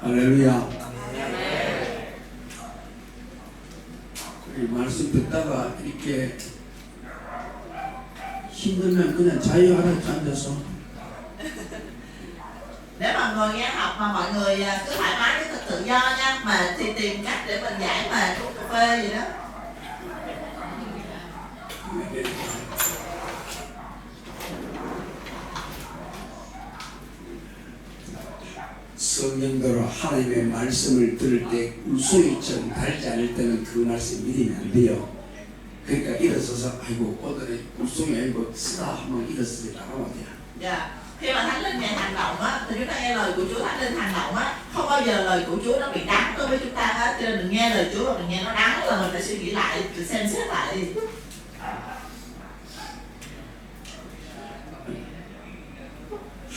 할렐루야. 말씀 듣다가 이렇게 힘들면 그냥 자유하라 앉아서. Nếu mà ngồi nghe học mà mọi người cứ thoải mái cứ tự do nha, mà thì tìm cách để mình giải mà uống cà phê gì đó. 성령대로 하나님의 말씀을 들을 때 울소리처럼 달지 않을 때는 그 말씀 믿으면 안 돼요. 그러니까 일어서서 아이고 오늘의 울소리 아이고 쓰다 한번 일어서서 나가면 돼요. Dạ. Khi mà Thánh Linh Ngài hành động á, thì chúng ta nghe lời của Chúa. Thánh Linh hành động á, không bao giờ lời của Chúa nó bị đắng đối với chúng ta hết. Cho nên đừng nghe lời Chúa mà đừng nghe nó đắng, là mình phải suy nghĩ lại, phải xem xét lại đi.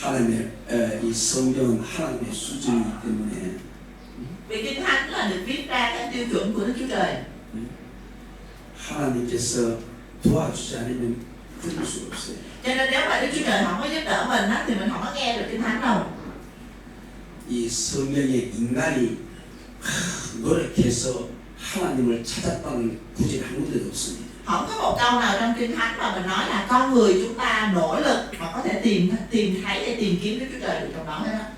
하나님의 이 성경은 하나님의 수준이기 때문에 Vì Kinh Thánh là được viết ra các tiêu chuẩn của Đức Chúa Trời. 하나님께서 도와주지 않으면 들을 수 없어요. Cho nên nếu mà Đức Chúa Trời không có giúp đỡ mình á, thì mình không có nghe được Kinh Thánh đâu. 이 성경에 인간이 노력해서 하나님을 찾았다는 구절이 한 군데도 없습니다. Không có một câu nào trong Kinh Thánh mà mình nói là con người chúng ta nỗ lực mà có thể tìm thấy để tìm kiếm Đức Chúa Trời được trong đó hết á.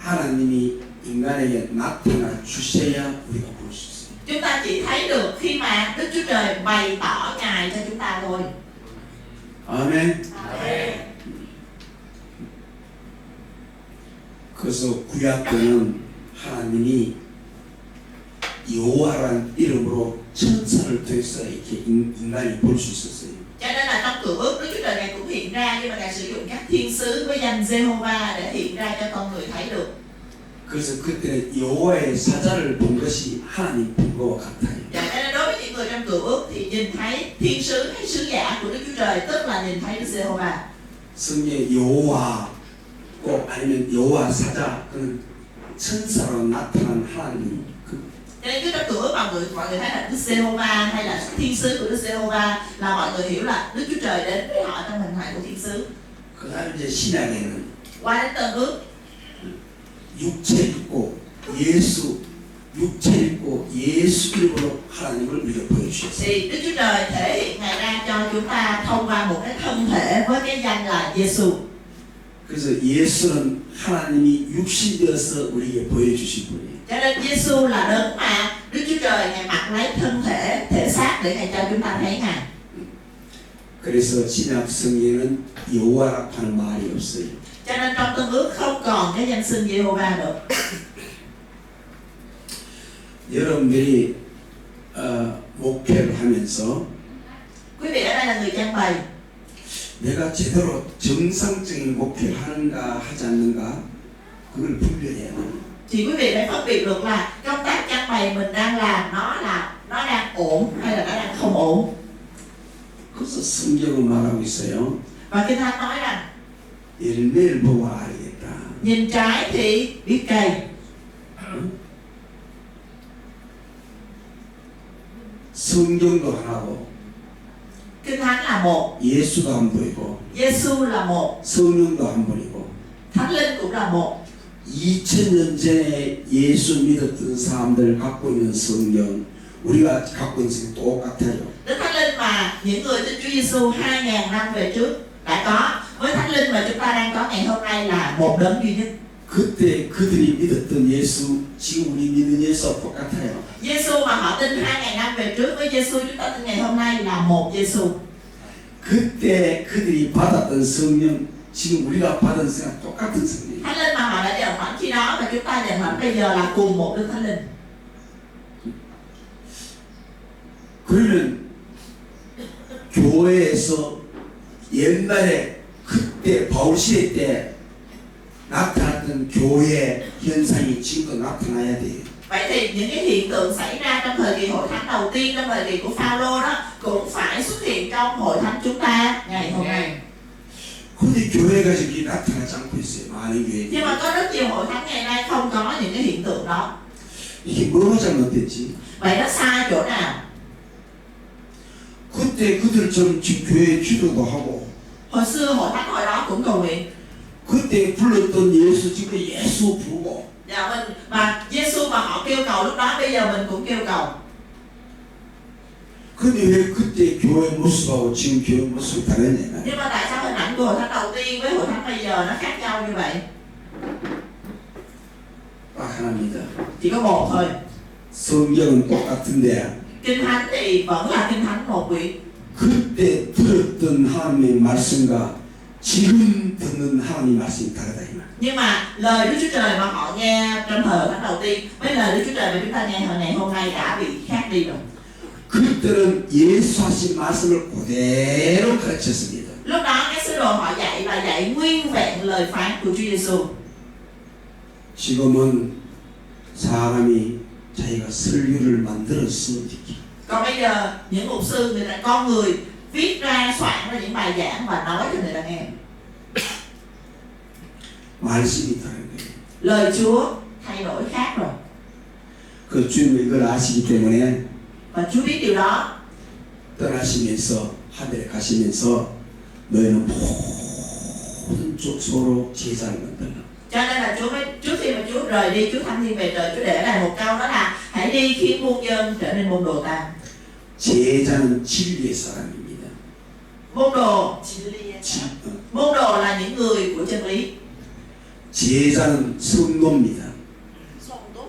하나님이 인간에게 나타나 주셔야 우리가 볼 수 있어요. Chúng ta chỉ thấy được khi mà Đức Chúa Trời bày tỏ Ngài cho chúng ta thôi. 아멘. Amen. 그래서 구약 때는 하나님이 여호와라는 이름으로 천사를 통해서 이렇게 인간이 볼 수 있었어요. Cho nên là trong Cựu Ước, Đức Chúa Trời Ngài cũng hiện ra, nhưng mà Ngài sử dụng các thiên sứ với danh Giê-hô-va để hiện ra cho con người thấy được. 그래서 그때 여호와의 사자를 본 것이 하나님 본 것과 같아요. Cho nên đối với những người trong Cựu Ước thì nhìn thấy thiên sứ hay sứ giả của Đức Chúa Trời, tức là nhìn thấy Đức Giê-hô-va. 성경에 여호와 꼭 아니면 여호와 사자 그는 천사로 나타난 하나님. Cho nên cứ trong Cựu Ước mọi người thấy là Đức Giê-hô-va hay là thiên sứ của Đức Giê-hô-va, là mọi người hiểu là Đức Chúa Trời đến với họ trong hình hài của thiên sứ. 그다음 이제 신약에는 Qua đến Tân Ước 육체 입고 육체 입고 예수 이름으로 하나님을 우리가 보여주셨어요. thì Đức Chúa Trời thể hiện Ngài ra cho chúng ta thông qua một cái thân thể với cái danh là Giê-xu. 그래서 예수는 하나님이 육신 되어서 우리에게 보여주신 분이에요. Cho nên Giê-xu là đấng mà Đức Chúa Trời Ngài mặc lấy thân thể xác để Ngài cho chúng ta thấy Ngài. 그래서 신약 성경에는 여호와라고 하는 말이 없어요. Cho nên trong Tân Ước không còn cái danh xưng Giê-hô-va nữa. 여러분들이 목회를 하면서 Quý vị ở đây là người trang bày. 내가 제대로 정상적인 목회를 하는가 하지 않는가 그걸 분별해야 돼요. Thì quý vị phải phân biệt được là công tác trang bày mình đang làm nó đang ổn hay là nó đang không ổn. 그래서 성경은 말하고 있어요. Và Kinh Thánh nói rằng 열매를 보고 알겠다. nhìn trái thì biết cây. 성경도 하나고 Kinh Thánh là một, 예수도 한 분이고 Giê-xu là một, 성령도 한 분이고 Thánh Linh cũng là một. 2000년 전에 예수 믿었던 사람들 갖고 있는 성경 우리가 갖고 있는 성경 똑같아요. Đức Thánh Linh mà những người tin Chúa Giê-xu 2000 năm về trước đã có, với Thánh Linh mà chúng ta đang có ngày hôm nay là một đấng duy nhất. 그때 그들이 믿었던 예수 지금 우리 믿는 예수와 똑같아요. Giê-xu mà họ tin 2000 năm về trước với Giê-xu chúng ta tin ngày hôm nay là một Giê-xu. 그때 그들이 받았던 성령 지금 우리가 받은 성령 똑같은 성령. Thánh Linh mà họ đã nhận lãnh khi đó và chúng ta nhận lãnh bây giờ là cùng một Đức Thánh Linh. 그러면 교회에서 옛날에 그때 바울 시대 때 나타났던 교회 현상이 지금도 나타나야 돼요. Vậy thì những cái hiện tượng xảy ra trong thời kỳ hội thánh đầu tiên, trong thời kỳ của Phao-lô đó cũng phải xuất hiện trong hội thánh chúng ta ngày hôm nay. 근데 교회가 지금 나타나지 않고 있어요. 많은 교회. Nhưng mà có rất nhiều hội thánh ngày nay không có những cái hiện tượng đó. 이게 뭐가 잘못됐지? Vậy nó sai chỗ nào? 그때 그들처럼 지금 교회 주도도 하고 Hồi xưa hội thánh hồi đó cũng cầu nguyện, 그때 불렀던 예수 지금 예수 부르고 Dạ mình mà Giêsu mà họ kêu cầu lúc đó, bây giờ mình cũng kêu cầu. 근데 왜 그때 교회 모습하고 지금 교회 모습이 다르냐? Nhưng mà tại sao hình ảnh của hội thánh đầu tiên với hội thánh bây giờ nó khác nhau như vậy? 딱 하나입니다. Chỉ có một thôi. 성경은 똑같은데 Kinh thánh thì vẫn là kinh thánh một quyển. 그때 들었던 하나님의 말씀과 지금 듣는 하나님의 말씀이 다르다 이 말. Nhưng mà lời Đức Chúa Trời mà họ nghe trong thời hội thánh đầu tiên với lời Đức Chúa Trời mà chúng ta nghe hồi ngày hôm nay đã bị khác đi rồi. 그때는 예수 하신 말씀을 그대로 가르쳤습니다. Lúc đó các sứ đồ họ dạy và dạy nguyên vẹn lời phán của Chúa Giêsu. 지금은 사람이 자기가 설교를 만들어서 Còn bây giờ những mục sư người ta con người viết ra soạn ra những bài giảng và nói cho người ta nghe. 말씀이 다른 거예요. Lời Chúa thay đổi khác rồi. 그 주님이 이걸 아시기 때문에 Và Chúa biết điều đó. 떠나시면서 하늘에 가시면서 너희는 모든 족속으로 제사를 만들라. Cho nên là Chúa mới trước khi mà Chúa rời đi, Chúa thăng thiên về trời, Chúa để lại một câu đó là hãy đi khiến muôn dân trở nên môn đồ ta. 제자는 진리의 사람입니다. Môn đồ môn đồ là những người của chân lý. 제자는 성도입니다.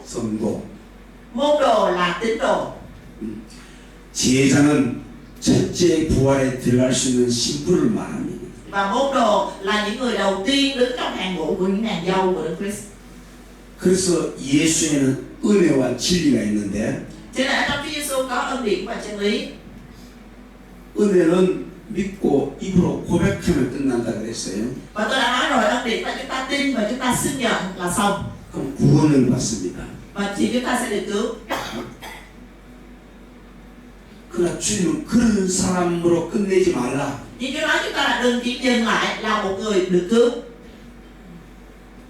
성도. Môn đồ là tín đồ. 제자는 첫째 부활에 들어갈 수 있는 신부를 말합니다. Và môn đồ là những người đầu tiên đứng trong hàng ngũ của những nàng dâu của Đức Christ. 그래서 예수에는 은혜와 진리가 있는데 Cho nên ở trong Chúa Giêsu có ân điển và chân lý. 은혜는 믿고 입으로 고백하면 끝난다 그랬어요. Và tôi đã nói rồi, ân điển là chúng ta tin và chúng ta xưng nhận là xong. 그럼 구원을 받습니다. Và thì chúng ta sẽ được cứu. 그러나 주님은 그런 사람으로 끝내지 말라. Nhưng Chúa nói chúng ta là đừng chỉ dừng lại là một người được cứu,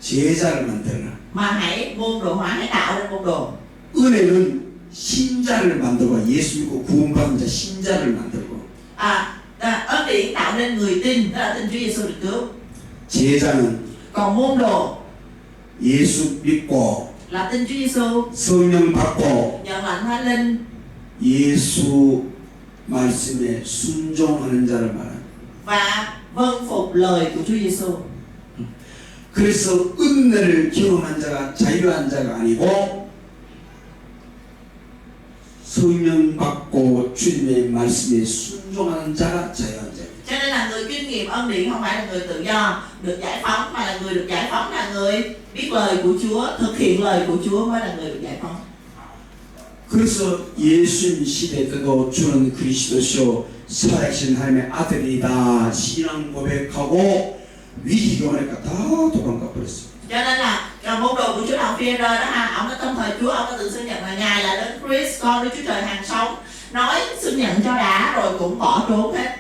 제자를 만들라. mà hãy môn đồ hóa, hãy tạo ra môn đồ. 은혜는 신자를 만들고 예수 믿고 구원받은 자 신자를 만들고 Ân điển tạo nên người tin, đó là tin Chúa Giêsu được cứu. 제자는 Còn môn đồ 예수 믿고 là tin Chúa Giêsu, 성령 받고 nhận lãnh Thánh Linh 예수 말씀에 순종하는 자를 말합니다. và vâng phục lời của Chúa Giêsu. 그래서 은혜를 경험한 자가 자유한 자가 아니고 성령 받고 주님의 말씀에 순종하는 자가 자유한 자입니다. Cho nên là người kinh nghiệm ân điển không phải là người tự do được giải phóng, mà là người được giải phóng là người biết lời của Chúa, thực hiện lời của Chúa mới là người được giải phóng. 그래서 예수님 시대 때도 주는 그리스도시요 살아계신 하나님의 아들이다 신앙 고백하고 위기가 오니까 다 도망가 버렸어요. Cho nên là môn đồ của Chúa Đạo Phi-e-rơ đó ha, ông đã trong thời Chúa, ông đã tự xưng nhận là Ngài là Đấng Christ, con Đức Chúa Trời hàng sống, nói xưng nhận cho đã rồi cũng bỏ trốn hết.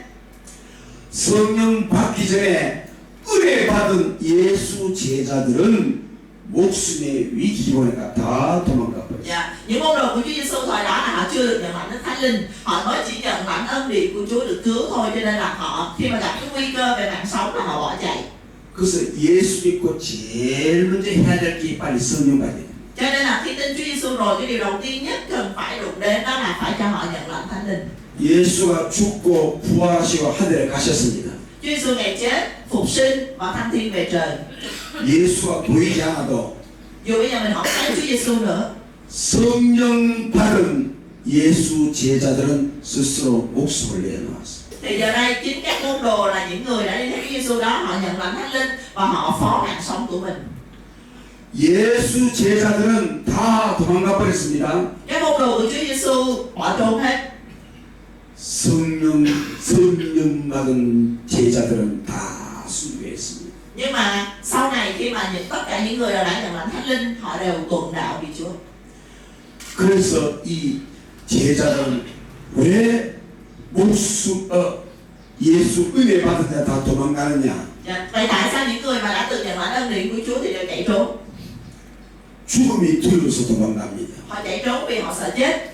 성령 받기 전에 은혜 받은 예수 제자들은 목숨의 위기 오니까 다 도망가 버렸어요. Dạ, những môn đồ của Chúa Giêsu thời đó là họ chưa được nhận lãnh Thánh Thánh Linh, họ mới chỉ nhận lãnh ân điển của Chúa được cứu thôi, cho nên là họ khi mà gặp cái nguy cơ về mạng sống là họ bỏ chạy. 그래서 예수 믿고 제일 먼저 해야 될 게 빨리 성령 받아야 돼요. Cho nên là khi tin Chúa Giêsu rồi, cái điều đầu tiên nhất cần phải đụng đến đó là phải cho họ nhận lãnh Thánh Linh. 예수가 죽고 부활하시고 하늘에 가셨습니다. Chúa Giêsu ngày chết, phục sinh và thăng thiên về trời. 예수가 보이지 않아도 Dù bây giờ mình không thấy Chúa Giêsu nữa, 성령 받은 예수 제자들은 스스로 목숨을 내놓았어요. thì giờ đây chính các môn đồ là những người đã đi theo Chúa Giêsu đó, họ nhận lãnh Thánh Linh và họ phó mạng sống của mình. 예수 제자들은 다 도망가 버렸습니다. Các môn đồ của Chúa Giêsu bỏ trốn hết. 성령 받은 제자들은 다 순교했습니다. Nhưng mà sau này khi mà tất cả những người đã nhận lãnh Thánh Linh, họ đều tuần đạo vì Chúa. 그래서 이 제자들은 왜 예수 은혜 받은 자 다 도망가느냐? Vậy tại sao những người mà đã từng nhận lãnh ân điển của Chúa thì đều chạy trốn? 죽음이 두려워서 도망갑니다. Họ chạy trốn vì họ sợ chết.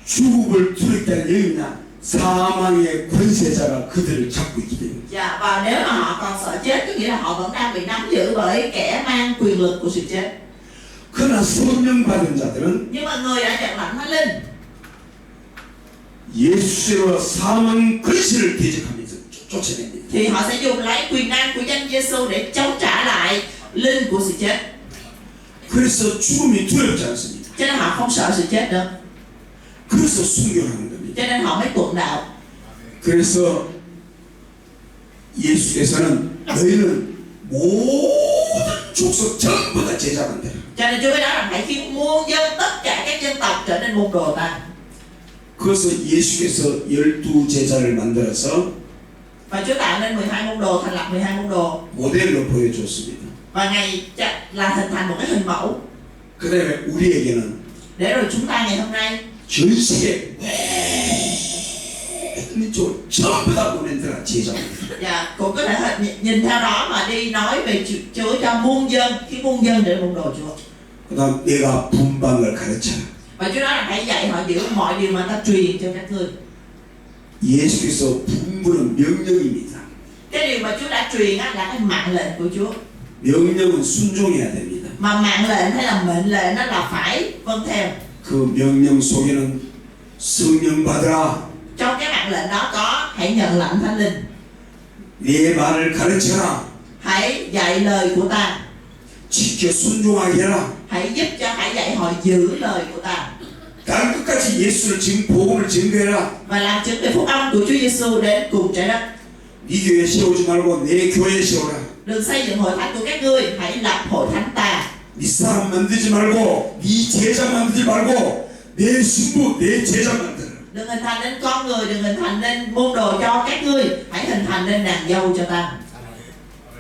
죽음을 두렵다는 얘기냐? 사망의 권세자가 그들을 잡고 있기 때문에. Dạ, và nếu mà họ còn sợ chết, có nghĩa là họ vẫn đang bị nắm giữ bởi kẻ mang quyền lực của sự chết. 그러나 성령 받은 자들은 Nhưng mà người đã nhận lãnh Thánh Linh 예수로 사망 권세를 대적하면서 쫓아냅니다. thì họ sẽ dùng lấy quyền năng của danh Giêsu để chống trả lại linh của sự chết. 그래서 죽음이 두렵지 않습니다. Cho nên họ không sợ sự chết nữa. 그래서 순교하는 겁니다. Cho nên họ mới tuộn đạo. 그래서 예수께서는 너희는 모든 족속 전부 다 제자만 되라. Cho nên Chúa mới nói rằng hãy khiến muôn dân, tất cả các dân tộc trở nên môn đồ ta. 그래서 예수께서 12 제자를 만들어서 Và Chúa tạo nên 12 môn đồ, thành lập 12 môn đồ. 모델로 보여줬습니다. Và Ngài là hình thành một cái hình mẫu. 그 다음에 우리에게는 Để rồi chúng ta ngày hôm nay 전 세계 모든 쪽 전부 다 보낸더라 제자입니다. dạ, cũng có thể nhìn theo đó mà đi nói về Chúa cho muôn dân, khiến muôn dân để môn đồ Chúa. 그 다음 내가 분방을 가르쳐라. Và Chúa nói là hãy dạy họ giữ mọi điều mà ta truyền cho các ngươi. 예수께서 분부는 명령입니다. Cái điều mà Chúa đã truyền là cái mạng lệnh của Chúa. 명령은 순종해야 됩니다. Mà mạng lệnh hay là mệnh lệnh đó là phải vâng theo. 그 명령 속에는 성령 받으라. Trong cái mạng lệnh đó có hãy nhận lãnh Thánh Linh. 내 말을 가르쳐라. Hãy dạy lời của ta. 지켜 순종하게 해라. Hãy giúp cho hãy dạy họ giữ lời của ta. 땅 끝까지 예수를 지금 복음을 증거해라. Và làm chứng về phúc âm của Chúa Giêsu đến cùng trái đất. 네 교회 세우지 말고 내 교회 세우라. Đừng xây dựng hội thánh của các ngươi, hãy lập hội thánh ta. 네 사람 만들지 말고 네 제자 만들지 말고 내 신부 내 제자 만들어. Đừng hình thành nên con người, đừng hình thành nên môn đồ cho các ngươi, hãy hình thành nên nàng dâu cho ta.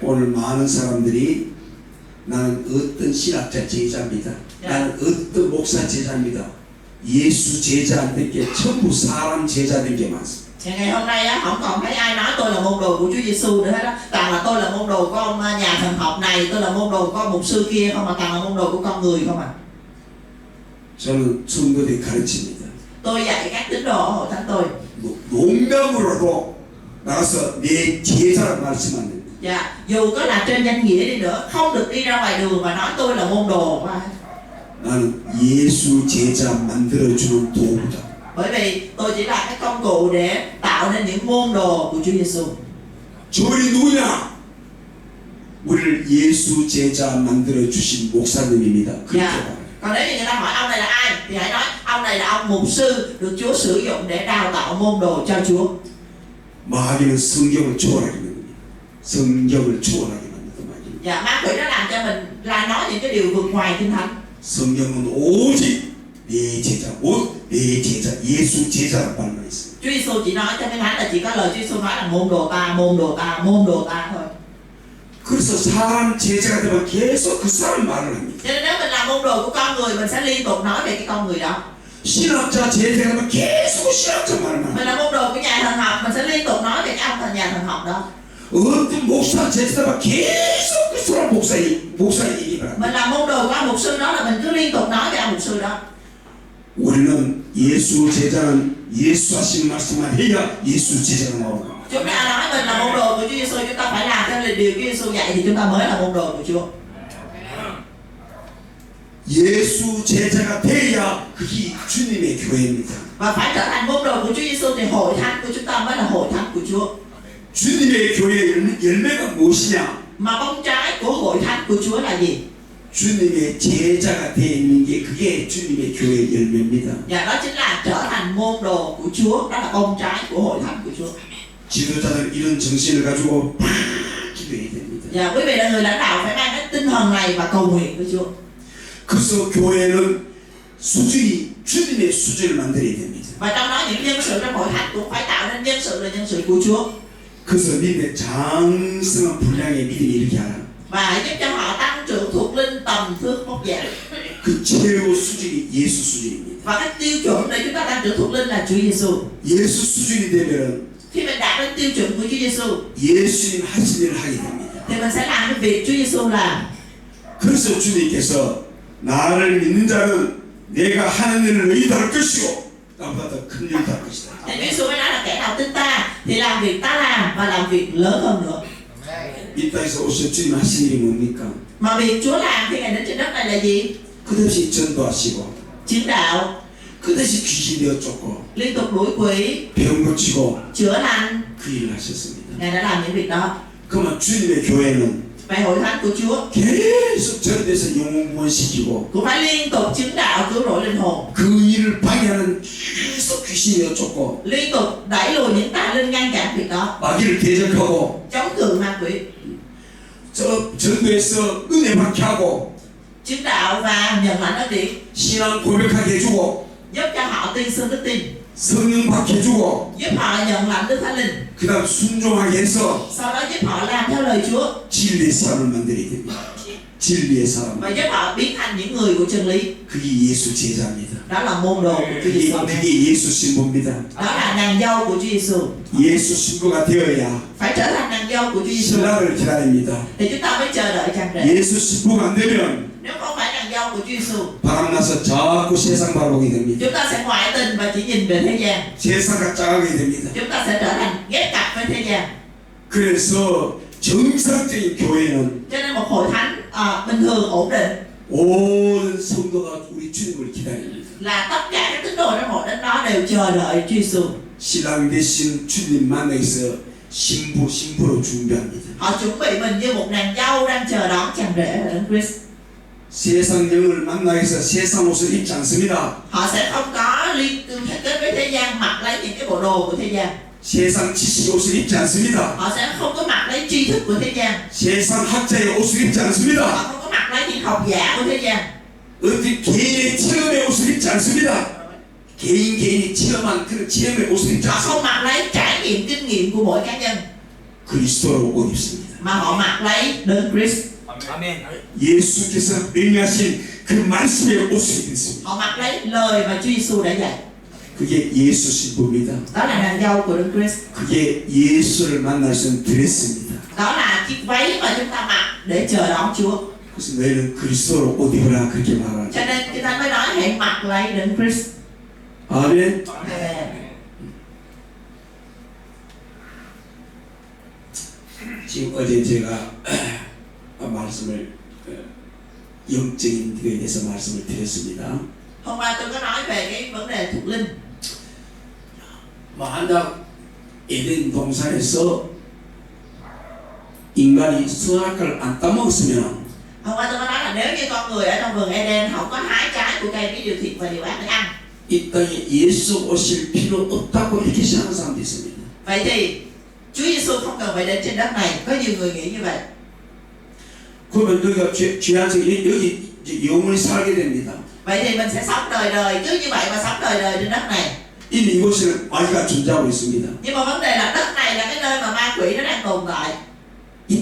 오늘 많은 사람들이 나는 어떤 신학자 제자입니다. 나는 어떤 목사 제자입니다. 예수 제자 안 된 게 전부 사람 제자 된 게 많습니다. Ngày hôm nay á, không còn thấy ai nói tôi là môn đồ của Chúa Giêsu nữa hết á. Toàn là tôi là môn đồ của ông nhà thần học này, tôi là môn đồ của ông mục sư kia không, mà toàn là môn đồ của con người không à. 저는 성도들이 가르칩니다. Tôi dạy các tín đồ ở hội thánh tôi. 농담으로도 나가서 내 제자란 말씀 안 됩니다. Dạ, dù có là trên danh nghĩa đi nữa, không được đi ra ngoài đường và nói tôi là môn đồ của ai. 나는 예수 제자 만들어주는 도구다. Bởi vì tôi chỉ là cái công cụ để tạo nên những môn đồ của Chúa Giêsu. 저분이 누구냐? 우리를 예수 제자 만들어주신 목사님입니다. 그렇게 Dạ. 말해요. Còn nếu như người ta hỏi ông này là ai thì hãy nói ông này là ông mục sư được Chúa sử dụng để đào tạo môn đồ cho Chúa. 마귀는 성경을 초월하게 만듭니다. 성경을 초월하게 만든다 마귀는. Dạ, ma quỷ nó làm cho mình là nói những cái điều vượt ngoài kinh thánh. 성경은 오직 내 제자, 내 제자, 예수 제자란 말만 있습니다. Chúa Giêsu chỉ nói trong kinh thánh là chỉ có lời Chúa Giêsu nói là môn đồ ta, môn đồ ta, môn đồ ta thôi. 그래서 사람 제자가 되면 계속 그 사람 말을 합니다. Cho nên nếu mình làm môn đồ của con người, mình sẽ liên tục nói về cái con người đó. 신학자 제자가 되면 계속 신학자 말만 합니다. Mình là môn đồ của nhà thần học, mình sẽ liên tục nói về cái ông thần nhà thần học đó. 어떤 목사 제자가 계속 그 사람 목사의 얘기를 합니다. Mình là môn đồ của ông mục sư đó là mình cứ liên tục nói về ông mục sư đó. 우리는 예수 제자는 예수 하신 말씀만 해야 예수 제자가 나옵니다. Chúng ta nói mình là môn đồ của Chúa Giêsu, chúng ta phải làm theo điều Chúa Giêsu dạy thì chúng ta mới là môn đồ của Chúa. 예수 제자가 돼야 그게 주님의 교회입니다. Và phải trở thành môn đồ của Chúa Giêsu thì hội thánh của chúng ta mới là hội thánh của Chúa. 주님의 교회의 열매가 무엇이냐? Mà bông trái của hội thánh của Chúa là gì? 주님의 제자가 되어 있는 게 그게 주님의 교회 열매입니다. Và đó chính là trở thành môn đồ của Chúa, đó là bông trái của hội thánh của Chúa. 지도자들 이런 정신을 가지고 막 기도해야 됩니다. Và quý vị là người lãnh đạo phải mang cái tinh thần này và cầu nguyện với Chúa. 그래서 교회는 수준이 주님의 수준을 만들어야 됩니다. Và trong đó những nhân sự trong hội thánh cũng phải tạo nên nhân sự là nhân sự của Chúa. 그래서 믿음의 장성한 분량의 믿음이 이렇게 하라. Và hãy giúp cho họ tăng trưởng thuộc linh tầm thước mốc dạng. 그 최고 수준이 예수 수준입니다. Và cái tiêu chuẩn để chúng ta tăng trưởng thuộc linh là Chúa Giêsu. 예수 수준이 되면은 Khi mình đạt đến tiêu chuẩn của Chúa Giêsu 예수님 하신 일을 하게 됩니다. thì mình sẽ làm cái việc Chúa Giêsu làm. 그래서 주님께서 나를 믿는 자는 내가 하는 일을 너희도 할 것이고 나보다 더 큰 일을 할 것이다. Thì Chúa Giêsu mới nói là kẻ nào tin ta thì làm việc ta làm và làm việc lớn hơn nữa. 이 땅에서 오셔 주님 하신 일이 뭡니까? Mà việc Chúa làm khi Ngài đến trên đất này là gì? 끝없이 전도하시고 Chứng đạo, 끝없이 귀신 되어 쫓고 liên tục đuổi quỷ, 병 고치고 chữa lành. 그 일을 하셨습니다. Ngài đã làm những việc đó. 그러면 주님의 교회는 Vậy hội thánh của Chúa 계속 전도해서 영혼 구원시키고 cũng phải liên tục chứng đạo cứu rỗi linh hồn, 그 일을 방해하는 계속 귀신이 되어 쫓고 liên tục đẩy lùi những tà linh ngăn cản việc đó, 마귀를 대적하고 chống cự ma quỷ, 전도해서 은혜 받게 하고 chứng đạo và nhận lãnh ân điển, 신앙 고백하게 해주고 giúp cho họ tin xưng đức tin, 성령 받게 해주고 giúp họ nhận lãnh Đức Thánh Linh, 그 다음 순종하게 해서 sau đó giúp họ làm theo lời Chúa 진리의 사람을 만들어야 됩니다. 진리의 사람. và giúp họ biến thành những người của chân lý. 그게 예수 제자입니다. Đó là môn đồ của Chúa Giêsu. 그게 예수 신부입니다. Đó là nàng dâu của Chúa Giêsu. 예수 신부가 되어야 Phải trở thành nàng dâu của Chúa Giêsu 신랑을 기다립니다. thì chúng ta mới chờ đợi chàng rể. 예수 신부가 안 되면 Nếu không phải nàng dâu của Chúa Giêsu, 바람나서 자꾸 세상 바라보게 됩니다. chúng ta sẽ ngoại tình và chỉ nhìn về thế gian. 세상과 짜가게 됩니다. Chúng ta sẽ trở thành ghép cặp với thế gian. 그래서 정상적인 교회는 Cho nên một hội thánh bình thường ổn định 온 성도가 우리 주님을 기다립니다. là tất cả các tín đồ trong hội thánh đó đều chờ đợi Chúa Giêsu. 신랑 되신 주님 만나기 위해서 신부로 준비합니다. Họ chuẩn bị mình như một nàng dâu đang chờ đón chàng rể là Đấng Christ. 세상 영을 만나기 위해서 세상 옷을 입지 않습니다. Họ sẽ không có liên kết với thế gian, mặc lấy những cái bộ đồ của thế gian. 세상 지식 옷을 입지 않습니다. Họ sẽ không có mặc lấy tri thức của thế gian. 세상 학자의 옷을 입지 Họ 않습니다. không có mặc lấy những học giả của thế gian. 어디 개인의 체험의 옷을 입지 않습니다. 개인이 체험한 그런 체험의 옷을 입지 Họ không 않습니다. mặc lấy trải nghiệm, kinh nghiệm của mỗi cá nhân, 그리스도로 옷 입습니다. mà họ mặc lấy Đấng Christ. 아멘. 예수께서 명령하신 그 말씀의 옷을 입습니다. Họ mặc lấy lời mà Chúa Giêsu đã dạy. 그게 예수 신부입니다. Đó là nàng dâu của Đấng Christ. 그게 예수를 만날 수 있는 드레스입니다. Đó là chiếc váy mà chúng ta mặc để chờ đón Chúa. 그래서 너희는 그리스도로 옷 입으라 그렇게 말하는 Cho nên Kinh Thánh mới nói hãy mặc lấy Đấng Christ. 아멘. Amen. 지금 어제 제가 말씀을 영적인 거에 대해서 말씀을 드렸습니다. Hôm qua tôi có nói về cái vấn đề thuộc linh. 만약 에덴 동산에서 인간이 선악과를 안 따먹었으면 Hôm qua tôi có nói là nếu như con người ở trong vườn Eden không có hái trái của cây biết điều thiện và điều ác để ăn, 이 땅에 예수 오실 필요 없다고 이렇게 생각하는 사람도 있습니다. vậy thì Chúa Giêsu không cần phải đến trên đất này. Có nhiều người nghĩ như vậy. 그러면 너희가 죄한 성 여기 이제 영원히 살게 됩니다. Vậy thì mình sẽ sống đời đời cứ như vậy mà sống đời đời trên đất này. 이미 이곳에는 마귀가 존재하고 있습니다. Nhưng mà vấn đề là đất này là cái nơi mà ma quỷ nó đang tồn tại. 이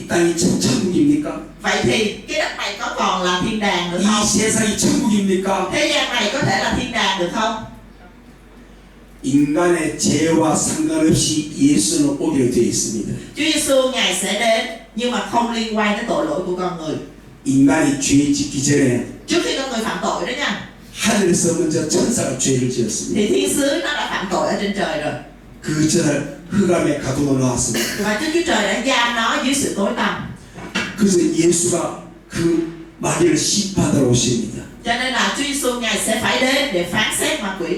땅이 천국입니까? Vậy thì cái đất này có còn là thiên đàng được 이 không? 세상이 천국입니까? Thế gian này có thể là thiên đàng được không? 인간의 죄와 상관없이 예수는 오게 되어 있습니다. Chúa Giêsu Ngài sẽ đến nhưng mà không liên quan tới tội lỗi của con người. 인간이 죄 짓기 전에 Trước khi con người phạm tội đó nha, 하늘에서 먼저 천사가 죄를 지었습니다. thì thiên sứ nó đã phạm tội ở trên trời rồi. 그 전을 흑암에 가두어 놓았습니다. Và Chúa Trời đã giam nó dưới sự tối tăm. 그래서 예수가 그 마귀를 심판하러 오십니다. Cho nên là Chúa Giêsu Ngài sẽ phải đến để phán xét ma quỷ.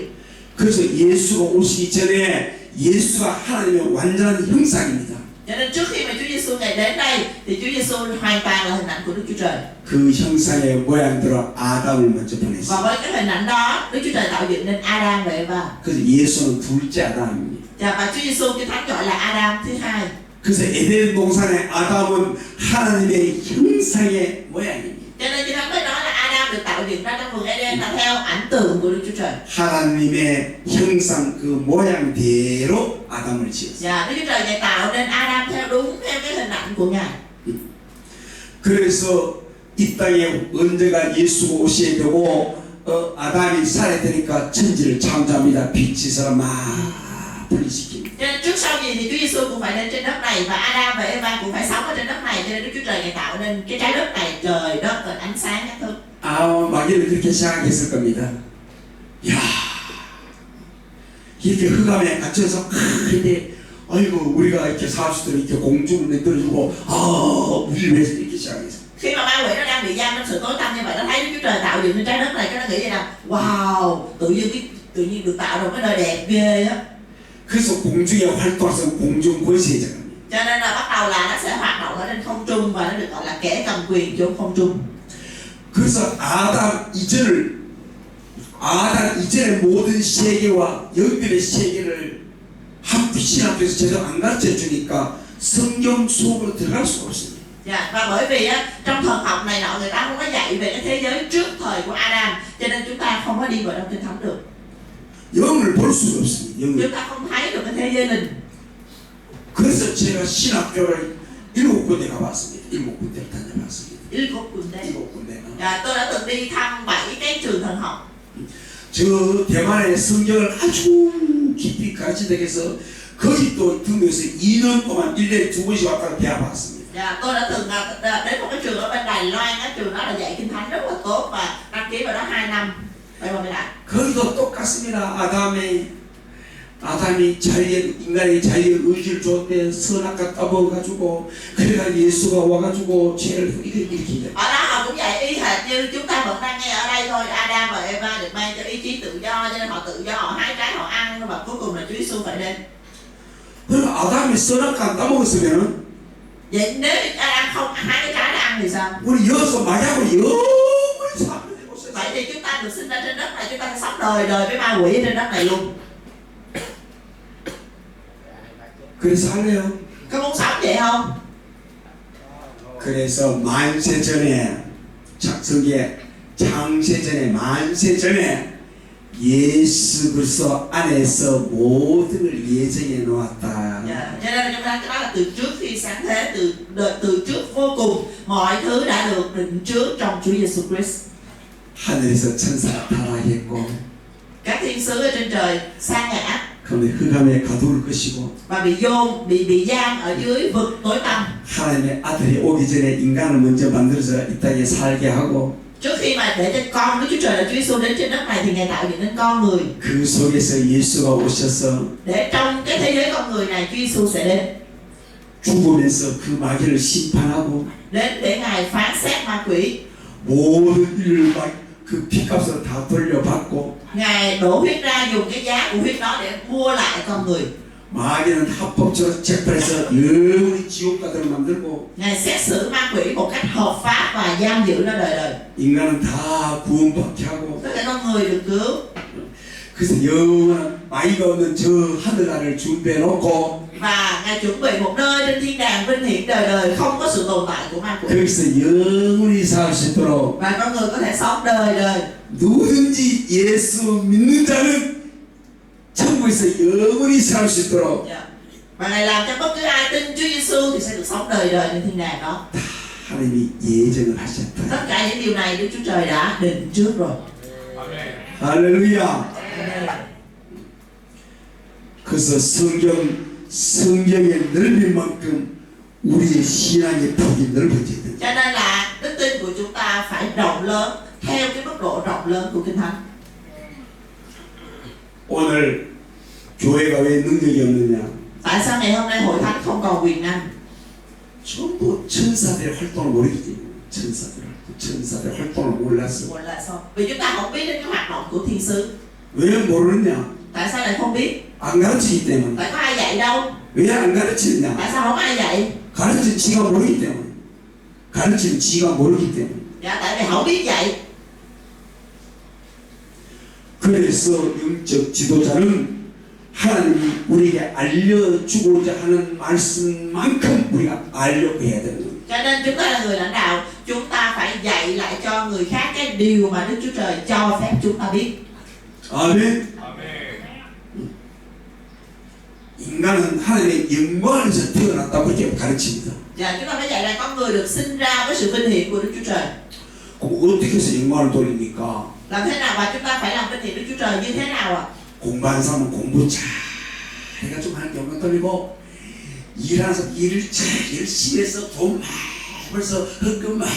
그래서 예수가 오시기 전에 예수가 하나님의 완전한 형상입니다. Cho nên trước khi mà Chúa Giêsu Ngài đến đây thì Chúa Giêsu hoàn toàn là hình ảnh của Đức Chúa Trời. 그 형상의 모양대로 아담을 먼저 Và 보냈습니다. với cái hình ảnh đó, Đức Chúa Trời tạo dựng nên Adam và Eva. 그래서 예수는 둘째 아담입니다. Và Chúa Giêsu cái thánh gọi là Adam thứ hai. 그래서 에덴 동산의 아담은 하나님의 형상의 모양입니다. Cho nên cái thánh mới nói là Adam được tạo dựng ra trong vườn Eden là theo ảnh tượng của Đức Chúa Trời. 하나님의 형상 그 모양대로 아담을 지었어요. Và Đức Chúa Trời Ngài tạo nên Adam theo đúng theo cái hình ảnh của Ngài. 그래서 이 땅에 언제가 예수가 오셔야 되고 아담이 살아야 되니까 천지를 창조합니다. 빛에서 막 분리시킵니다. Cho nên trước sau gì thì Chúa Giêsu cũng phải đến trên đất này và Adam và Eva cũng phải sống ở trên đất này. Cho nên Đức Chúa Trời Ngài tạo nên cái trái đất này, trời đất và ánh sáng các thứ. 마귀는 그렇게 생각했을 겁니다. 야, 이렇게 흑암에 갇혀서 이렇게 아이고 우리가 이렇게 사수들 이렇게 공중을 내떨어지고 우리 왜 이렇게 시작했어. Khi mà ma quỷ nó đang bị giam trong sự tối tăm như vậy, nó thấy Đức Chúa Trời tạo dựng trên trái đất này, cái nó nghĩ vậy nào, wow, tự nhiên được tạo ra cái nơi đẹp ghê á. 그래서 공중에 활동해서 공중 권세자가. Cho nên là bắt đầu là nó sẽ hoạt động ở trên không trung và nó được gọi là kẻ cầm quyền trên không trung. 그래서 아담 이전의 모든 세계와 영들의 세계를 신학교에서 제대로 안 가르쳐 주니까 성경 속으로 들어갈 수가 없습니다. Dạ, và bởi vì á, trong thần học này nọ người ta không có dạy về cái thế giới trước thời của Adam, cho nên chúng ta không có đi vào trong kinh thánh được. 영을 볼 수가 없습니다. 영을. Chúng ta không thấy được cái thế giới linh. 그래서 제가 신학교를 7군데 가봤습니다. 7군데를 다녀봤습니다. Ilgot 군대. 7군데. Dạ, tôi đã từng đi thăm 7 cái trường thần học. 저 대만의 성경을 아주 깊이 가르치다 해서 거기 또 등록해서 2년 동안 1년에 2번씩 왔다가 배워봤습니다. Dạ, tôi đã từng đến một cái trường ở bên Đài Loan, cái trường đó là dạy kinh thánh rất là tốt và đăng ký vào đó 2 năm. Vậy mà lại. 거기도 똑같습니다. 아담이 인간의 자유의 의지를 줬는데 선악과 따먹어가지고 그래가 예수가 와가지고 죄를 이렇게. Ở đó họ cũng dạy y hệt như chúng ta vẫn đang nghe ở đây thôi. Adam và Eva được mang cho ý chí tự do, cho nên họ tự do, họ hái trái họ ăn và cuối cùng là Chúa Giêsu phải đến. 그럼 아담이 선악과 안 따먹었으면은 Vậy nếu Adam không hái cái trái để ăn thì sao? 우리 여기서 마귀하고 영원히 살면 되고. Vậy thì chúng ta được sinh ra trên đất này, chúng ta sẽ sống đời với ma quỷ trên đất này luôn. 그래서 할래요? Có muốn sống vậy không? 그래서 만세전에 만세전에 예수 그리스도 안에서 모든 걸 예정해 놓았다. Cho nên chúng ta cái đó là từ trước khi sáng thế, từ trước vô cùng, mọi thứ đã được định trước trong Chúa Giêsu Christ. 하늘에서 천사가 타락했고 Các thiên sứ ở trên trời sa ngã. 그런데 흑암에 가두을 것이고 và bị giam ở dưới vực tối tăm. 하나님의 아들이 오기 전에 인간을 먼저 만들어서 이 땅에 살게 하고 Trước khi mà để cho con Đức Chúa Trời là Chúa Giêsu đến trên đất này thì Ngài tạo dựng nên con người. 그 속에서 예수가 오셔서 Để trong cái thế giới con người này Chúa Giêsu sẽ đến. 죽으면서 그 마귀를 심판하고 Đến để Ngài phán xét ma quỷ. 모든 일을 그 피값을 다 돌려받고 Ngài đổ huyết ra, dùng cái giá của huyết đó để mua lại con người. 마귀는 합법적으로 재판해서 영원히 지옥 가도록 만들고 Ngài xét xử ma quỷ một cách hợp pháp và giam giữ nó đời đời. 인간은 다 구원받게 하고 Tất cả con người được cứu. 그래서 영원한 마귀가 없는 저 하늘나라를 준비해 놓고 Và Ngài chuẩn bị một nơi trên thiên đàng vinh hiển đời đời, không có sự tồn tại của ma quỷ. 거기서 영원히 살 수 있도록 Và con người có thể sống đời đời. 누구든지 예수 믿는 자는 천국에서 영원히 살 수 있도록 Và Ngài làm cho bất cứ ai tin Chúa Giêsu thì sẽ được sống đời đời trên thiên đàng đó. 하나님이 예정을 하셨다. Tất cả những điều này Đức Chúa Trời đã định trước rồi. 할렐루야. 그래서 성경의 넓인 만큼 우리의 신앙의 폭이 넓어져야 된다. Cho nên là đức tin của chúng ta phải rộng lớn theo cái mức độ rộng lớn của Kinh Thánh. 오늘 교회가 왜 능력이 없느냐? Tại sao ngày hôm nay hội thánh không còn quyền năng? 전부 천사들의 활동을 모르기 때문에 천사들의 활동을 몰라서. Là sao? Vì chúng ta không biết đến cái hoạt động của thiên sứ. 왜 모르느냐? Tại sao lại không biết? 안 가르치기 때문에. Tại có ai dạy đâu? 왜 안 가르치느냐? Tại sao không ai dạy? 가르치는 지가 모르기 때문에. 가르치는 지가 모르기 때문에. Dạ tại vì không biết dạy. 그래서 영적 지도자는 하나님이 우리에게 알려주고자 하는 말씀만큼 우리가 알려고 해야 되는 거예요. Cho nên chúng ta là người lãnh đạo, chúng ta phải dạy lại cho người khác cái điều mà Đức Chúa Trời cho phép chúng ta biết. 아멘. 인간은 하나님의 영광 안에서 태어났다고 이렇게 가르칩니다. Dạ, chúng ta phải dạy là con người được sinh ra với sự vinh hiển của Đức Chúa Trời. 그럼 어떻게 해서 영광을 돌립니까? Làm thế nào và chúng ta phải làm vinh hiển Đức Chúa Trời như thế nào ạ? 공부하는 사람은 공부 잘 해가지고 하는 영광 돌리고 일하는 사람 일을 잘 열심히 해서 돈 많이 벌어서 헌금 많이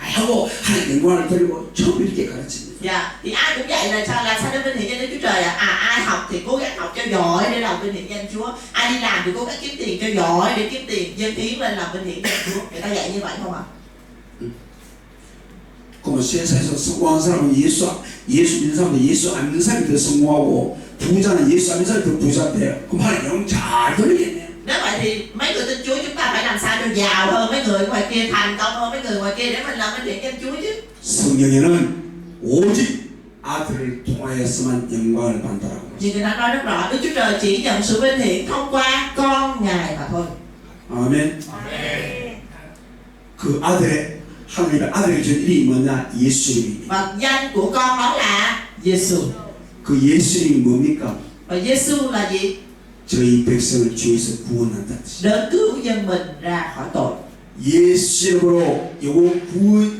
하고 하나님 영광을 돌리고 처음 이렇게 가르칩니다. Dạ, thì ai cũng vậy là sao làm sao để vinh hiển danh Đức Chúa Trời ạ? Ai học thì cố gắng học cho giỏi để làm vinh hiển danh Chúa. Ai đi làm thì cố gắng kiếm tiền cho giỏi để kiếm tiền dâng hiến lên làm vinh hiển danh Chúa. Người ta dạy như vậy không ạ? 그러면 세상에서 성공한 사람은 예수 믿는 사람은 예수 안 믿는 사람이 더 성공하고 부자는 예수 안 믿는 사람이 더 부자 돼요. 그럼 하나님 영잘 돌리겠네요. Nếu vậy thì mấy người tin Chúa chúng ta phải làm sao cho giàu hơn mấy người ngoài kia, thành công hơn mấy người ngoài kia để mình làm vinh hiển danh Chúa chứ. 성경에는 오직 아들을 통하여서만 영광을 받는다라고. Nhưng người ta nói rất rõ, Đức Chúa Trời chỉ nhận sự vinh hiển thông qua con Ngài mà thôi. 아멘. 그 하나님의 아들에게 준 이름이 뭐냐? 예수님입니다. Và danh của con đó là Giêsu. 그 예수님이 뭡니까? Và Giêsu là gì? 저희 백성을 죄에서 구원한다는 뜻이죠. Đến cứu dân mình ra khỏi tội. 예수 이름으로 영혼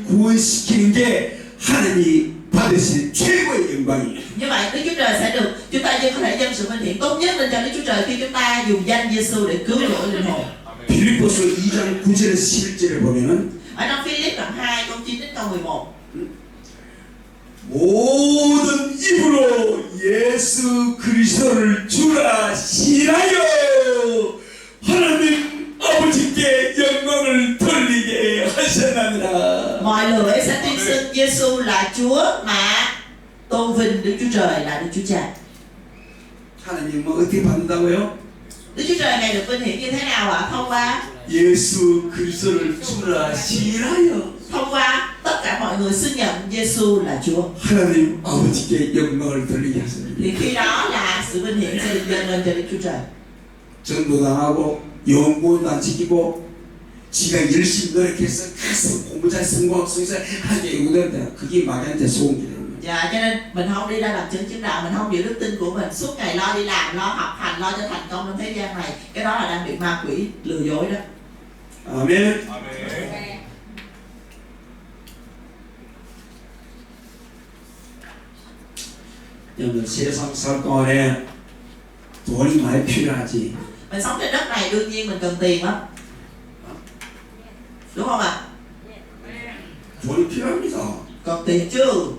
구원시키는 게 하나님이 받으신 최고의 영광이에요. Như vậy Đức Chúa Trời sẽ được chúng ta có thể dâng sự vinh hiển tốt nhất lên cho Đức Chúa Trời khi chúng ta dùng danh Giêsu để cứu rỗi linh hồn. 빌립보서 2장 9절에서 11절에 보면은 Ở trong Philip đoạn 2 câu 9 đến câu 11. 모든 입으로 예수 그리스도를 주라 시인하여 하나님 아버지께 영광을 돌리게 하셨나니라. Mọi lưỡi sẽ tuyên xưng Giêsu là Chúa mà tôn vinh Đức Chúa Trời là Đức Chúa Cha. 하나님 뭐 어떻게 받는다고요? Đức Chúa Trời này được vinh hiển như thế nào ạ? Thông qua 예수 그리스도를 주라 시인하여 thông qua tất cả mọi người xưng nhận Giêsu là Chúa. 하나님 아버지께 영광을 돌리게 하셨습니다. Thì khi đó là sự vinh hiển sẽ được dâng lên cho Đức Chúa Trời. 전도당하고 영구원도 안 지키고 지가 열심히 노력해서 가서 공부 잘 성공하고 하게 연구된다. 그게 마귀한테 속은 길이에요. Dạ, cho nên mình không đi ra làm chứng đạo, mình không giữ đức tin của mình, suốt ngày lo đi làm, lo học hành, lo cho thành công trong thế gian này, cái đó là đang bị ma quỷ lừa dối đó. 아멘. 여러분 세상 살 동안에 돈이 많이 필요하지. Mình sống trên đất này đương nhiên mình cần tiền lắm, đúng không ạ? 돈이 필요합니다. Cần tiền chứ.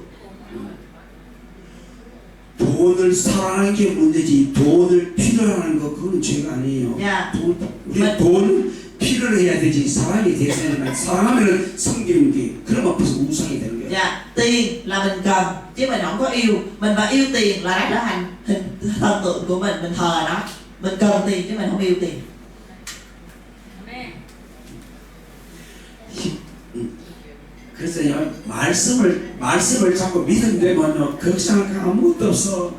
돈을 사랑하는 게 문제지 돈을 필요하는 거 그건 죄가 아니에요. 야. 우리 돈 필요를 해야 되지 사랑이 되잖아요. 사랑하면은 성기는 게 그럼 앞에서 우상이 되는 거예요. Dạ, tiền là mình cần chứ mình không có yêu. Mình mà yêu tiền là đã trở thành hình thần tượng của mình thờ nó. Mình cần tiền chứ mình không yêu tiền. 그래서 말씀을 자꾸 믿음되면요 걱정할 거 아무것도 없어.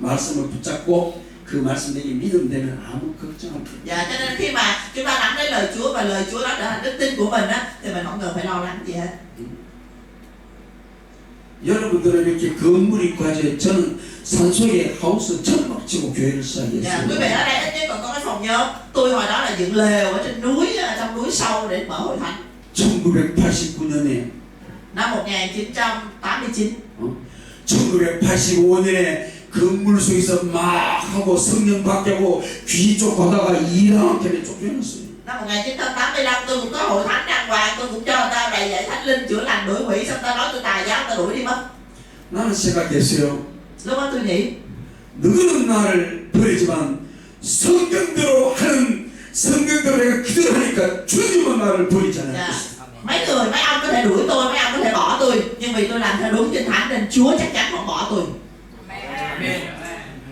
말씀을 붙잡고 그 말씀 내게 믿음되면 아무 걱정 없어. Dạ, cho nên khi mà chúng ta nắm lấy lời Chúa và lời Chúa đó trở thành đức tin của mình á, thì mình không cần phải lo lắng gì hết. 여러분들은 이렇게 건물이 있고 하죠. 저는 산속에 하우스 천막 치고 교회를 시작했어요. Dạ, quý vị ở đây ít nhất còn có cái phòng nhóm. Tôi hồi đó là dựng lều ở trên núi, ở trong núi sâu để mở hội thánh. 1989년에 Năm 1989. 1985년에 건물 속에서 막 하고 성령 받고 귀 쫓아다가 이랑하게 쫓겨났어요. Năm 1985 tôi cũng có hội thánh đàng hoàng, tôi cũng cho người ta đầy dạy thánh linh chữa lành đuổi quỷ, xong ta nói tôi tà giáo, ta đuổi đi mất. 나는 생각했어요. Lúc đó tôi nghĩ 너는 나를 버리지만 성경대로 내가 기도를 하니까 주님은 나를 버리잖아요. dạ, mấy ông có thể đuổi tôi, mấy ông có thể bỏ tôi, nhưng vì tôi làm theo đúng kinh thánh nên Chúa chắc chắn không bỏ tôi.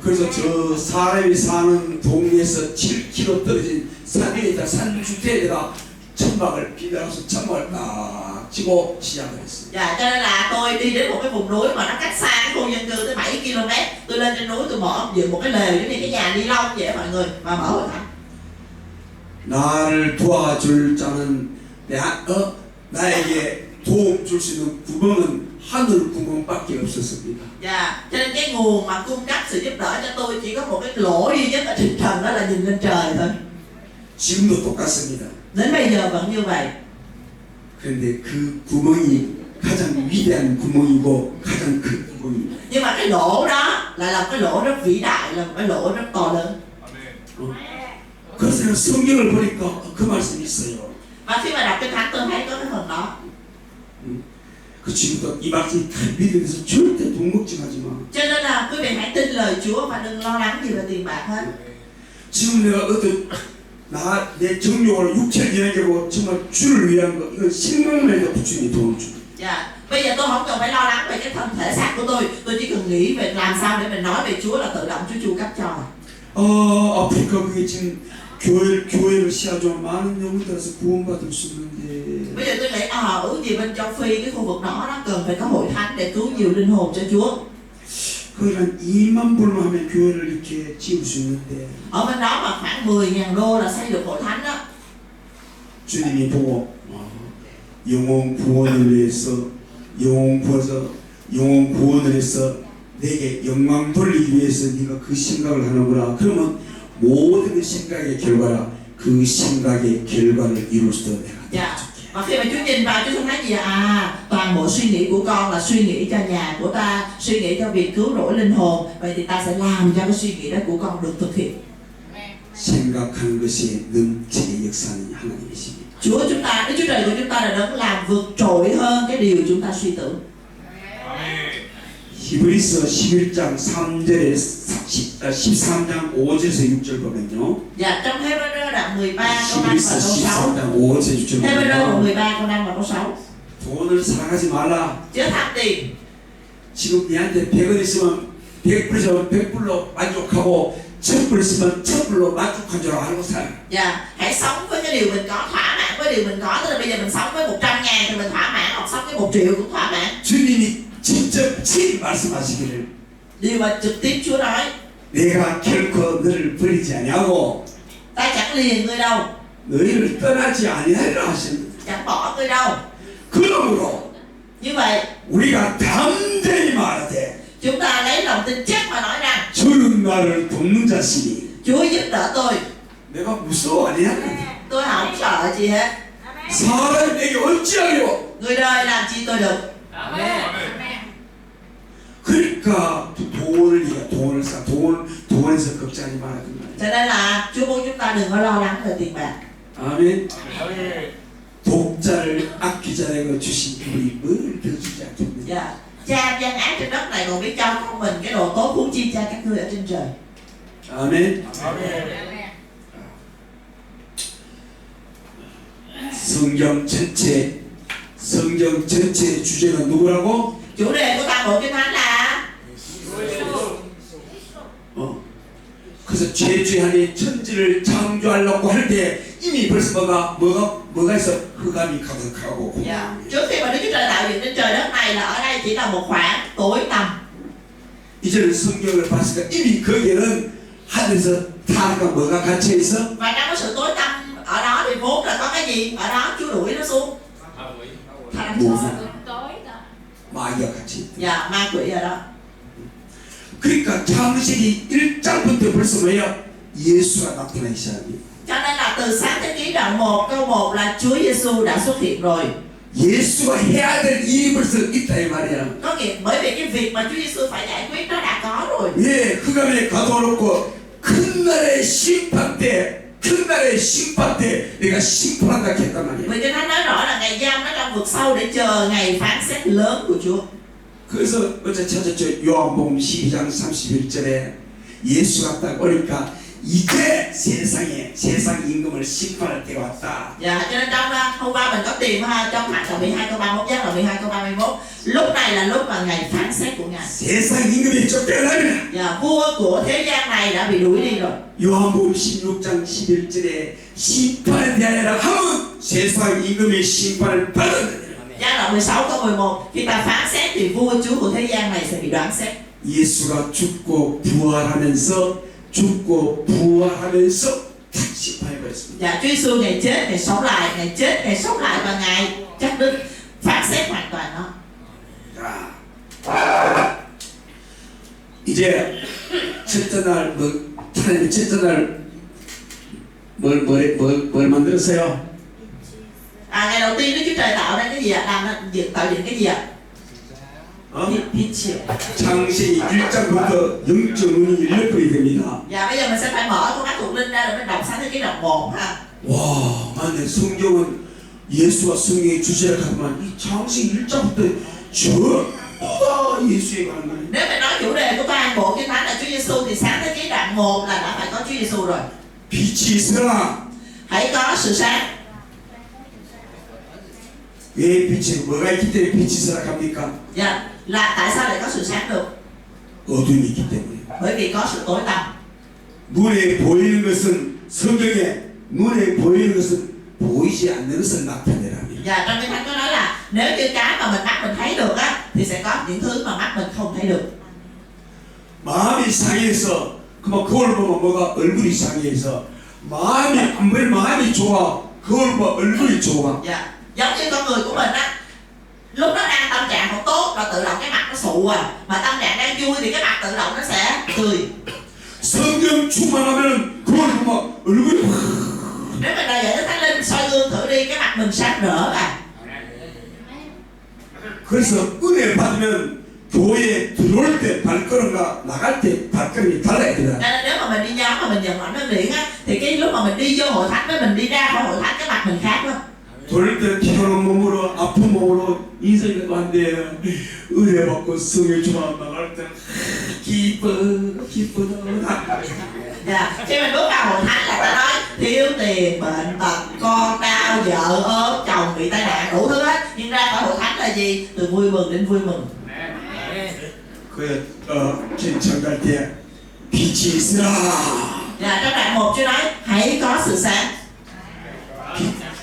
그래서 저 사람이 사는 동네에서 7km 떨어진 산에다 산주택에다 천막을 빌려서 천막을 딱 치고 시작을 했어요. Dạ, cho nên là tôi đi đến một cái vùng núi mà nó cách xa cái khu dân cư tới 7 km. Tôi lên trên núi tôi mở dựng một cái lều giống như cái nhà ni lông vậy mọi người và mở hội thánh. 나를 도와줄 자는 나에게 도움 줄 수 있는 구멍은 하늘 구멍밖에 없었습니다. Dạ, cho nên cái nguồn mà cung cấp sự giúp đỡ cho tôi chỉ có một cái lỗ duy nhất ở trên trần, đó là nhìn lên trời thôi. 지금도 똑같습니다. Đến bây giờ vẫn như vậy. 그런데 그 구멍이 가장 위대한 구멍이고 가장 큰 구멍입니다. Nhưng mà cái lỗ đó lại là cái lỗ rất vĩ đại, là một cái lỗ rất to lớn. 그래서 성경을 보니까 그 말씀이 있어요. Và khi mà đọc Kinh Thánh tôi thấy có cái phần đó. 그 지금도 이 말씀이 다 믿으면서 절대 돈 걱정하지 마. Cho nên là quý vị hãy tin lời Chúa và đừng lo lắng gì về tiền bạc hết. 지금 내가 어떤 내 정욕을 육체를 이야기하고 정말 주를 위한 거 이건 생각만 해도 주님이 돈을 줍니다. Dạ. Bây giờ tôi không cần phải lo lắng về cái thân thể xác của tôi chỉ cần nghĩ về làm sao để mình nói về Chúa là tự động Chúa chu cấp cho. 아프리카 그게 지금 교회를 시작하면 많은 영혼들에서 구원받을 수 있는데. Bây giờ tôi nghĩ ước gì bên châu Phi cái khu vực đó nó cần phải có hội thánh để cứu nhiều linh hồn cho Chúa. 거기 한 2만 불만 하면 교회를 이렇게 지을 수 있는데. Ở bên đó mà khoảng 10.000 đô là xây được hội thánh đó. 주님이 보고 영혼 구원을 위해서 영혼 구원을 해서 내게 영광 돌리기 위해서 네가 그 생각을 하는구나. 그러면 모든 생각의 결과라 그 생각의 결과를 이룰 수 있도록 내가 Dạ. Và khi mà Chúa nhìn vào Chúa thấy gì toàn bộ suy nghĩ của con là suy nghĩ cho nhà của ta, suy nghĩ cho việc cứu rỗi linh hồn. Vậy thì ta sẽ làm cho cái suy nghĩ đó của con được thực hiện. 생각하는 것이 넘치게 역사하는 하나님이십니다. Chúa chúng ta, Đức Chúa Trời của chúng ta là đấng làm vượt trội hơn cái điều chúng ta suy tưởng. 히브리서 11장 3절에 13장 5절에서 6절 보면요. Dạ, trong Hebrew đoạn 13 câu 5 và 히브리서 câu 6. 13장 5절에서 6절 Hebrew đoạn 보면요. 13 câu 5 và câu 6. 돈을 사랑하지 말라. Chớ tham tiền. 지금 내한테 100원 있으면 100불 있으면 100불로 만족하고 1000불 있으면 1000불로 만족한 줄 알고 살아. Dạ, hãy sống với cái điều mình có, thỏa mãn với điều mình có. Tức là bây giờ mình sống với 100.000 thì mình thỏa mãn, hoặc sống với 1 triệu cũng thỏa mãn. 주님이 직접 친히 말씀하시기를 Điều mà trực tiếp Chúa nói, 내가 결코 너를 버리지 아니하고 ta chẳng lìa ngươi đâu, 너희를 떠나지 아니하리라 하셨는데 chẳng bỏ ngươi đâu. 그러므로 Như vậy, 우리가 담대히 말하되 chúng ta lấy lòng tin chắc mà nói rằng 주는 나를 돕는 자시니 Chúa giúp đỡ tôi. 내가 무서워 아니야? Tôi không sợ gì hết. 사람이 내게 어찌하려. Người đời làm chi tôi được. 그러니까 돈을 쌓아 돈에서 걱정하지 말아야 된다. Cho nên là Chúa muốn chúng ta đừng có lo lắng về tiền bạc. 아멘. 독자를 아끼자라고 주신 우리 뭘 더 주지 않겠느냐. Dạ. Cha gian ác trên đất này còn biết cho con mình cái đồ tốt, huống chi cha các ngươi ở trên trời. 아멘. 성경 전체의 주제는 누구라고? Chủ đề của toàn bộ Kinh Thánh là 그래서 죄죄하니 천지를 창조하려고 할 때 이미 벌써 뭐가 있어? 흑암이 가득하고. dạ. Trước khi mà Đức Chúa Trời tạo dựng trên trời đất này là ở đây chỉ là một khoảng tối tăm. 이제는 성경을 봤으니까 이미 거기에는 하늘에서 타가 뭐가 갇혀 있어? Và trong cái sự tối tăm ở đó thì vốn là có cái gì? Ở đó Chúa đuổi nó xuống. Tha 뭐? tối đó. 마귀가 갇혀 있다. Dạ, ma quỷ ở đó. 그러니까 창세기 1장부터 벌써 뭐예요? 예수가 나타나기 시작합니다. Cho nên là từ sáng thế ký đoạn 1 câu 1 là Chúa Giêsu đã xuất hiện rồi. 예수가 해야 될 일이 벌써 있다 이 말이야. Có nghĩa bởi vì cái việc mà Chúa Giêsu phải giải quyết nó đã có rồi. 예, 흑암에 가둬놓고 큰 날의 심판 때 내가 심판한다 했단 말이야. Vì Kinh Thánh nói rõ là ngày giam nó trong vực sâu để chờ ngày phán xét lớn của Chúa. 그래서 어제 찾았죠. 요한복음 12장 31절에 예수가 딱 오니까 이제 세상 임금을 심판할 때가 왔다. Dạ, cho nên trong hôm qua mình có tìm trong Hành đoạn 12 câu 31 giác đoạn 12 câu 31. Lúc này là lúc mà ngày phán xét của Ngài. 세상 임금이 쫓겨나면 Dạ, vua của thế gian này đã bị đuổi đi rồi. 요한복음 16장 11절에 심판에 대하여라 하면 세상 임금의 심판을 받았느니라. Giai đoạn 16 câu 11, khi ta phán xét thì vua chúa của thế gian này sẽ bị đoán xét. 예수가 죽고 부활하면서 다 심판해버렸습니다. Dạ, Chúa Giêsu ngày chết, ngày sống lại, ngày chết, ngày sống lại và ngày chắc đức phán xét hoàn toàn nó. 자, 이제 첫째 날 하나님이 첫째 뭘 만들었어요? Ngày đầu tiên Đức Chúa Trời tạo ra cái gì ạ? Tạo dựng cái gì ạ? Thiên triệu. 창세기 1장부터 영적 눈이 열려버리게 됩니다. Dạ, bây giờ mình sẽ phải mở con mắt thuộc linh ra để mình đọc sáng thế ký đoạn 1 ha. 와, 맞네. 성경은 예수와 성령의 주제를 하지만 이 창세기 1장부터 전부 다 예수에 관한 거예요. Nếu mà nói chủ đề của toàn bộ Kinh Thánh là Chúa Giêsu thì sáng thế ký đoạn 1 là đã phải có Chúa Giêsu rồi. 빛이 있으라. Hãy có sự sáng. 왜 빛이 뭐가 있기 때문에 빛이 있으라 합니까? Dạ, là tại sao lại có sự sáng được? 어둠이 있기 때문에. Bởi vì có sự tối tăm. 눈에 보이는 것은 성경에 눈에 보이는 것은 보이지 않는 것을 나타내랍니다. Dạ, trong Kinh Thánh có nói là nếu như cái mà mắt mình thấy được á thì sẽ có những thứ mà mắt mình không thấy được. 마음이 상해서 그만 거울 보면 뭐가 얼굴이 상해서 마음이 안 보이는 마음이 좋아 거울 보면 얼굴이 좋아. Dạ, giống như con người của mình á, lúc nó đang tâm trạng không tốt rồi tự động cái mặt nó sụ mà tâm trạng đang vui thì cái mặt tự động nó sẽ cười. 성경 충만하면 거울 보면 얼굴이 확. Nếu mình là vậy Đức Thánh Linh soi gương thử đi, cái mặt mình sáng rỡ à. 그래서 은혜 받으면 교회에 들어올 때 발걸음과 나갈 때 발걸음이 달라야 되다. Cho nên nếu mà mình đi nhóm mà mình nhận lãnh năng điện á thì cái lúc mà mình đi vô hội thánh với mình đi ra khỏi hội thánh cái mặt mình khác lắm. 돌 때 피곤한 몸으로 아픈 몸으로 인생이 안 돼요. 은혜 받고 성령 충만 나갈 때 기쁘다. Dạ, khi mình bước vào hội thánh là ta nói thiếu tiền, bệnh tật, con đau, vợ ốm, chồng bị tai nạn, đủ thứ hết. Nhưng ra khỏi hội thánh là gì? Từ vui mừng đến vui mừng. 그 ken창갈 때 빛이 있으라. Dạ, trong đoạn 1 Chúa nói hãy có sự sáng.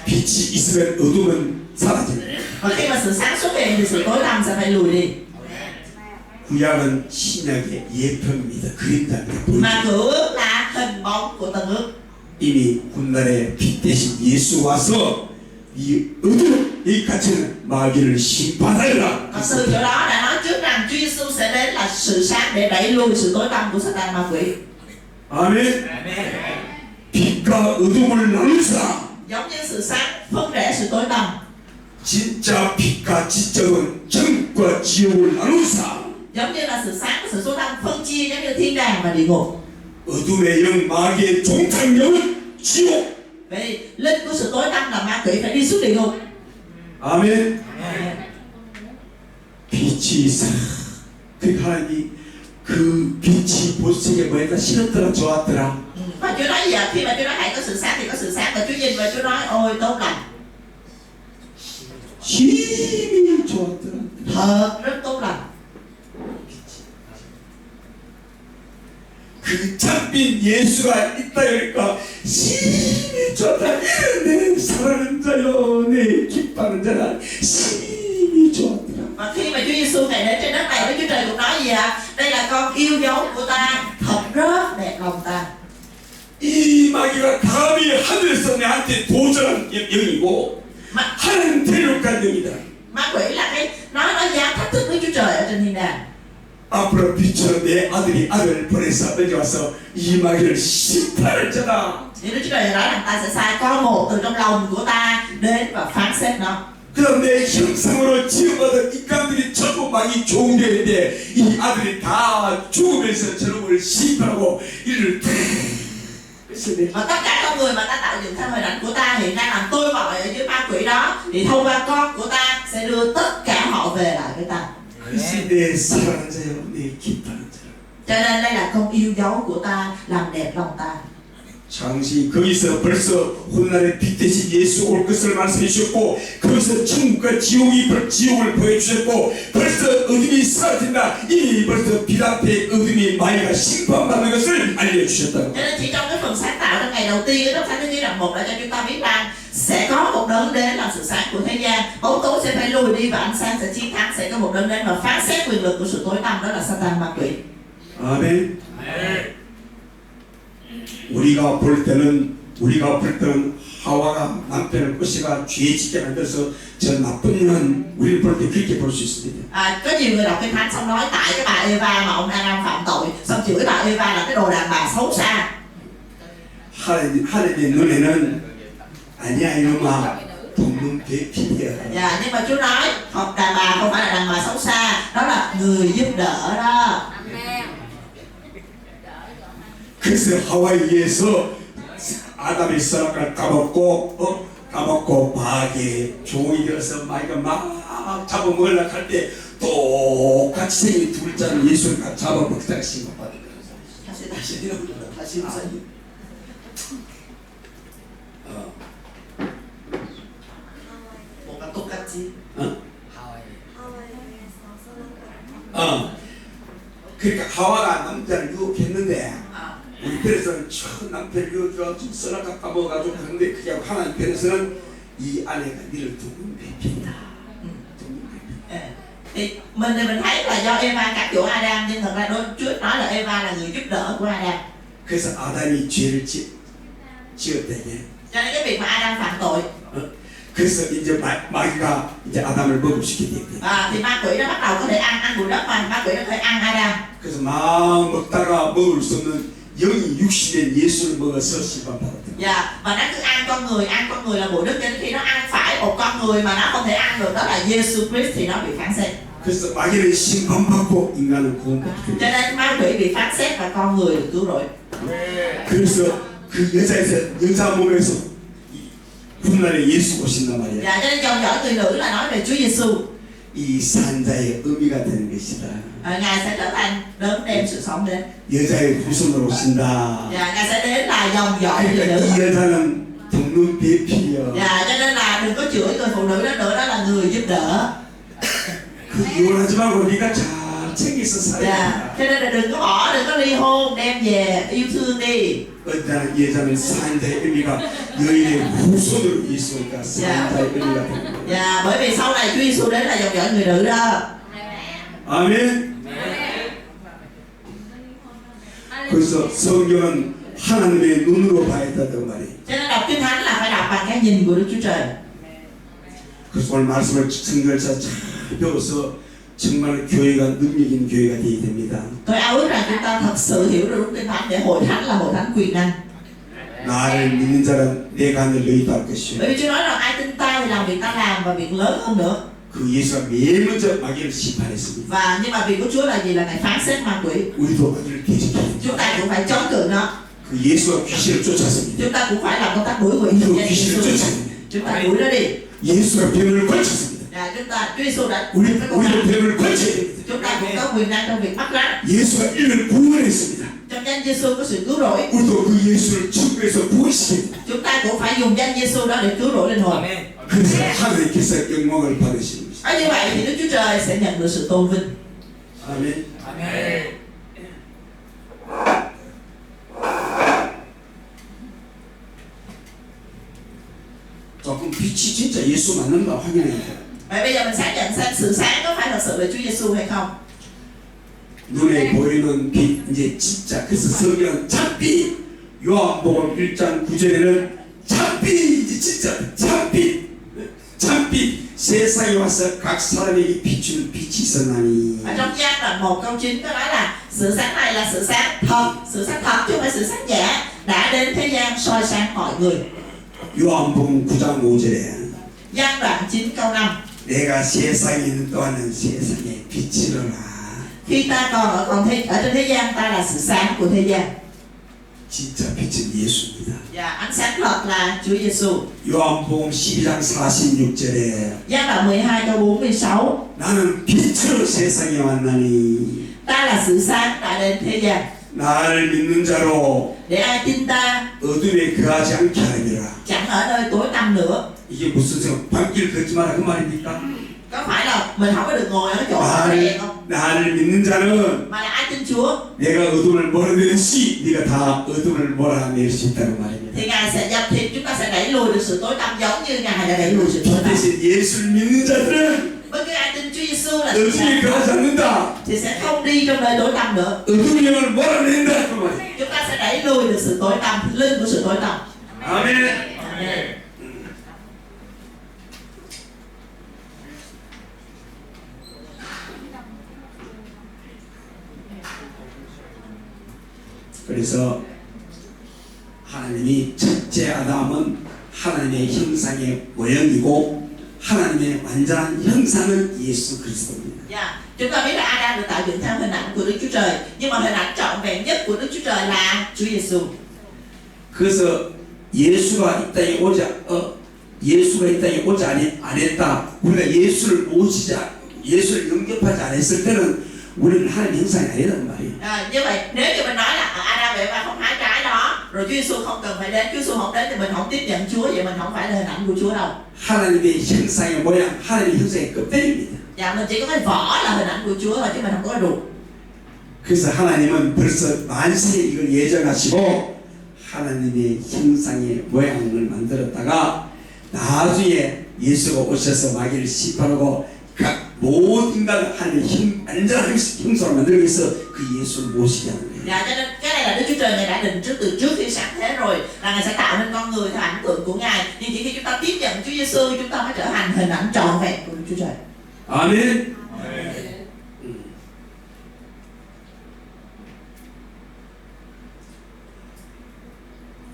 빛이 있으면 어둠은 사라집니다. Và khi mà sự sáng xuất hiện thì sự tối tăm sẽ phải lùi đi. 구약은 신약의 예표입니다. 그림자입니다. Mà cựu ước là hình bóng của tân ước. 이미 훗날에 빛 대신 예수 와서 이 어둠 이 갇힌 마귀를 심판하리라. Thật sự chỗ đó đã nói trước rằng Chúa Giêsu sẽ đến là sự sáng để đẩy lùi sự tối tăm của Satan ma quỷ. 아멘. 빛과 어둠을 나누사. Giống như sự sáng phân rẽ sự tối tăm. 진짜 빛과 지적은 정과 지옥을 나누사. Giống như là sự sáng và sự tối tăm phân chia giống như thiên đàng và địa ngục. 어둠의 영 마귀의 종착역은 지옥. Vậy linh của sự tối tăm là ma quỷ phải đi xuống địa ngục. 아멘. 빛이 있어. 그 하나님이 그 빛이 보시기에 뭐였다 싫었더라 좋았더라. Và Chúa nói gì ạ? Khi mà Chúa nói hãy có sự sáng thì có sự sáng. Và Chúa nhìn và Chúa nói ôi tốt lành. 힘이 좋았더라. Thật rất tốt lành. 그 참빈 예수가 있다 그러니까 힘이 좋다. 내 사랑하는 자여 내 기뻐하는 자라 힘이 좋았더라. Và khi mà Chúa Giêsu ngày đến trên đất này, Đức Chúa Trời cũng nói gì ạ? Đây là con yêu dấu của ta, thật rất đẹp lòng ta. 이 마귀가 감히 하늘에서 내한테 도전한 영이고 하나님 대륙간 영이다. Ma quỷ là cái nó dám thách thức với Chúa Trời ở trên thiên đàng. 앞으로 빛으로 내 아들을 보내서 여기 와서 이 마귀를 심판할 자다. Thì Đức Chúa Trời nói rằng ta sẽ sai con một từ trong lòng của ta đến và phán xét nó. 그럼 내 형상으로 지음받은 인간들이 전부 망이 종되는데 이 아들이 다 죽으면서 저놈을 심판하고 이를 Và tất cả con người mà ta tạo dựng theo hình ảnh của ta hiện đang làm tôi mọi ở dưới ma quỷ đó, thì thông qua con của ta sẽ đưa tất cả họ về lại với ta. 내 사랑하는 자여 내 기뻐하는 자여. Cho nên đây là con yêu dấu của ta, làm đẹp lòng ta. 장시 거기서 벌써 훗날에 빛 대신 예수 올 것을 말씀해 주셨고 거기서 천국과 지옥을 보여주셨고 벌써 어둠이 사라진다. 이미 벌써 빛 앞에 어둠이 마귀가 심판받는 것을 알려주셨다. Cho nên chỉ trong cái phần sáng tạo trong ngày đầu tiên trong Sáng thế ký đoạn 1 đã cho chúng ta biết rằng sẽ có một đấng đến làm sự sáng của thế gian, bóng tối sẽ phải lùi đi và ánh sáng sẽ chiến thắng. Sẽ có một đấng đến và phán xét quyền lực của sự tối tăm, đó là Satan ma quỷ. 아멘. 우리가 볼 때는 하와가 남편을 꼬시가 죄 짓게 만들어서 저 나쁜 년 우리를 볼 때 그렇게 볼 수 있습니다. Có nhiều người đọc Kinh Thánh xong nói tại cái bà Eva mà ông Adam phạm tội, xong chửi bà Eva là cái đồ đàn bà xấu xa. 하나님의 눈에는 아니야 이놈아 돕는 배필이야. Dạ, nhưng mà Chúa nói học đàn bà không phải là đàn bà xấu xa, đó là người giúp đỡ đó. 그래서 하와에 의해서 아담의 선악을 까먹고 까먹고 마귀의 종이 되어서 마귀가 막 잡아먹으려고 할 때 똑같이 생긴 둘째는 예수를 같이 잡아먹다가 신고받은 거예요. 다시 우선 뭔가 똑같지. 그러니까 하와가 남자를 유혹했는데 아, 우리 편에서는 처음 남편을 유혹해가지고 썰어가 까먹어가지고 그런데 그게 하나님 편에서는 이 아내가 니를 두고 배핀다. thì mình thấy là do Eva cám dỗ Adam, nhưng thật ra Chúa nói là Eva là người giúp đỡ của Adam. 그래서 아담이 죄를 지었대게. Cho nên cái việc mà Adam phạm tội, 그래서 이제 마귀가 이제 아담을 먹음시키게 됐대. thì ma quỷ nó bắt đầu có thể ăn bụi đất, mà ma quỷ nó có thể ăn Adam. 그래서 막 먹다가 먹을 수 없는 영이 육신된 예수를 먹어서 심판받았다. Và nó cứ ăn con người là bụi đất, cho đến khi nó ăn phải một con người mà nó không thể ăn được, đó là Jesus Christ, thì nó bị phán xét. 그래서 마귀는 심판받고 인간은 구원받게 Cho nên ma quỷ bị phán xét và con người được cứu rỗi. 그래서 그 여자 몸에서 훗날에 예수 오신단 말이야. Cho nên dòng dõi người nữ là nói về Chúa Giêsu. 이 산자의 의미가 되는 것이다. Ngài sẽ trở thành đấng đem sự sống đến. 여자의 후손으로 오신다. Ngài sẽ đến là dòng dõi người 그러니까 nữ. 이 여자는 돕는 배필이야. Cho nên là đừng có chửi người phụ nữ đó nữa, đó là người giúp đỡ. 그 이혼하지 말고 네가 잘 챙겨서 살아야. Cho nên là đừng có ly hôn, đem về yêu thương đi. 어떤 여자는 산자의 의미가 여인의 후손으로 예수니까 산자의 의미가 되는 거야. Bởi vì sau này Chúa Giêsu đến là dòng dõi người nữ đó. 아멘. 그래서 성경은 하나님의 눈으로 봐야 된다고 말이에요. Cho nên đọc Kinh Thánh là phải đọc bằng cái nhìn của Đức Chúa Trời. 그래서 오늘 말씀을 성경에서 잘 배워서 정말 교회가 능력 있는 교회가 되어야 됩니다. Tôi ao ước rằng chúng ta thật sự hiểu được Đức Kinh Thánh để hội thánh là hội thánh quyền năng. 나를 믿는 자는 내가 하늘 너희도 할 것이요. Bởi vì Chúa nói rằng ai tin ta thì làm việc ta làm và việc lớn hơn nữa. 그 예수가 맨 먼저 마귀를 심판했습니다. Và nhưng mà việc của Chúa là gì? Là Ngài phán xét ma quỷ. 우리도 마귀를 대적해야 Chúng ta cũng phải chống cự nó. 그 예수가 귀신을 쫓았습니다. Chúng ta cũng phải làm công tác đuổi quỷ. 그 귀신을 쫓았습니다. Chúng ta đuổi nó đi. 예수가 병을 고쳤습니다. Chúng ta Chúa Giêsu đã 우리도 병을 고쳐야 됩니다. chúng ta cũng có quyền năng trong việc bắt rắn. 예수가 이를 구원했습니다. Trong danh Giêsu có sự cứu rỗi. 우리도 그 예수를 천국에서 구원시킵니다. Chúng ta cũng phải dùng danh Giêsu đó để cứu rỗi linh hồn. 그래서 하나님께서 영광을 받으시는 것입니다. Như vậy thì Đức Chúa Trời sẽ nhận được sự tôn vinh. 아멘. 조금 빛이 진짜 예수 맞는가 확인해야 돼요. Vậy bây giờ mình xác nhận xem sự sáng có phải thật sự là Chúa Giêsu hay không? 눈에 보이는 빛 이제 진짜 그래서 성경은 참빛 요한복음 1장 9절에는 참빛 이제 진짜 참빛 세상에 와서 각 사람에게 비추는 빛이 있었나니. Ở trong Giăng đoạn 1 câu 9 có nói là sự sáng này là sự sáng thật chứ không phải sự sáng giả đã đến thế gian soi sáng mọi người. 요한복음 9장 5절에 Giăng đoạn 9 câu 5 내가 세상에 있는 동안은 세상에 빛이로라. khi ta còn ở trên thế gian, ta là sự sáng của thế gian. 진짜 빛은 예수입니다. Và ánh sáng thật là Chúa Giêsu. 요한복음 12장 46절에 Giăng đoạn 12 câu 46 나는 빛으로 세상에 왔나니 ta là sự sáng đã đến thế gian 나를 믿는 자로 để ai tin ta 어둠에 거하지 않게 하리라. chẳng ở nơi tối tăm nữa. 이게 무슨 밤길 걷지 마라 그 말입니까? Có phải là mình không có được ngồi ở cái chỗ đèn không? 나를 믿는 자는 Mà là ai tin Chúa 내가 어둠을 몰아내듯이 네가 다 어둠을 몰아낼 수 있다는 말입니다. thì Ngài sẽ dập thịt, chúng ta sẽ đẩy lùi được sự tối tăm giống như Ngài đã đẩy lùi sự tối 그 tăm. 대신 예수를 믿는 자들은 Với cái ai tin Chúa Giêsu là sự 어둠에 sáng 거하지 않는다. thì sẽ không đi trong nơi tối tăm nữa. 어둠의 영을 몰아낸다 그 말이에요. Chúng ta sẽ đẩy lùi được sự tối tăm, linh của sự tối tăm. 아멘. Amen. 그래서 하나님이 첫째 아담은 하나님의 형상의 모형이고 하나님의 완전한 형상은 예수 그리스도입니다. Chúng ta biết là Adam được tạo dựng theo hình ảnh của Đức Chúa Trời, nhưng mà hình ảnh trọn vẹn nhất của Đức Chúa Trời là Chúa Giêsu. 그래서 예수가 이 땅에 오자 예수가 이 땅에 오지 안 했다. 우리가 예수를 모시자, 예수를 영접하지 않았을 때는 우리는 하나님 형상이 아니란 말이에요. Như vậy nếu như mình nói là Adam và Eva không hái trái đó, rồi Chúa Giêsu không cần phải đến, Chúa Giêsu không đến thì mình không tiếp nhận Chúa, vậy mình không phải là hình ảnh của Chúa đâu. 하나님의 형상의 모양, 하나님의 형상의 껍데기입니다. Dạ mình chỉ có cái vỏ là hình ảnh của Chúa thôi chứ mình không có cái ruột. 그래서 하나님은 벌써 만세에 이걸 예정하시고 하나님의 형상의 모양을 만들었다가 나중에 예수가 오셔서 마귀를 심판하고 각 모든 인간을 하나님의 완전한 형상으로 만들기 위해서 그 예수를 모시게 하는 거예요. Dạ cho nên cái này là Đức Chúa Trời Ngài đã định từ trước khi sáng thế rồi là Ngài sẽ tạo nên con người theo ảnh tượng của Ngài. Nhưng chỉ khi chúng ta tiếp nhận Chúa Giêsu chúng ta mới trở thành hình ảnh trọn vẹn của Đức Chúa Trời. 아멘.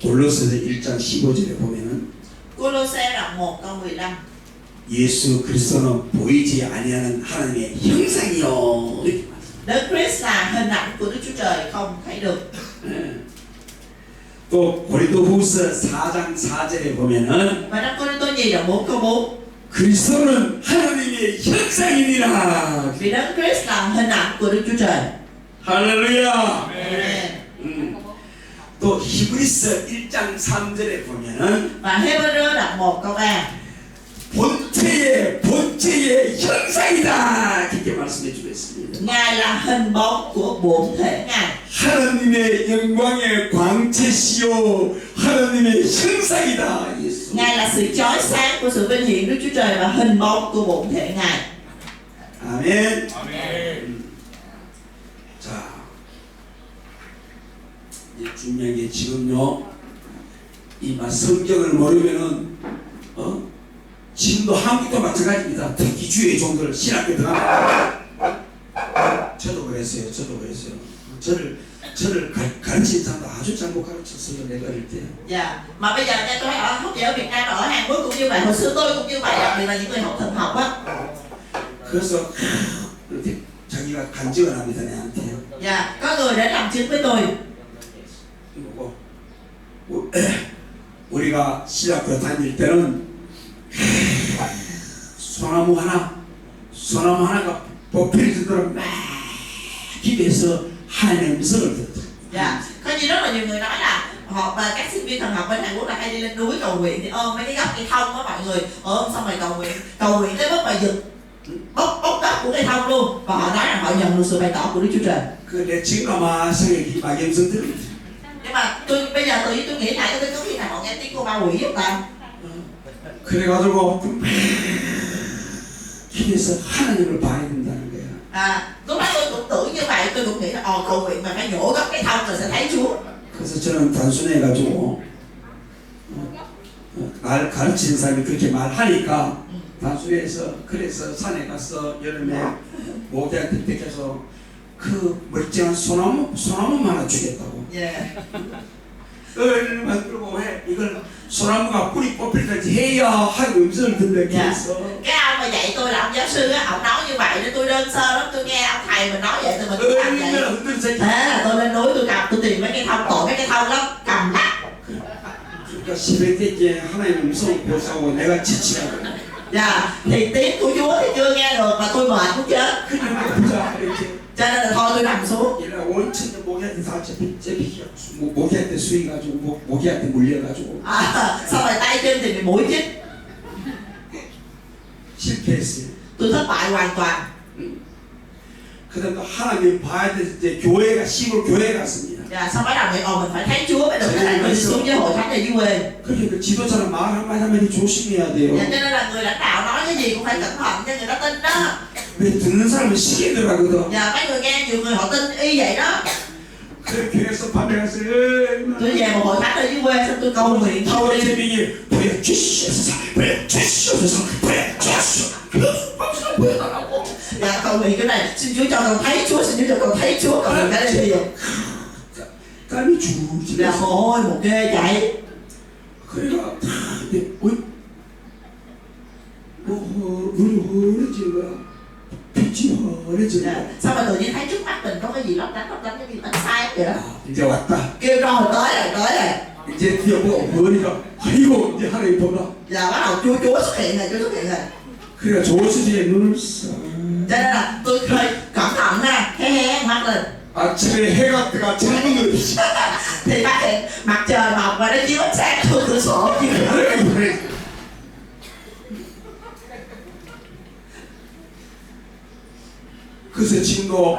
골로새서 1장 15절에 보면은 Cô-lô-se đoạn 1 câu 15. 예수 그리스도는 보이지 아니하는 하나님의 형상이요. 이렇게 말합니다. Đấng Christ là hình ảnh của Đức Chúa Trời không thấy được. 또 고린도후서 4장 4절에 보면은 Và trong Cô-rinh-tô nhì đoạn 4 câu 4. 그리스도는 하나님의 형상이니라. Vì Đấng Christ là hình ảnh của Đức Chúa Trời. 할렐루야. Amen. 또 히브리서 1장 3절에 보면은 Và Hê-bơ-rơ đoạn 1 câu 3. 본체의 형상이다. 그렇게 말씀해 주고 있습니다. Ngài là hình bóng của bổn thể Ngài. 하나님의 영광의 광채시요 하나님의 형상이다. 예수. Ngài là sự chói sáng của sự vinh hiển Đức Chúa Trời và hình bóng của bổn thể Ngài. 아멘. 아멘. 자, 이제 중요한 게 지금요, 이 성경을 모르면은 지금도 한국도 마찬가지입니다. 특히 주의 종들 신학교 들어가면 저도 그랬어요. 저를 가르치는 사람도 아주 잘못 가르쳤어요. 내가 어릴 때. Dạ. Mà bây giờ nha tôi ở không chỉ ở Việt Nam, ở Hàn Quốc cũng như vậy. Hồi xưa tôi cũng như vậy, đặc biệt là những người học thần học á. 그래서 이렇게 자기가 간증을 합니다. 내한테요. Dạ. Có người đến làm chứng với tôi. 뭐고 우리가 신학교 다닐 때는 소나무 하나가 뽑혀지도록 막 기도해서 하나님의 음성을 듣다. Dạ. Có như rất là nhiều người nói là họ và các sinh viên thần học bên Hàn Quốc là hay đi lên núi cầu nguyện thì ôm mấy cái gốc cây thông á mọi người ôm xong rồi cầu nguyện tới mức mà giật bốc gốc của cây thông luôn, và họ nói rằng họ nhận được sự bày tỏ của Đức Chúa Trời. 그내 친구마성의 마귀 음성 들을 Nhưng mà tôi bây giờ tôi nghĩ lại có khi nào họ nghe tiếng của ma quỷ không ta? 그래가지고 기도해서 하나님을 봐야 된다는 거야. Lúc đó tôi cũng tưởng như vậy, tôi cũng nghĩ là cầu nguyện mà phải nhổ gốc cây thông rồi sẽ thấy Chúa. 그래서 저는 단순해가지고 날 가르치는 사람이 그렇게 말하니까 단순해서 그래서 산에 가서 여름에 모기한테 뺏겨서 그 멀쩡한 소나무 하나 주겠다고. Yeah. 만들고 해 이걸 소나무가 뿌리 뽑힐 때까지 해야 하고 음성을 듣는 게 있어. Cái ông mà dạy tôi là ông giáo sư á, ông nói như vậy nên tôi đơn sơ lắm, tôi nghe ông thầy mình nói vậy thì mình cũng làm vậy. Thế là tôi lên núi tôi tìm mấy cây thông, tội mấy cây thông lắm, cầm lắc. 그러니까 10회 때에 하나님의 음성을 보고 내가 지치라고. Dạ, thì tiếng của Chúa thì chưa nghe được mà tôi mệt cũng chết. Cho nên là thôi tôi nằm xuống. 얘가 원천적 모기한테 다 모기한테 수익가지고 모기한테 물려가지고. Xong rồi tay chân thì bị mũi chích. 실패했어요. Tôi thất bại hoàn toàn. 그다음 또 하나님 봐야 될 때 교회가 시골 교회 갔습니다. Dạ, xong bắt đầu nghĩ mình phải thấy Chúa mới được, cái này mình đi xuống với hội thánh này dưới quê. 그러니까 지도자는 말 한마디 조심해야 돼요. Dạ, cho nên là người lãnh đạo nói cái gì cũng phải cẩn thận cho người ta tin đó. 왜 듣는 사람은 시계 들어가거든. Dạ, mấy người nghe nhiều người họ tin y vậy đó. 그래 교회에서 밤에 가서 Tôi về một hội thánh ở dưới quê xong tôi cầu nguyện 타워 thôi đi. 제빙이 보여주시옵소서 보여주시옵소서 Dạ, cầu nguyện cái này, xin Chúa cho con thấy Chúa, xin Chúa cho con thấy Chúa, cầu nguyện cái này gì vậy? 땀이 줄줄 Là mồ hôi một ghê chạy. 그래가 눈이 흐려진 거야. 빛이 흐려진 Dạ. 거야. Xong rồi tự nhiên thấy trước mắt mình có cái gì lấp lánh như ánh sáng vậy đó. 이제 왔다. Kêu rồi tới rồi. 이제 뛰어보고 보니까 아이고 이제 하나님 보라. Giờ bắt đầu Chúa xuất hiện rồi, Chúa xuất hiện rồi. 그러니까 조수지에 눈을 써. Cho nên là tôi hơi cẩn thận ha, hé mắt lên. 아침에 해가 뜨가 창문을 비치. Thì phát hiện mặt trời mọc và nó chiếu ánh sáng từ cửa sổ. 그래서 지금도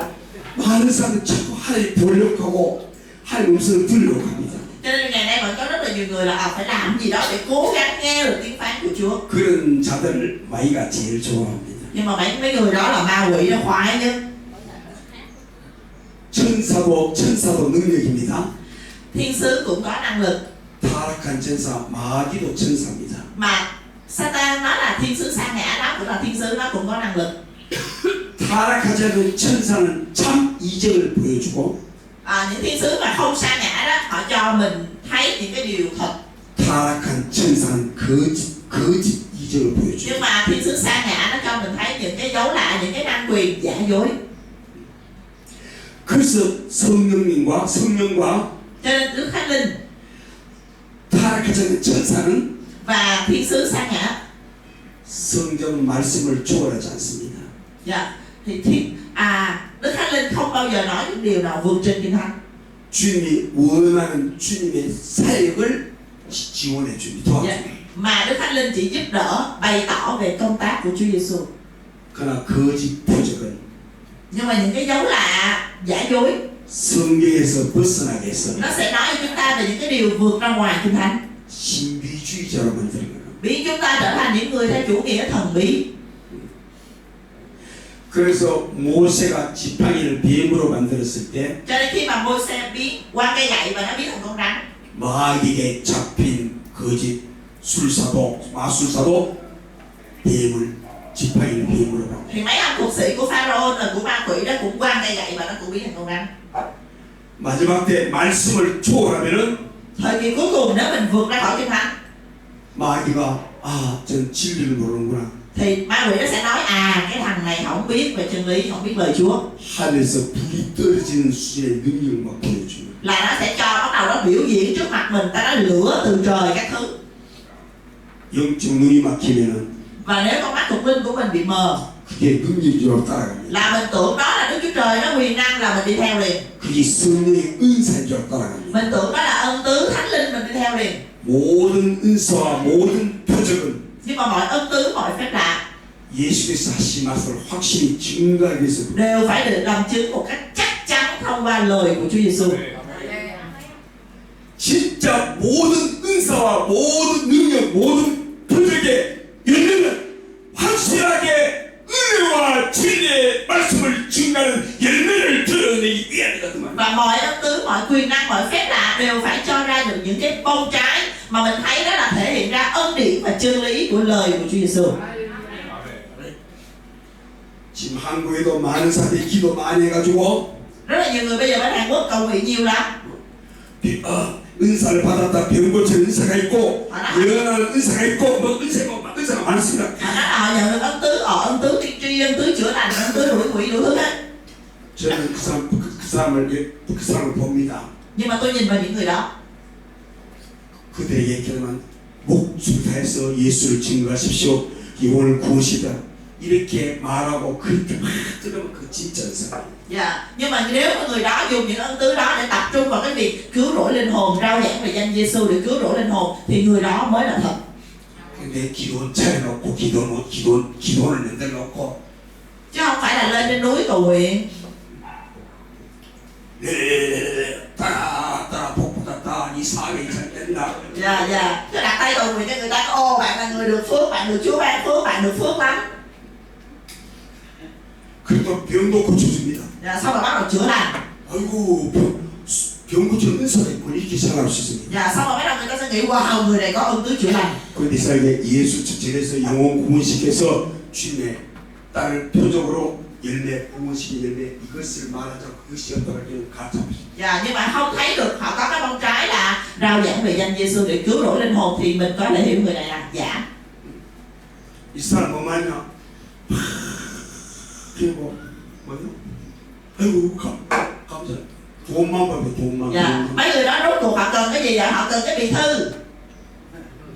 많은 사람들이 자꾸 하나님 보려고 하고 하나님 음성을 들으려고 합니다. Cho nên ngày nay vẫn có rất là nhiều người là phải làm gì đó để cố gắng nghe được tiếng phán của Chúa. 그런 자들을 마귀가 제일 좋아합니다. Nhưng mà mấy người đó là ma quỷ nó khoái nhất. 천사도 능력입니다. Thiên sứ cũng có năng lực. 타락한 천사 마귀도 천사입니다. Mà Satan nói là thiên sứ sa ngã, nó cũng là thiên sứ, nó cũng có năng lực. 타락하지 않은 천사는 참 이적을 보여주고 Những thiên sứ mà không sa ngã đó, họ cho mình thấy những cái điều thật. 타락한 천사는 거짓 이적을 보여주고. Nhưng mà thiên sứ sa ngã nó cho mình thấy những cái dấu lạ, những cái năng quyền giả dối. 그래서 성령과 Cho nên Đức Thánh Linh 타락하지 않은 천사는 và thiên sứ sa ngã, 성경 말씀을 초월하지 않습니다. thì Đức Thánh Linh không bao giờ nói những điều nào vượt trên Kinh Thánh. 주님이 원하는 주님의 사역을 지원해 줍니다. 도와줍니다. Mà Đức Thánh Linh chỉ giúp đỡ, bày tỏ về công tác của Chúa Giêsu. 그러나 거짓 표적은 Nhưng mà những cái dấu lạ, giả dối, 성경에서 벗어나게 해서 nó sẽ nói cho chúng ta về những cái điều vượt ra ngoài Kinh Thánh, 신비주의자로 만드는 거예요. biến chúng ta trở thành những người theo chủ nghĩa thần bí. 그래서 모세가 지팡이를 뱀으로 만들었을 때 Cho nên khi mà Môi-se biến qua cây gậy và nó biến thành con rắn, 마귀에게 잡힌 거짓 마술사도 지팡이를 뱀으로 만들었어요. thì mấy ông thuộc sĩ của Pharaoh là của ma quỷ đó cũng quăng cây gậy và nó cũng biến thành con rắn. 마지막 때 말씀을 초월하면은 Thời kỳ cuối cùng nếu mình vượt ra khỏi Kinh Thánh 마귀가 전 진리를 모르는구나. thì ma quỷ nó sẽ nói cái thằng này không biết về chân lý, không biết lời Chúa, 하늘에서 불이 떨어지는 수준의 능력을 막 보여주는. là nó sẽ cho bắt đầu nó biểu diễn trước mặt mình, ta nói lửa từ trời các thứ. 영적 눈이 막히면은 Và nếu con mắt thuộc linh của mình bị mờ, 그게 능력인 줄 따라갑니다. là mình tưởng đó là Đức Chúa Trời, nó quyền năng, là mình đi theo liền. 그게 성령의 은사인 줄 따라갑니다. Mình tưởng đó là ân tứ thánh linh, mình đi theo liền. 모든 은사와 모든 표적은 Nhưng mà mọi ân tứ, mọi phép lạ 예수께서 하신 말씀을 확실히 증거하기 위해서 đều phải được làm chứng một cách chắc chắn thông qua lời của Chúa Giêsu. 진짜 모든 은사와 모든 능력, 모든 표적의 열매는 확실하게 은혜와 진리의 말씀을 증거하는 열매를 드러내기 위함이거든요. Và mọi ân tứ, mọi quyền năng, mọi phép lạ đều phải cho ra được những cái bông trái mà mình thấy đó là thể hiện ra ân điển và chân lý của lời của Chúa Giêsu. 지금 한국에도 많은 사람들이 기도 많이 해가지고 Rất là nhiều người bây giờ bên Hàn Quốc cầu nguyện nhiều lắm. 은사를 받았다 병 고치는 은사가 있고 예언하는 은사가 있고 뭐 은사가 많습니다. Họ nói là họ nhận được ân tứ tiên tri, ân tứ chữa lành, ân tứ đuổi quỷ đủ thứ hết. 저는 그 사람을 봅니다. Nhưng mà tôi nhìn vào những người đó, 그들에게 그러면 목숨 다해서 예수를 증거하십시오. 오늘 구원이다. 이렇게 말하고 그렇게 막 들으면 그 진짜 은사. Nhưng mà nếu mà người đó dùng những ân tứ đó để tập trung vào cái việc cứu rỗi linh hồn, rao giảng về danh Giêsu để cứu rỗi linh hồn, thì người đó mới là thật. 근데 기도원 차려놓고 기도원을 만들어놓고 Chứ không phải là lên trên núi cầu nguyện 따라 복받았다 이 사회 잘 된다. Chứ đặt tay cầu nguyện cho người ta, bạn là người được phước, bạn được Chúa ban phước, bạn được phước lắm. 그래도 병도 고쳐줍니다. Xong rồi bắt đầu chữa lành. 아이고 병 고치는 은사가 있고 이렇게 생각할 수 있습니다. Xong rồi bắt đầu người ta sẽ nghĩ wow, người này có ân tứ chữa lành. 그런데 이스라엘에 예수 측정해서 영혼 구원시켜서 주님의 딸을 표적으로 열매 구원시킨 열매 이것을 말하자 그것이 어떠하게 가르쳐보십시오. Nhưng mà không thấy được họ có cái bông trái là rao giảng về danh Giêsu để cứu rỗi linh hồn, thì mình có thể hiểu người này là giả. 이 사람 뭐 말이냐? 그리고 뭐요? 아이고 감사. 돈만 봐도 돈만. Mấy người đó rốt cuộc họ cần cái gì vậy? Họ cần cái bì thư.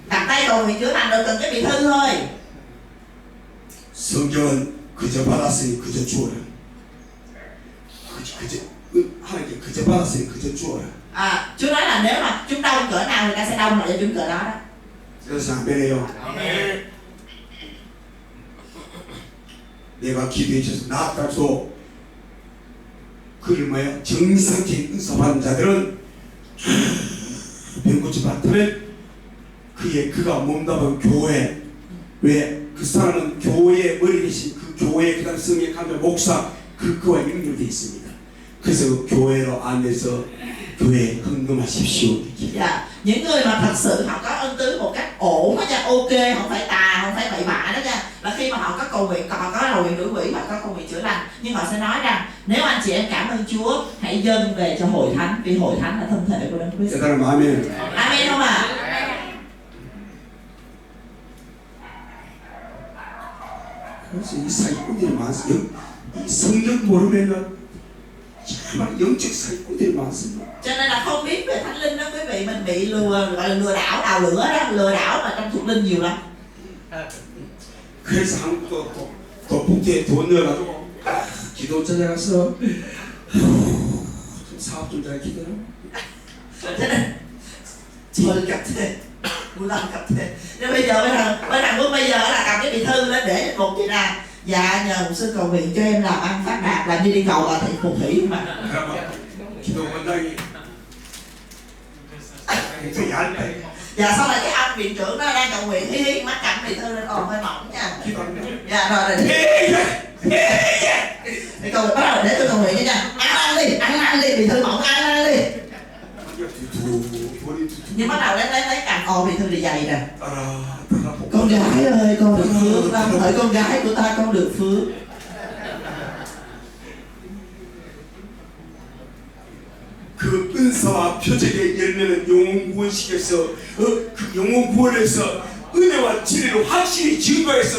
Đặt tay cầu nguyện chữa lành rồi cần cái bị thư thôi. 성경은 그저 받았으니 그저 주어라. 하나님께 그저 받았으니 그저 주어라. Chúa nói là nếu mà chúng đông cỡ nào người ta sẽ đông lại cho chúng cỡ đó đó. 그래서 아멘해요. 내가 기도해 주셔서 나았다고 그를 뭐야 정상적인 은사 받은 자들은 병고치 받으면 그가 몸담은 교회 왜 그 사람은 교회의 머리 대신 그 교회 그 다음 성령 감독 목사 그와 연결되어 있습니다. 그래서 교회로 안에서 교회에 헌금하십시오. Những người mà thật sự họ có ân tứ một cách ổn đó nha, ok, không phải tà, không phải bậy bạ đó nha, là khi mà họ có cầu nguyện, họ có cầu nguyện đuổi quỷ, họ có cầu nguyện chữa lành, nhưng họ sẽ nói rằng nếu anh chị em cảm ơn Chúa, hãy dâng về cho hội thánh, vì hội thánh là thân thể của Đấng Christ. 아멘. Amen không ạ? 그래서 이 사기꾼들이 많습니다. 이 성경 모르면은 정말 영적 사기꾼들이 많습니다. Cho nên là không biết về thánh linh đó quý vị, mình bị lừa, gọi là lừa đảo đào lửa đó, lừa đảo mà trong thuộc linh nhiều lắm. 그래서 한국도 또 북대에 돈 넣어가지고 기도 찾아가서 좀 사업 좀 잘 기도하고. Cho nên chơi cặp thề, mua lần cặp thề. Nên bây giờ bên Hàn Quốc bây giờ là cầm cái bì thư lên để một chị nào dạ nhờ mục sư cầu nguyện cho em làm ăn phát đạt, làm như đi cầu là thị phù thủy mà. 기도 원장이 또 얇대. Dạ sau này cái ông viện trưởng đó đang cầu nguyện hí hí mắt cầm bì thư lên hơi mỏng nha. Dạ rồi thì cầu nguyện bắt đầu để tôi cầu nguyện nha. Ăn đi bì thư mỏng ăn đi. Nhưng bắt đầu lấy càng bì thư thì dày nè. Con gái ơi con được phước lắm, hỡi con gái của ta con được phước. 그 은사와 표적의 열매는 영혼 구원식에서 그 영혼 구원에서 은혜와 진리를 확실히 증거해서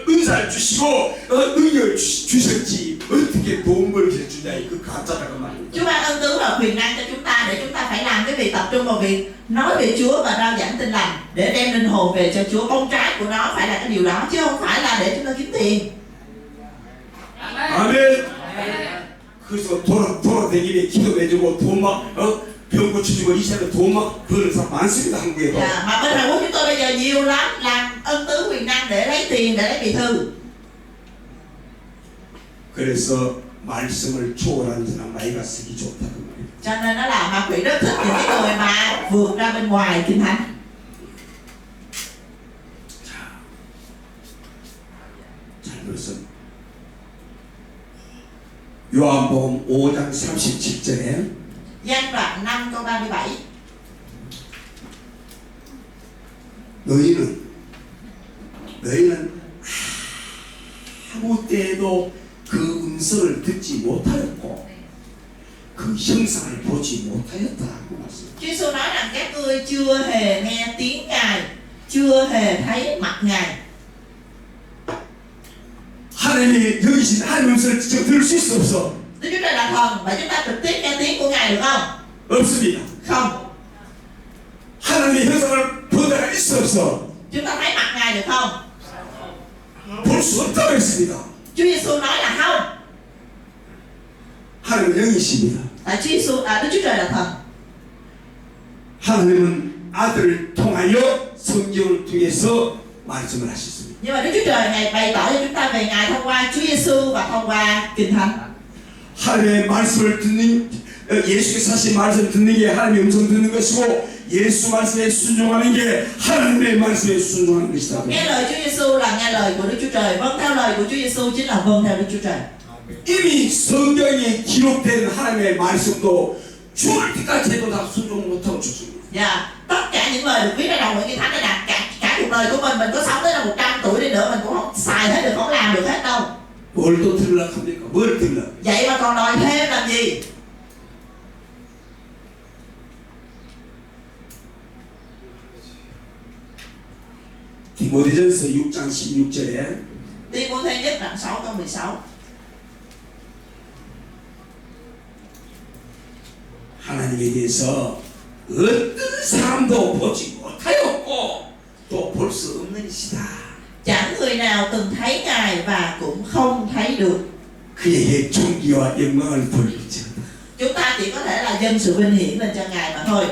은사를 주시고 능력을 주셨지 어떻게 돈 벌게 주냐 그 가짜다가 말이야. Chúa ban ân tứ và quyền năng cho chúng ta để chúng ta phải làm cái việc tập trung vào việc nói về Chúa và rao giảng tin lành để đem linh hồn về cho Chúa. Bông trái của nó phải là cái điều đó chứ không phải là để chúng ta kiếm tiền. 아멘. 그래서 돌아다니며 기도해주고 돈 막 병 고쳐주고 이 시간에 돈 막 버는 사람 많습니다 한국에도. Mà bên Hàn Quốc chúng tôi bây giờ nhiều lắm làm ân tứ quyền năng để lấy tiền, để lấy bì thư. 그래서 말씀을 초월하는 사람 나이가 쓰기 좋다고 말이에요. Cho nên nó là ma quỷ rất thích những cái người mà vượt ra bên ngoài kinh thánh. 잘 들었습니다. 요한복음 5장 37절에 Giăng đoạn 5 câu 37. 너희는 아무 때에도 그 음성을 듣지 못하였고 그 형상을 보지 못하였다 하고 말씀. Chúa Giêsu nói rằng các ngươi chưa hề nghe tiếng Ngài, chưa hề thấy mặt Ngài. 하나님이 여기신 하나님 음성을 직접 들을 수 있어 없어? Đức Chúa Trời là thần, vậy chúng ta trực tiếp nghe tiếng của Ngài được không? 없습니다. Không. 하나님의 형상을 보다가 있어 없어? Chúng ta thấy mặt Ngài được không? 볼 수 없다고 했습니다. Chúa Giêsu nói là không. 하나님은 영이십니다. Tại Đức Chúa Trời là thần. 하나님은 아들을 통하여 성경을 통해서 말씀을 하셨습니다. Nhưng mà Đức Chúa Trời Ngài bày tỏ cho chúng ta về Ngài thông qua Chúa Giêsu và thông qua Kinh Thánh. 하나님의 말씀을 듣는 예수께서 하신 말씀을 듣는 게 하나님의 음성 듣는 것이고 예수 말씀에 순종하는 게 하나님의 말씀에 순종하는 것이다. Nghe lời Chúa Giêsu là nghe lời của Đức Chúa Trời, vâng theo lời của Chúa Giêsu chính là vâng theo Đức Chúa Trời. 이미 성경에 기록된 하나님의 말씀도 죽을 때까지 해도 다 순종 못하고 죽습니다. Dạ, tất cả những lời được viết ra trong Quyển Kinh Thánh này là cả cuộc đời của mình có sống tới là 100 tuổi đi nữa mình cũng không xài hết được, không làm được hết đâu. 뭘 또 들으려고 합니까? 뭘 들으려? Vậy mà còn đòi thêm làm gì? 디모데전서 6장 16절에 Ti-mô-thê nhất đoạn 6 câu 16. 하나님에 대해서 어떤 사람도 보지 못하였고 또 볼 수 없는 이시다. Chẳng người nào từng thấy Ngài và cũng không thấy được. 그에게 존귀와 영광을 돌리지어다. Chúng ta chỉ có thể là dâng sự vinh hiển lên cho Ngài mà thôi.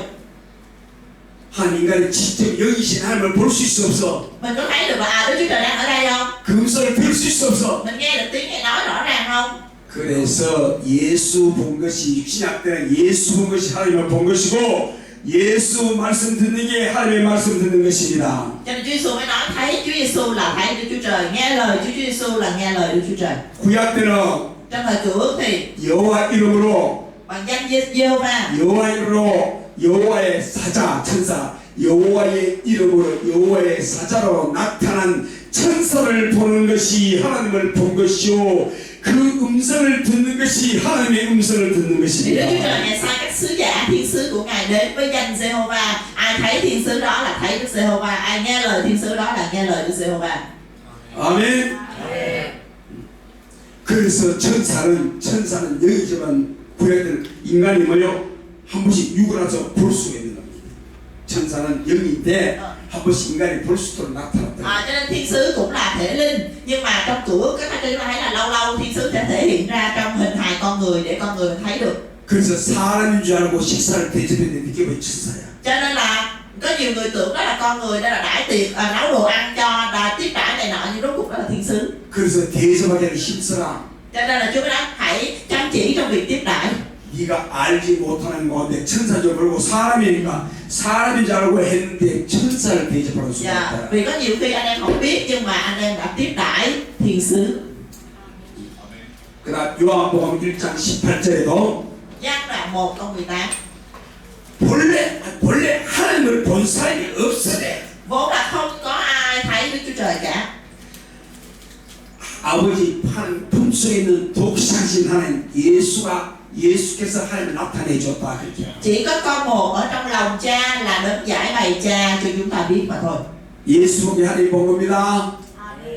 한 인간이 직접 영이신 하나님을 볼 수 있어 없어? Mình có thấy được là Đức Chúa Trời đang ở đây không? 그 음성을 들을 수 있어 없어? Mình nghe được tiếng Ngài nói rõ ràng không? 그래서 예수 본 것이 육신약 때는 예수 본 것이 하나님을 본 것이고 예수 말씀 듣는 게 하나님의 말씀 듣는 것입니다. Cho nên Chúa Giêsu mới nói thấy Chúa Giêsu là thấy Đức Chúa Trời, nghe lời Chúa Giêsu là nghe lời Đức Chúa Trời. 구약 때는 Trong thời Cựu Ước thì 여호와 이름으로 bằng danh Giê-hô-va, 여호와 이름으로 여호와의 사자 천사 여호와의 이름으로 여호와의 사자로 나타난 천사를 보는 것이 하나님을 본 것이요 그 음성을 듣는 것이 하나님의 음성을 듣는 thì Đức 것입니다. Chúa Trời Ngài sai các sứ giả thiên sứ của Ngài đến với danh Giê-hô-va. Ai thấy thiên sứ đó là thấy Đức Giê-hô-va, ai nghe lời thiên sứ đó là nghe lời Đức Giê-hô-va. 아멘. 그래서 천사는 여기지만 구약된 인간이 뭐요? 한 번씩 육을 와서 볼 수가 있는 겁니다. 천사는 영인데 한 번씩 인간이 볼 수 있도록 나타났다. Cho nên thiên sứ cũng là thể linh, nhưng mà trong Cựu Ước các thánh chúng ta thấy là lâu lâu thiên sứ sẽ thể hiện ra trong hình hài con người để con người mình thấy được. 그래서 사람인 줄 알고 식사를 대접했는데 이게 왜 천사야? Cho nên là có nhiều người tưởng đó là con người, đó là đãi tiệc, nấu đồ ăn cho, tiếp đãi này nọ, nhưng rốt cuộc đó là thiên sứ. 그래서 대접하기를 힘써라. Cho nên là Chúa nói hãy chăm chỉ trong việc tiếp đãi. 네가 알지 못하는 가운데 천사 줄 알고 사람이니까 사람인 줄 알고 했는데 천사를 대접할 수가 있다. Vì có nhiều khi anh em không biết nhưng mà anh em đã tiếp đãi thiên sứ. 그다음 요한복음 1장 18절에도 Giăng đoạn 1 câu 18. 본래 하나님을 본 사람이 없으래. Vốn là không có ai thấy Đức Chúa Trời cả. 아버지 판 품속에 있는 독생신 하나님 예수께서 하나님을 나타내 줬다 그렇게. Chỉ có con một ở trong lòng cha là đấng giải bày cha cho chúng ta biết mà thôi. 예수 보기 하나님 본 겁니다.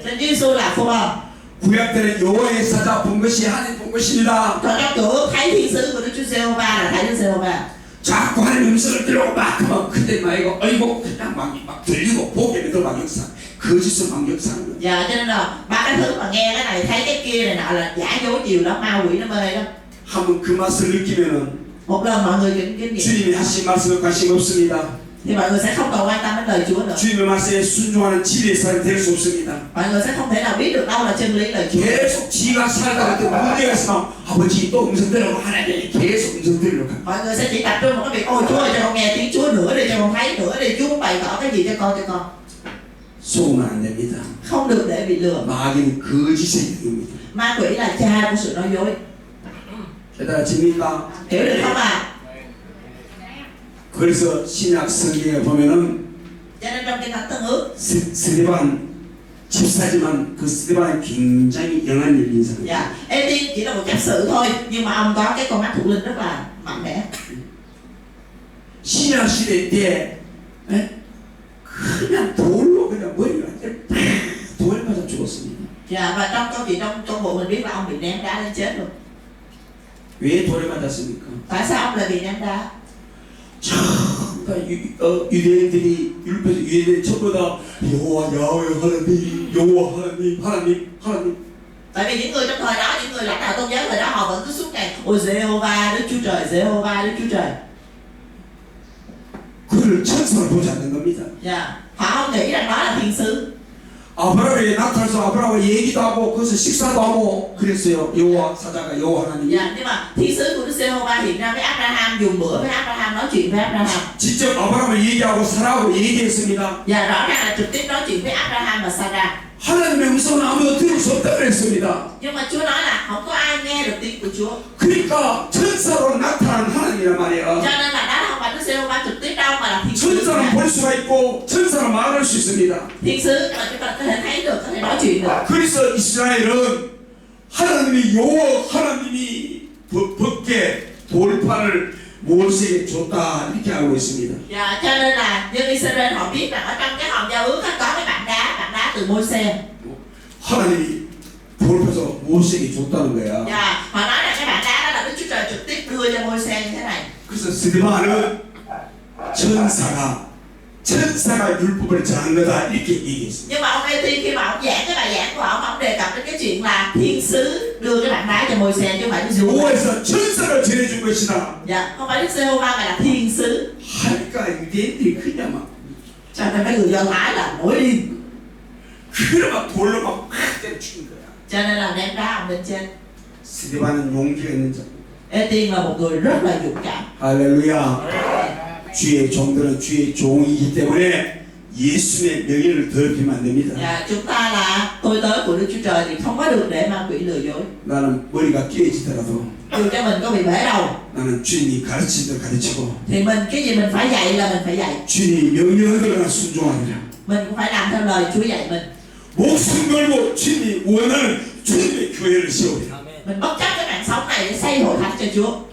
Nên Chúa Giêsu là phù hợp. 구약 때는 여호와의 사자 본 것이 하나님 본 것입니다. Còn trong Cựu Ước thấy thiên sứ của Đức Chúa Giê-hô-va là thấy Đức Giê-hô-va. 자꾸 하나님 음성을 들으고 막 하면 그때 막 이거 어이고 그냥 막 들리고 보게 되도 막 역사 거짓을 막 역사하는 거예요. Dạ cho nên là ba cái thứ mà nghe cái này thấy cái kia này nọ là giả dối nhiều lắm, ma quỷ nó mê lắm. 한번 그 맛을 느끼면은 Một lần mọi người kinh nghiệm 주님이 하신 말씀에 관심 없습니다. thì mọi người sẽ không còn quan tâm đến lời Chúa nữa. 주님의 말씀에 순종하는 지혜의 사람이 될 수 없습니다. Mọi người sẽ không thể nào biết được đâu là chân lý lời Chúa. 계속 지가 살다가 또 문제가 있으면 아버지 또 음성 들으라고 하나님 계속 음성 들으려고 합니다. Mọi người sẽ chỉ tập trung vào cái việc ôi Chúa ơi cho con nghe tiếng Chúa nữa đi, cho con thấy nữa đi, Chúa muốn bày tỏ cái gì cho con. 속으면 안 됩니다. Không được để bị lừa. 마귀는 거짓의 영입니다. Ma quỷ là cha của sự nói dối. 깨달아집니까? Hiểu được không ạ? 그래서 신약 성경에 보면은 Cho nên trong kinh thánh Tân Ước, 스데반 집사지만 그 스데반이 굉장히 영한 인사입니다. dạ, Ê-tiên chỉ là một chấp sự thôi, nhưng mà ông có cái con mắt thuộc linh rất là mạnh mẽ. 신약 시대 때 그냥 돌로 그냥 머리가 돌 맞아 죽었습니다. Dạ, và trong câu chuyện trong công vụ mình biết là ông bị ném đá đến chết rồi. 왜 돌에 맞았습니까? Tại sao ông lại bị ném đá? 그러니까 유대인들이 율법에서 유대인들이 전부 다 여호와 야훼 하나님 여호와 하나님 Tại vì những người trong thời đó, những người lãnh đạo tôn giáo thời đó họ vẫn cứ suốt ngày ôi Giê-hô-va Đức Chúa Trời, Giê-hô-va Đức Chúa Trời. 그를 천사로 보지 않는 겁니다. Dạ, họ không nghĩ rằng đó là thiên sứ. 아브라함에 나타나서 아브라함과 얘기도 하고 거기서 식사도 하고 그랬어요. 여호와 사자가 여호와 하나님이 Dạ, nhưng mà thiên sứ của Đức Giê-hô-va hiện ra với Abraham, dùng bữa với Abraham, nói chuyện với Abraham. 직접 아브라함을 얘기하고 사라하고 얘기했습니다. Dạ, rõ ràng là trực tiếp nói chuyện với Abraham và Sarah. 하나님의 음성은 아무도 들을 수 없다고 그랬습니다. Nhưng mà Chúa nói là không có ai nghe được tiếng của Chúa. 그러니까 천사로 나타난 하나님이란 말이에요. Cho nên là đó không phải Đức Giê-hô-va trực tiếp đâu mà là thiên sứ. 천사는 볼 수가 있고 천사로 말할 수 있습니다. Thiên sứ là chúng ta có thể thấy được, có thể nói chuyện được. 그래서 이스라엘은 하나님이 여호와 하나님이 벗게 돌판을 모세에게 줬다 이렇게 알고 있습니다. Dạ, cho nên là dân Israel họ biết rằng ở trong cái hòm giao ước có cái bảng đá từ Môi-se. 하나님이 돌파서 모세에게 줬다는 거야. Dạ, họ nói rằng cái bảng đá đó là Đức Chúa Trời trực tiếp đưa cho Môi-se như thế này. 그래서 스데반은 천사가 천사가 율법을 정한 거다 이렇게 얘기했습니다. Nhưng mà ông Ê-ti khi mà ông giảng cái bài giảng của ông đề cập đến cái chuyện là thiên sứ đưa cái tảng đá cho Môi-se chứ không phải Đức Giê-hô-va. 여호와에서 천사를 전해준 것이다 Dạ, không phải Đức Giê-hô-va mà là thiên sứ. 하니까 유대인들이 그냥 막 Cho nên mấy người Do Thái là nổi điên. 그래 막 돌로 막 때려 죽인 거야. Cho nên là đem đá ông lên trên. 스데반은 용기가 있는 자. Ê-tiên là một người rất là dũng cảm. 할렐루야. 주의 종들은 주의 종이기 때문에 예수의 명예를 더럽히면 안 됩니다. Dạ, chúng ta là tôi tớ của Đức Chúa Trời thì không có được để ma quỷ lừa dối. 나는 머리가 깨지더라도 Dù cho mình có bị bể đầu 나는 주님이 가르친 대로 가르치고 thì mình cái gì mình phải dạy là mình phải dạy. 주님이 명령한 대로 난 순종하리라. Mình cũng phải làm theo lời Chúa dạy mình. 목숨 걸고 주님이 원하는 주님의 교회를 세우리라. Mình bất chấp cái mạng sống này để xây hội thánh cho Chúa.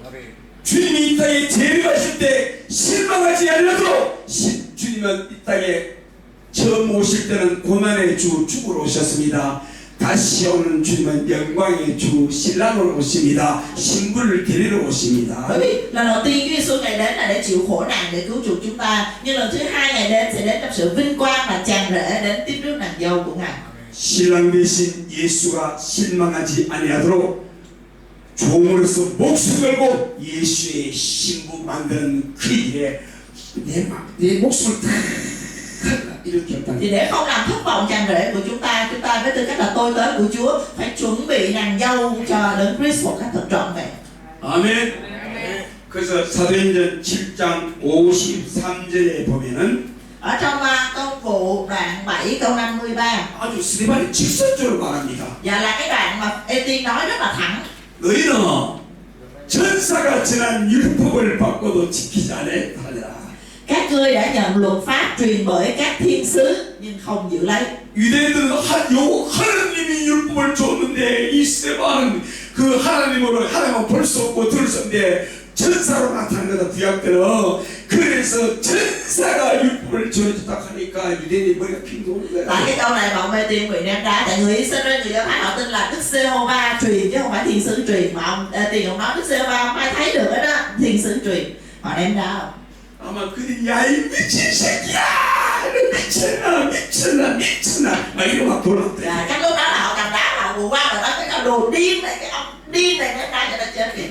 주님이 이 땅에 재림하실 때 실망하지 않으려도 주님은 이 땅에 처음 오실 때는 고난의 주 죽으러 오셨습니다. 다시 오는 주님은 영광의 주 신랑으로 오십니다. 신부를 데리러 오십니다. Bởi vì lần đầu tiên Chúa Giêsu Ngài đến là để chịu khổ nạn để cứu chuộc chúng ta, nhưng lần thứ hai Ngài đến sẽ đến trong sự vinh quang và tràn rể đến tiếp rước nàng dâu của Ngài. 신랑 대신 예수가 실망하지 아니하도록 종으로서 목숨 걸고 예수의 신부 만드는 그 일에 내 목숨을 다 이렇게 했다. Thì để không làm thất vọng tràn rể của chúng ta với tư cách là tôi tớ của Chúa phải chuẩn bị nàng dâu cho Đấng Christ một cách thật trọn vẹn. 아멘. 그래서 사도행전 7장 53절에 보면은 Ở trong công vụ đoạn 7 câu 53, 아주 스데반이 직설적으로 말합니다. và là cái đoạn mà Ê-tiên nói rất là thẳng. 너희는 전사가 전한 율법을 받고도 지키지 않았느라. Các ngươi đã nhận luật pháp truyền bởi các thiên sứ nhưng không giữ lấy. 유대인들은 하나님이 율법을 줬는데 이 스데반은 그 하나님을 볼 수 없고 들을 수 없는데 천사로 나타난 거다 구약 때는. 그래서 천사가 율법을 전해줬다 하니까 유대인이 머리가 핑 도는 거야. Tại cái câu này mà ông Ê-tiên bị ném đá, tại người Israel người Do Thái họ tin là Đức Giê-hô-va truyền chứ không phải thiên sứ truyền, mà ông Ê-tiên ông nói Đức Giê-hô-va không ai thấy được hết đó, thiên sứ truyền. Họ ném đá không? 아마 그들이 야이 미친 새끼야 미쳤나 막 이러고 막 돌았대. Và chắc lúc đó là họ cầm đá họ vụ qua và nói cái đồ điên này, cái ông điên này ném đá cho nó chết kìa.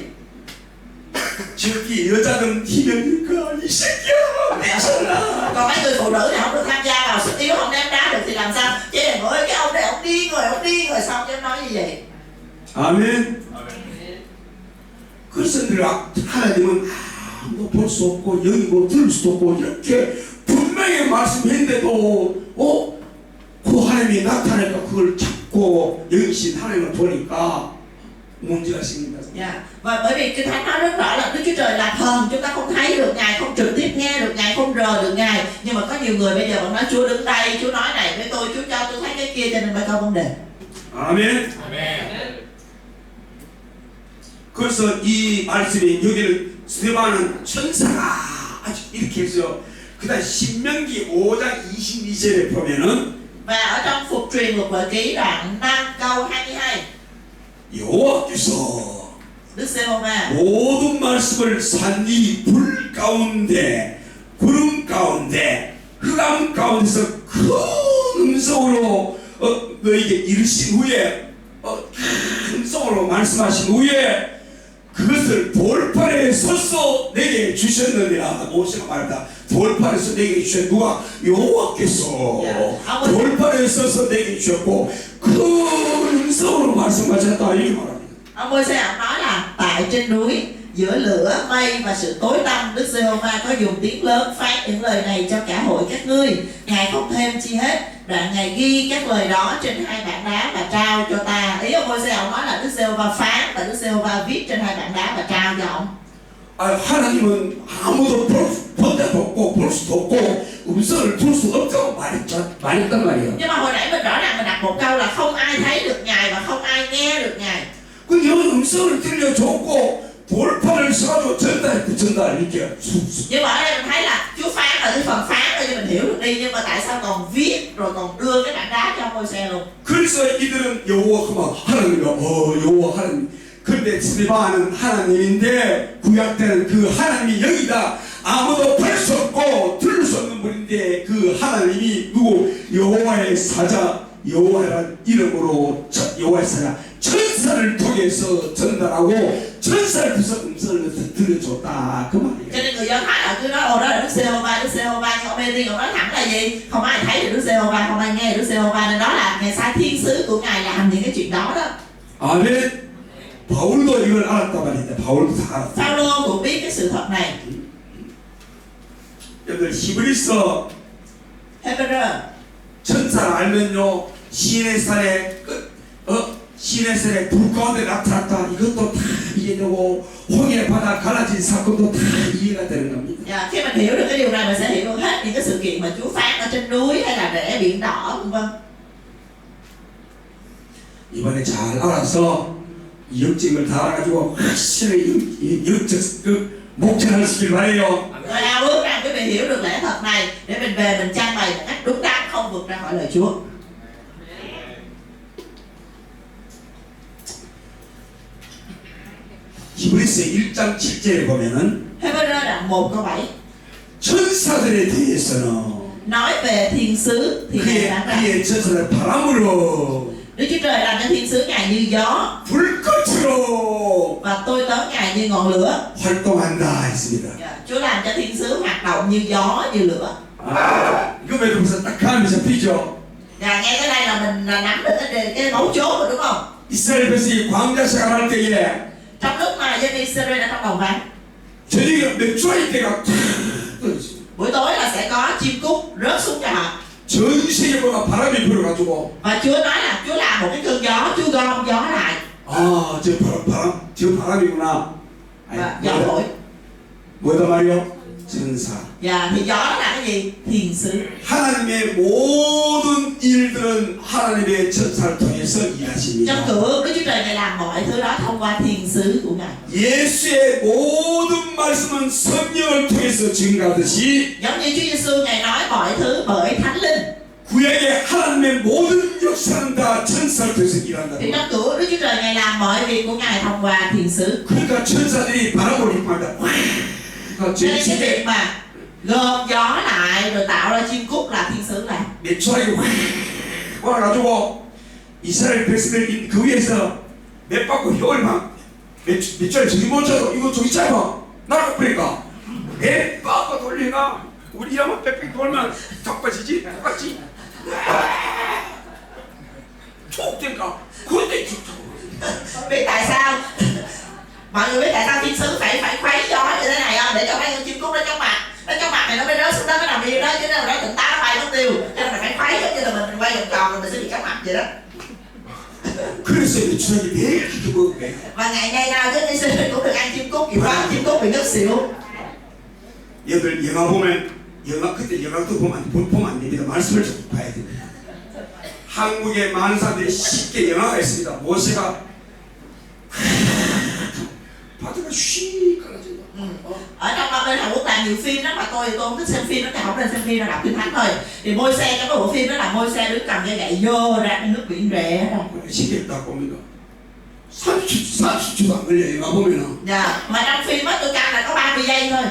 저기 여자는 희명이니까 이 새끼야 미쳤나. Còn mấy người phụ nữ thì không được tham gia vào sức yếu, không ném đá được thì làm sao? Chứ ơi cái ông này ông điên rồi sao chứ nói như vậy? 아멘. 그래서 늘 하나님은 아무도 볼 수 없고 여기고 들을 수도 없고 이렇게 분명히 말씀했는데도 그 하나님이 나타나니까 그걸 잡고 여기신 하나님을 보니까 문제가 생긴다. Yeah. Và bởi vì Kinh Thánh nói rất rõ là Đức Chúa Trời là thần, chúng ta không thấy được Ngài, không trực tiếp nghe được Ngài, không rờ được Ngài. Nhưng mà có nhiều người bây giờ vẫn nói Chúa đứng đây, Chúa nói này với tôi, Chúa cho tôi thấy cái kia, cho nên mới có vấn đề. 아멘. 그래서 이 말씀이 여기는 스데반은 천사가 아주 이렇게 해서 그다음 신명기 5장 22절에 보면은 Và ở trong Phục truyền luật Lợi Ký đoạn 5 câu 22, 여호와께서 Đức Giê-hô-va 모든 말씀을 산이 불 가운데 구름 가운데 흑암 가운데서 큰 음성으로 너에게 이르신 후에 큰 음성으로 말씀하신 후에 그것을 돌판에 서서 내게 주셨느니라. 모세가 말했다. 돌판에서 내게 주셨 누가? 여호와께서 돌판에 서서 내게 주셨고 큰 음성으로 말씀하셨다 이렇게 말합니다. Ông Môi-se ông nói là tại trên núi giữa lửa mây và sự tối tăm, Đức Giê-hô-va có dùng tiếng lớn phán những lời này cho cả hội các ngươi. Ngài không thêm chi hết. Đoạn Ngài ghi các lời đó trên hai bảng đá và trao cho ta. Ý ông Môi-se ông nói là Đức Giê-hô-va phán và Đức Giê-hô-va viết trên hai bảng đá và trao cho ông. 하나님은 아무도 볼 데도 없고 볼 수도 없고 음성을 들을 수 없다고 말했단 말이에요. Nhưng mà hồi nãy mình rõ ràng mình đặt một câu là không ai thấy được Ngài và không ai nghe được Ngài. 근데 여기 음성을 들려줬고 돌판을 써가지고 전달 이렇게. Nhưng mà ở đây mình thấy là Chúa phán là cái phần phán để cho mình hiểu được đi, nhưng mà tại sao còn viết rồi còn đưa cái bảng đá cho ông Môi-se luôn? 그래서 이들은 여호와 하나님과 여호와 하나님. 근데 스데반은 하나님인데 구약 때는 그 하나님이 여기다 아무도 볼 수 없고 들을 수 없는 분인데 그때 그 하나님이 누구 여호와의 사자 여호와라는 이름으로 여호와의 사자 천사를 통해서 전달하고 천사를 통해서 음성을 들려줬다 그 말이에요. Cho nên người Do Thái họ cứ nói ô đó là Đức Giê-hô-va, Đức Giê-hô-va, nhưng ông Ê-li ông nói thẳng là gì? Không ai thấy được Đức Giê-hô-va, không ai nghe được Đức Giê-hô-va, nên đó là Ngài sai thiên sứ của Ngài làm những cái chuyện đó đó. 아멘. 바울도 이걸 알았단 말인데 바울도 다 알았다. Phaolô cũng biết cái sự thật này. 여러분 히브리서 Hebrew 천사를 알면요 시내산의 시내산의 불 가운데 나타났다 이것도 다 이해되고 홍해 바다 갈라진 사건도 다 이해가 되는 겁니다. Dạ, khi mình hiểu được cái điều này mình sẽ hiểu hết những cái sự kiện mà Chúa phán ở trên núi hay là rẽ biển đỏ vân vân. 이번에 잘 알아서 역증을 다 알아가지고 확실히 역적 그 목전하시길 바래요. Tôi ao ước rằng quý vị hiểu được lẽ thật này để mình về mình trang bày một cách đúng đắn, không vượt ra khỏi lời Chúa. 히브리서 1장 7절에 보면은 Hebrew đoạn 1 câu 7 천사들에 대해서는 nói về thiên sứ thì Ngài phán rằng 그의 천사를 바람으로 Đức Chúa Trời làm cho thiên sứ Ngài như gió 불꽃으로 và tôi tớ Ngài như ngọn lửa. 활동한다 했습니다. Dạ, Chúa làm cho thiên sứ hoạt động như gió như lửa. 이거 왜 그러면서 딱 감이 잡히죠? Dạ, nghe cái đây là mình nắm được cái mấu chốt rồi đúng không? 이스라엘 백성이 광야 생활할 때에 Trong lúc mà dân Israel ở trong đồng vắng, 저녁에 맥주할 때가 떨어지죠. buổi tối là sẽ có chim cút rớt xuống cho họ. 전 세계보다 바람이 불어가지고 Và Chúa nói là Chúa làm một cái cơn gió, Chúa gom gió lại 저 바람이구나. và gió thổi. 뭐다 말이요? 천사. Dạ, thì gió đó là cái gì? Thiên sứ. 하나님의 모든 일들은 하나님의 천사를 통해서 Trong 일하십니다. cửa Đức Chúa Trời Ngài làm mọi thứ đó thông qua thiên sứ của Ngài. 예수의 모든 말씀은 성령을 통해서 증가하듯이 Giống như Chúa Giêsu Ngài nói mọi thứ bởi Thánh Linh. 구약의 하나님의 모든 역사는 다 천사를 통해서 일한다. Thì trong cửa Đức Chúa Trời Ngài làm mọi việc của Ngài thông qua thiên sứ. 그러니까 천사들이 바람을 일으킵니다. Cho nên cái việc mà gom gió lại rồi tạo ra chim cút là thiên sứ làm. 맥주알이 확 와가지고 이스라엘 백성들 그 위에서 몇 바퀴 혀를 막 맥주알 저기 못 쳐도 이거 저기 짧아 나가 버리니까 몇 바퀴 돌리나 우리 이러면 빽빽 돌면 덕받이지 똑같지 촉된가 그런데 Biết tại sao? Mọi người biết tại sao thiên sứ phải khuấy gió như thế này không? Để cho mấy con chim cút nó trong mặt này nó mới rớt xuống đất, nó nằm yên đó, chứ nó tỉnh táo nó bay mất tiêu. Cho nên phải khuấy giống như là mình quay vòng tròn rồi mình sẽ bị chóng mặt vậy đó. 그래서 맥주알이 매일 이렇게 먹게 Và ngày nào chứ đi sinh cũng được ăn chim cút, kiểu quá chim cút bị ngất xỉu. 여러분 영화 보면 그때 영화도 보면 안 됩니다. 말씀을 좀 봐야 됩니다. 한국에 많은 사람들이 쉽게 영화가 있습니다. 모세가 바다가 쉬 깔아진다. Ở trong bên Hàn Quốc làm nhiều phim đó mà tôi không thích xem phim đó, không nên xem phim là đọc kinh thánh thôi. Thì Môi-se trong cái bộ phim đó là Môi-se đứng cầm cái gậy vô ra cái nước biển rẽ ra. 쉽게 딱 봅니다. 30초도 안 걸려요. 영화 보면은. Dạ, mà trong phim á tôi căng là có 30 giây thôi.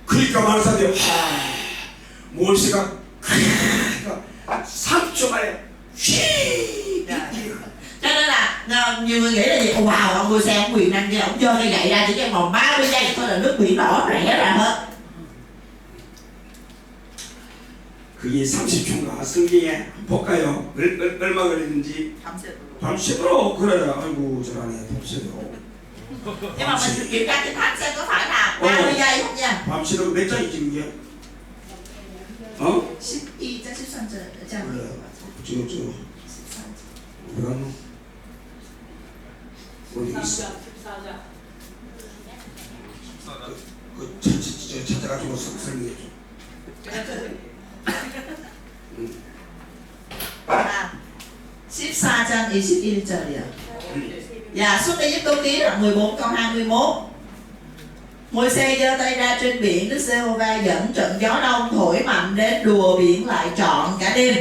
그러니까 많은 사람들이 모세가 3초 만에 휘 Cho nên là nhiều người nghĩ là gì? Wow, ông Môi-se ông quyền năng kia, ông giơ cây gậy ra chỉ trong vòng 30 giây thôi là nước biển đỏ rẽ ra hết. 그게 30초인가 성경에 볼까요? 얼마 걸리는지 밤새도록 그래. 아이고 잘하네 밤새도록. Nhưng mà mình kiểm tra kinh thánh xem có phải là 30 giây không nha. 밤새도록 몇 장이지 그게? 12장 13장. 저 뭐라노? 어디 있어? 그 찾아가지고 설명해 줘. 14장 21절이요. Dạ, Xuất Ai-cập ký đoạn 14 câu 21. Môi-se giơ tay ra trên biển, Đức Giê-hô-va dẫn trận gió đông thổi mạnh đến đùa biển lại trọn cả đêm.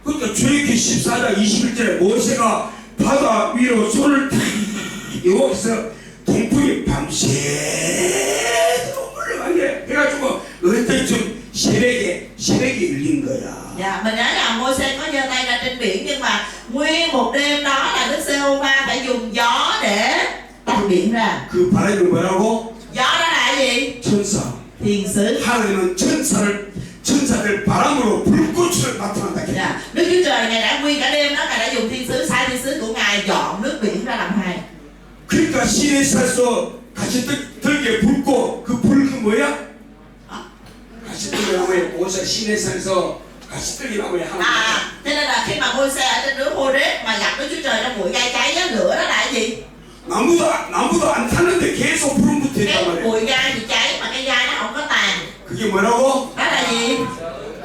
그러니까 출애굽기 14장 21절에 모세가 바다 위로 손을 탁 여기서 동풍이 밤새도록 물러가게 해가지고 어때쯤 새벽에 열린 거야. Dạ, mình nhớ rằng Môi-se có giơ tay ra trên biển, nhưng mà nguyên một đêm đó là Đức Giê-hô-va phải dùng gió để tách biển ra. 그 바람이 뭐라고? Gió đó là cái gì? 천사. Thiên sứ. 하나님은 천사를 바람으로 불꽃으로 나타난다. Dạ, Đức Chúa Trời Ngài đã nguyên cả đêm đó, Ngài đã dùng thiên sứ, sai thiên sứ của Ngài dọn nước biển ra làm hai. 그러니까 시내산에서 가시떨기에 붉고 그 불 그 뭐야? 가시떨기 나무에 모세 시내산에서 가시떨기 나무에 하나. Cho nên là khi mà Môi-se ở trên núi Hô-rét mà gặp Đức Chúa Trời trong bụi gai cháy á, lửa đó là cái gì? 나무도 안 타는데 계속 불은 붙어 Cái 있단 말이야. bụi gai thì cháy mà cái gai nó không có tàn. 그게 뭐라고? Đó là gì?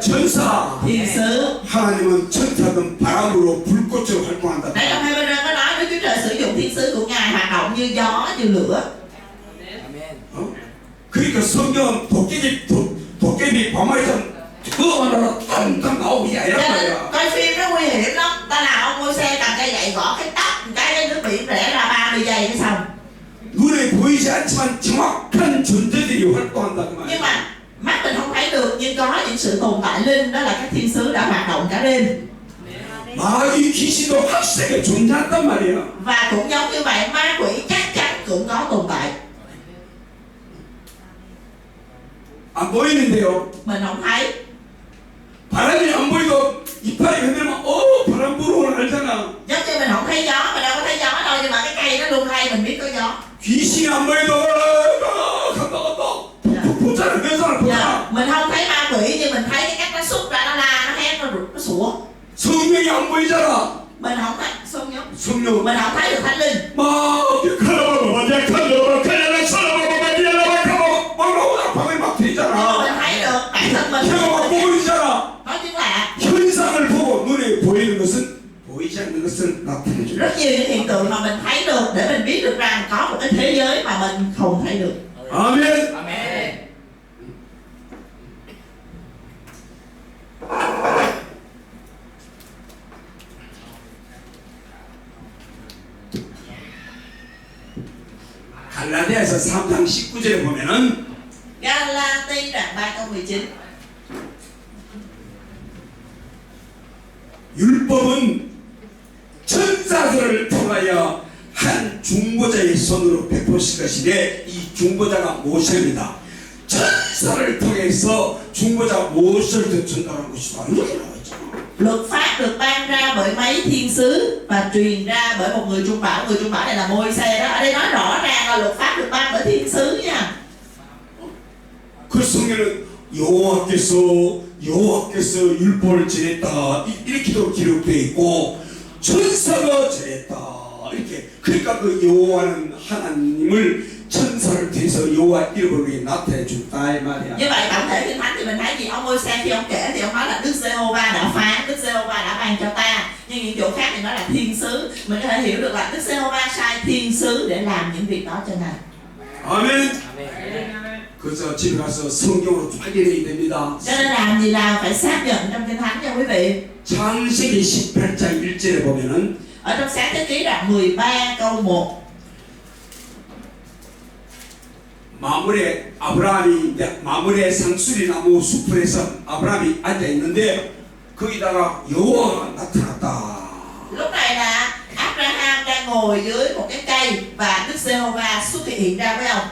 천사. Thiên sứ. 하나님은 천사든 바람으로 불꽃으로 활동한다. Đây trong hai bên có nói Đức Chúa Trời sử dụng thiên sứ của Ngài hoạt động như gió, như lửa. 그러니까 성경은 도깨비 밤하늘처럼 그거 하나로 탕탕 나오고 이게 아니란 Cho nên 말이야. coi phim nó nguy hiểm lắm. Ta nào ông Môi-se cầm cây gậy gõ cái tóc một cái nước biển rẽ ra 30 giây cái xong. 눈에 보이지 않지만 정확한 존재들이 활동한다 그 Nhưng 말이야. mà mắt mình không thấy được, nhưng có những sự tồn tại linh, đó là các thiên sứ đã hoạt động cả đêm. 마귀 귀신도 확실하게 존재한단 말이야. Và cũng giống như vậy, ma quỷ chắc chắn cũng có tồn tại. 안 보이는데요. Mình không thấy. 바람이 안 보이도 이파리 흔들면 바람 불어오는 걸 알잖아. Giống như mình không thấy gió, mình đâu có thấy gió đâu, nhưng mà cái cây nó lung lay mình biết có gió. 귀신이 안 보이도 간다 보잖아. 회사를 보잖아. Dạ, mình không thấy ma quỷ nhưng mình thấy cái cách nó xúc ra, nó la, nó hét, nó sủa. 성령이 안 보이잖아. Mình không thấy 성령 mình không thấy được thánh linh. 막 방에 막 Nhưng mà 들리잖아. mình thấy được bản thân mình. 혀가 막 보이잖아. Có tiếng lạ. 현상을 보고 눈에 보이는 것은 보이지 않는 것을 나타내 줘. Rất nhiều những hiện tượng mà mình thấy được để mình biết được rằng có một cái thế giới mà mình không thấy được. 아멘. Amen. 갈라디아서 3장 19절에 보면은 Galati đoạn 3 câu 19. 율법은 천사들을 통하여 한 중보자의 손으로 베푸실 것이래. 이 중보자가 모세입니다. 천사를 통해서 중보자 모세를 전달한 것이다. 이렇게 나와있잖아. Luật pháp được ban ra bởi mấy thiên sứ và truyền ra bởi một người trung bảo. Người trung bảo này là Môi-se đó. Ở đây nói rõ ràng là luật pháp được ban bởi thiên sứ nha. 그 성경은 여호와께서 율법을 전했다 이렇게도 기록되어 있고 천사가 전했다 이렇게. 그러니까 그 여호와는 하나님을 천사를 통해서 여호와 이름으로 나타내 줬다 이 말이야. Như vậy tổng thể kinh thánh thì mình thấy gì? Ông Môi-se khi ông kể thì ông nói là Đức Giê-hô-va đã phán, Đức Giê-hô-va đã ban cho ta. Nhưng những chỗ khác thì nói là thiên sứ. Mình có thể hiểu được là Đức Giê-hô-va sai thiên sứ để làm những việc đó cho Ngài. 아멘. 그래서 집에 가서 성경으로 확인해야 됩니다. Cho nên làm gì nào phải xác nhận trong kinh thánh nha quý vị. 창세기 18장 1절에 보면은 Ở trong Sáng Thế Ký đoạn 13 câu 1. 마물의 상수리 나무 숲에서 아브라함이 앉아 있는데 거기다가 여호와가 나타났다. Lúc này là Abraham đang ngồi dưới một cái cây và Đức Giê-hô-va xuất hiện ra với ông.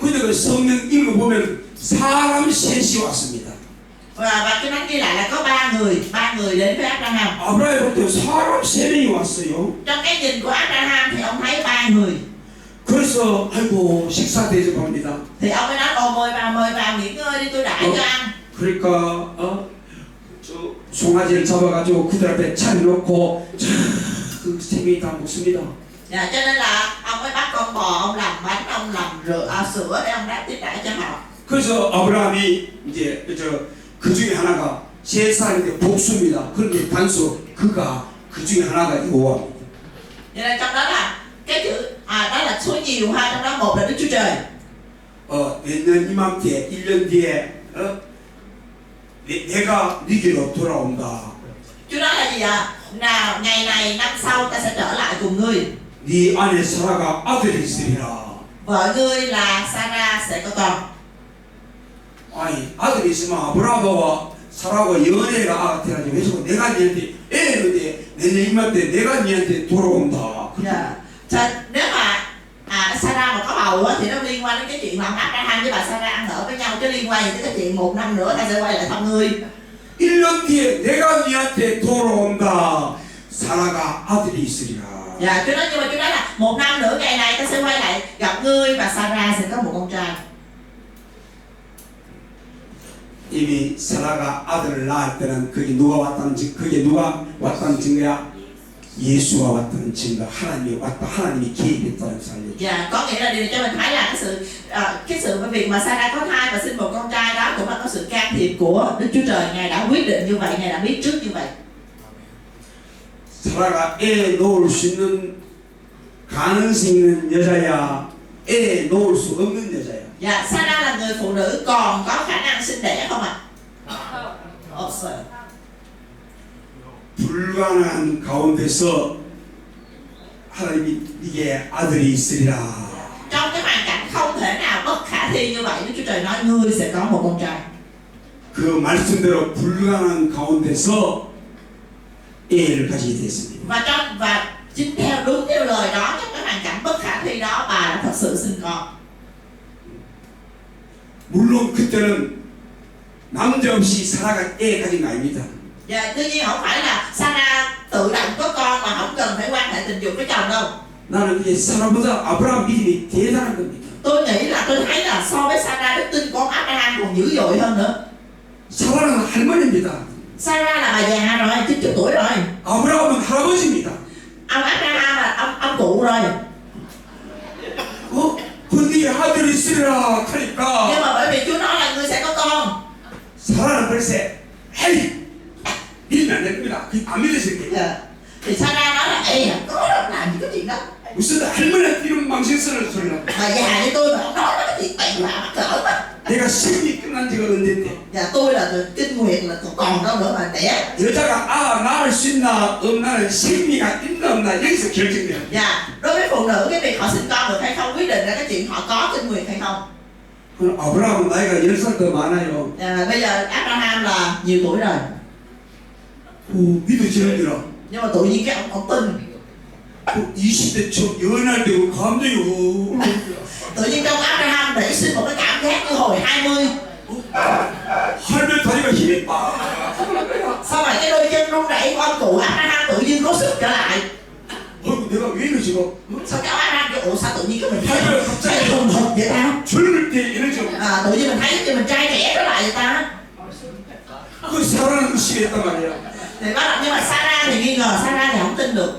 근데 그 성경 읽어보면 사람 셋이 왔습니다. Và kinh thánh ghi lại là có ba người đến với Abraham. 아브라함이 볼 때 사람 세 명이 왔어요. Trong cái nhìn của Abraham thì ông thấy ba người. 그래서 아이고 식사 대접합니다. Thì ông mới nói mời vào nghỉ ngơi đi, tôi đãi cho ăn. 그러니까 저 송아지를 잡아가지고 그들 앞에 차려놓고 그 세 명이 다 먹습니다. Dạ, cho nên là ông mới bắt con bò, ông làm bánh, ông làm sữa để ông đáp tiếp đãi cho họ. 그래서 아브라함이 이제 그 중에 하나가 세 사람인데 복수입니다. 그런데 단수 그가 그 중에 하나가 여호와입니다. Cho nên trong đó là cái chữ đó là số nhiều ha, trong đó một là Đức Chúa Trời. 내년 이맘때 1년 뒤에 내가 네게로 돌아온다. Chúa nói là gì ạ? Nào ngày này năm sau ta sẽ trở lại cùng ngươi. 네 안에 사라가 아들이 있으리라. Vợ ngươi là Sarah sẽ có con. 아니 아들이 있으면 아브라함하고 사라하고 연애가 아가 태어나지 왜 자꾸 내가 니한테 애는데 내 입맛 때 내가 니한테 돌아온다. Dạ. Nếu mà Sarah mà có bầu á, thì nó liên quan đến cái chuyện mà ông Abraham với bà Sarah ăn ở với nhau, chứ liên quan gì tới cái chuyện 1 năm nữa ta sẽ quay lại thăm ngươi. 1년 뒤에 내가 니한테 돌아온다. 사라가 아들이 있으리라. Dạ, Chúa nói, nhưng mà Chúa nói là 1 năm nữa ngày này ta sẽ quay lại gặp ngươi và Sarah sẽ có một con trai. 이미 사라가 아들을 낳을 때는 그게 누가 왔다는 증거야? 예수가 왔다는 증거. 하나님이 왔다. 하나님이 개입했다는 사실이죠. Dạ, có nghĩa là điều này cho mình thấy là cái sự việc mà Sarah có thai và sinh một con trai đó cũng là có sự can thiệp của Đức Chúa Trời. Ngài đã quyết định như vậy, Ngài đã biết trước như vậy. 사라가 애 놓을 수 있는 가능성 있는 여자야, 애 놓을 수 없는 여자야. Dạ, Sarah là người phụ nữ còn có khả năng sinh đẻ không ạ? 없어요. 불가능한 가운데서 하나님이 네게 아들이 있으리라. Trong cái hoàn cảnh không thể nào bất khả thi như vậy, Đức Chúa Trời nói ngươi sẽ có một con trai. 그 말씀대로 불가능한 가운데서 애를 가지게 됐습니다. Và chính đúng theo lời đó, trong cái hoàn cảnh bất khả thi đó, bà đã thật sự sinh con. 물론 그때는 남자 없이 사라가 애 가진 거 아닙니다. Dạ, tuy nhiên không phải là Sarah tự động có con mà không cần phải quan hệ tình dục với chồng đâu. 나는 이제 사라보다 아브라함 믿음이 대단한 겁니다. Tôi nghĩ là tôi thấy là so với Sarah, đức tin của ông Abraham còn dữ dội hơn nữa. 사라는 할머니입니다. Sarah là bà già rồi, 90 tuổi rồi. 아브라함은 할아버지입니다. Ông Abraham là ông cụ rồi. 근데 아들이 있으리라 하니까 Nhưng mà bởi vì Chúa nói là ngươi sẽ có con. 사라는 글쎄 에이 믿으면 안 됩니다. 안 믿으실 거예요. Thì Sarah nói là ê có đâu làm gì có chuyện đó. 무슨 할머니한테 이런 망신스러운 소리를 Bà già như tôi mà không nói cái chuyện bậy bạ mắc cỡ mà. 내가 생리 끝난 지가 언젠데 Dạ, tôi là kinh nguyệt là còn đâu nữa mà đẻ. 여자가 낳을 수 있나 없나는 생리가 있나 없나 여기서 결정돼요. Dạ, đối với phụ nữ cái việc họ sinh con được hay không quyết định ra cái chuyện họ có kinh nguyệt hay không. 그럼 아브라함은 나이가 10살 더 많아요. Dạ, bây giờ Abraham là nhiều tuổi rồi. 믿어지는 거라. Nhưng mà tự nhiên cái ông tin. 20대 초 연할 때고 감정이 Tự nhiên trong Abraham nảy sinh một cái cảm giác như hồi 20. 할매 다리가 힘이 빠. Sao mà cái đôi chân run rẩy của ông cụ Abraham tự nhiên có sức trở lại. 내가 왜 이러지? Sao cái Abraham cái sao tự nhiên cái mình thấy hùng hục vậy ta? 젊을 때 이러죠. Tự nhiên mình thấy như mình trai trẻ trở lại vậy ta? 그 사라는 의심했단 말이야. Thì bắt đầu, nhưng mà Sarah thì nghi ngờ, Sarah thì không tin được.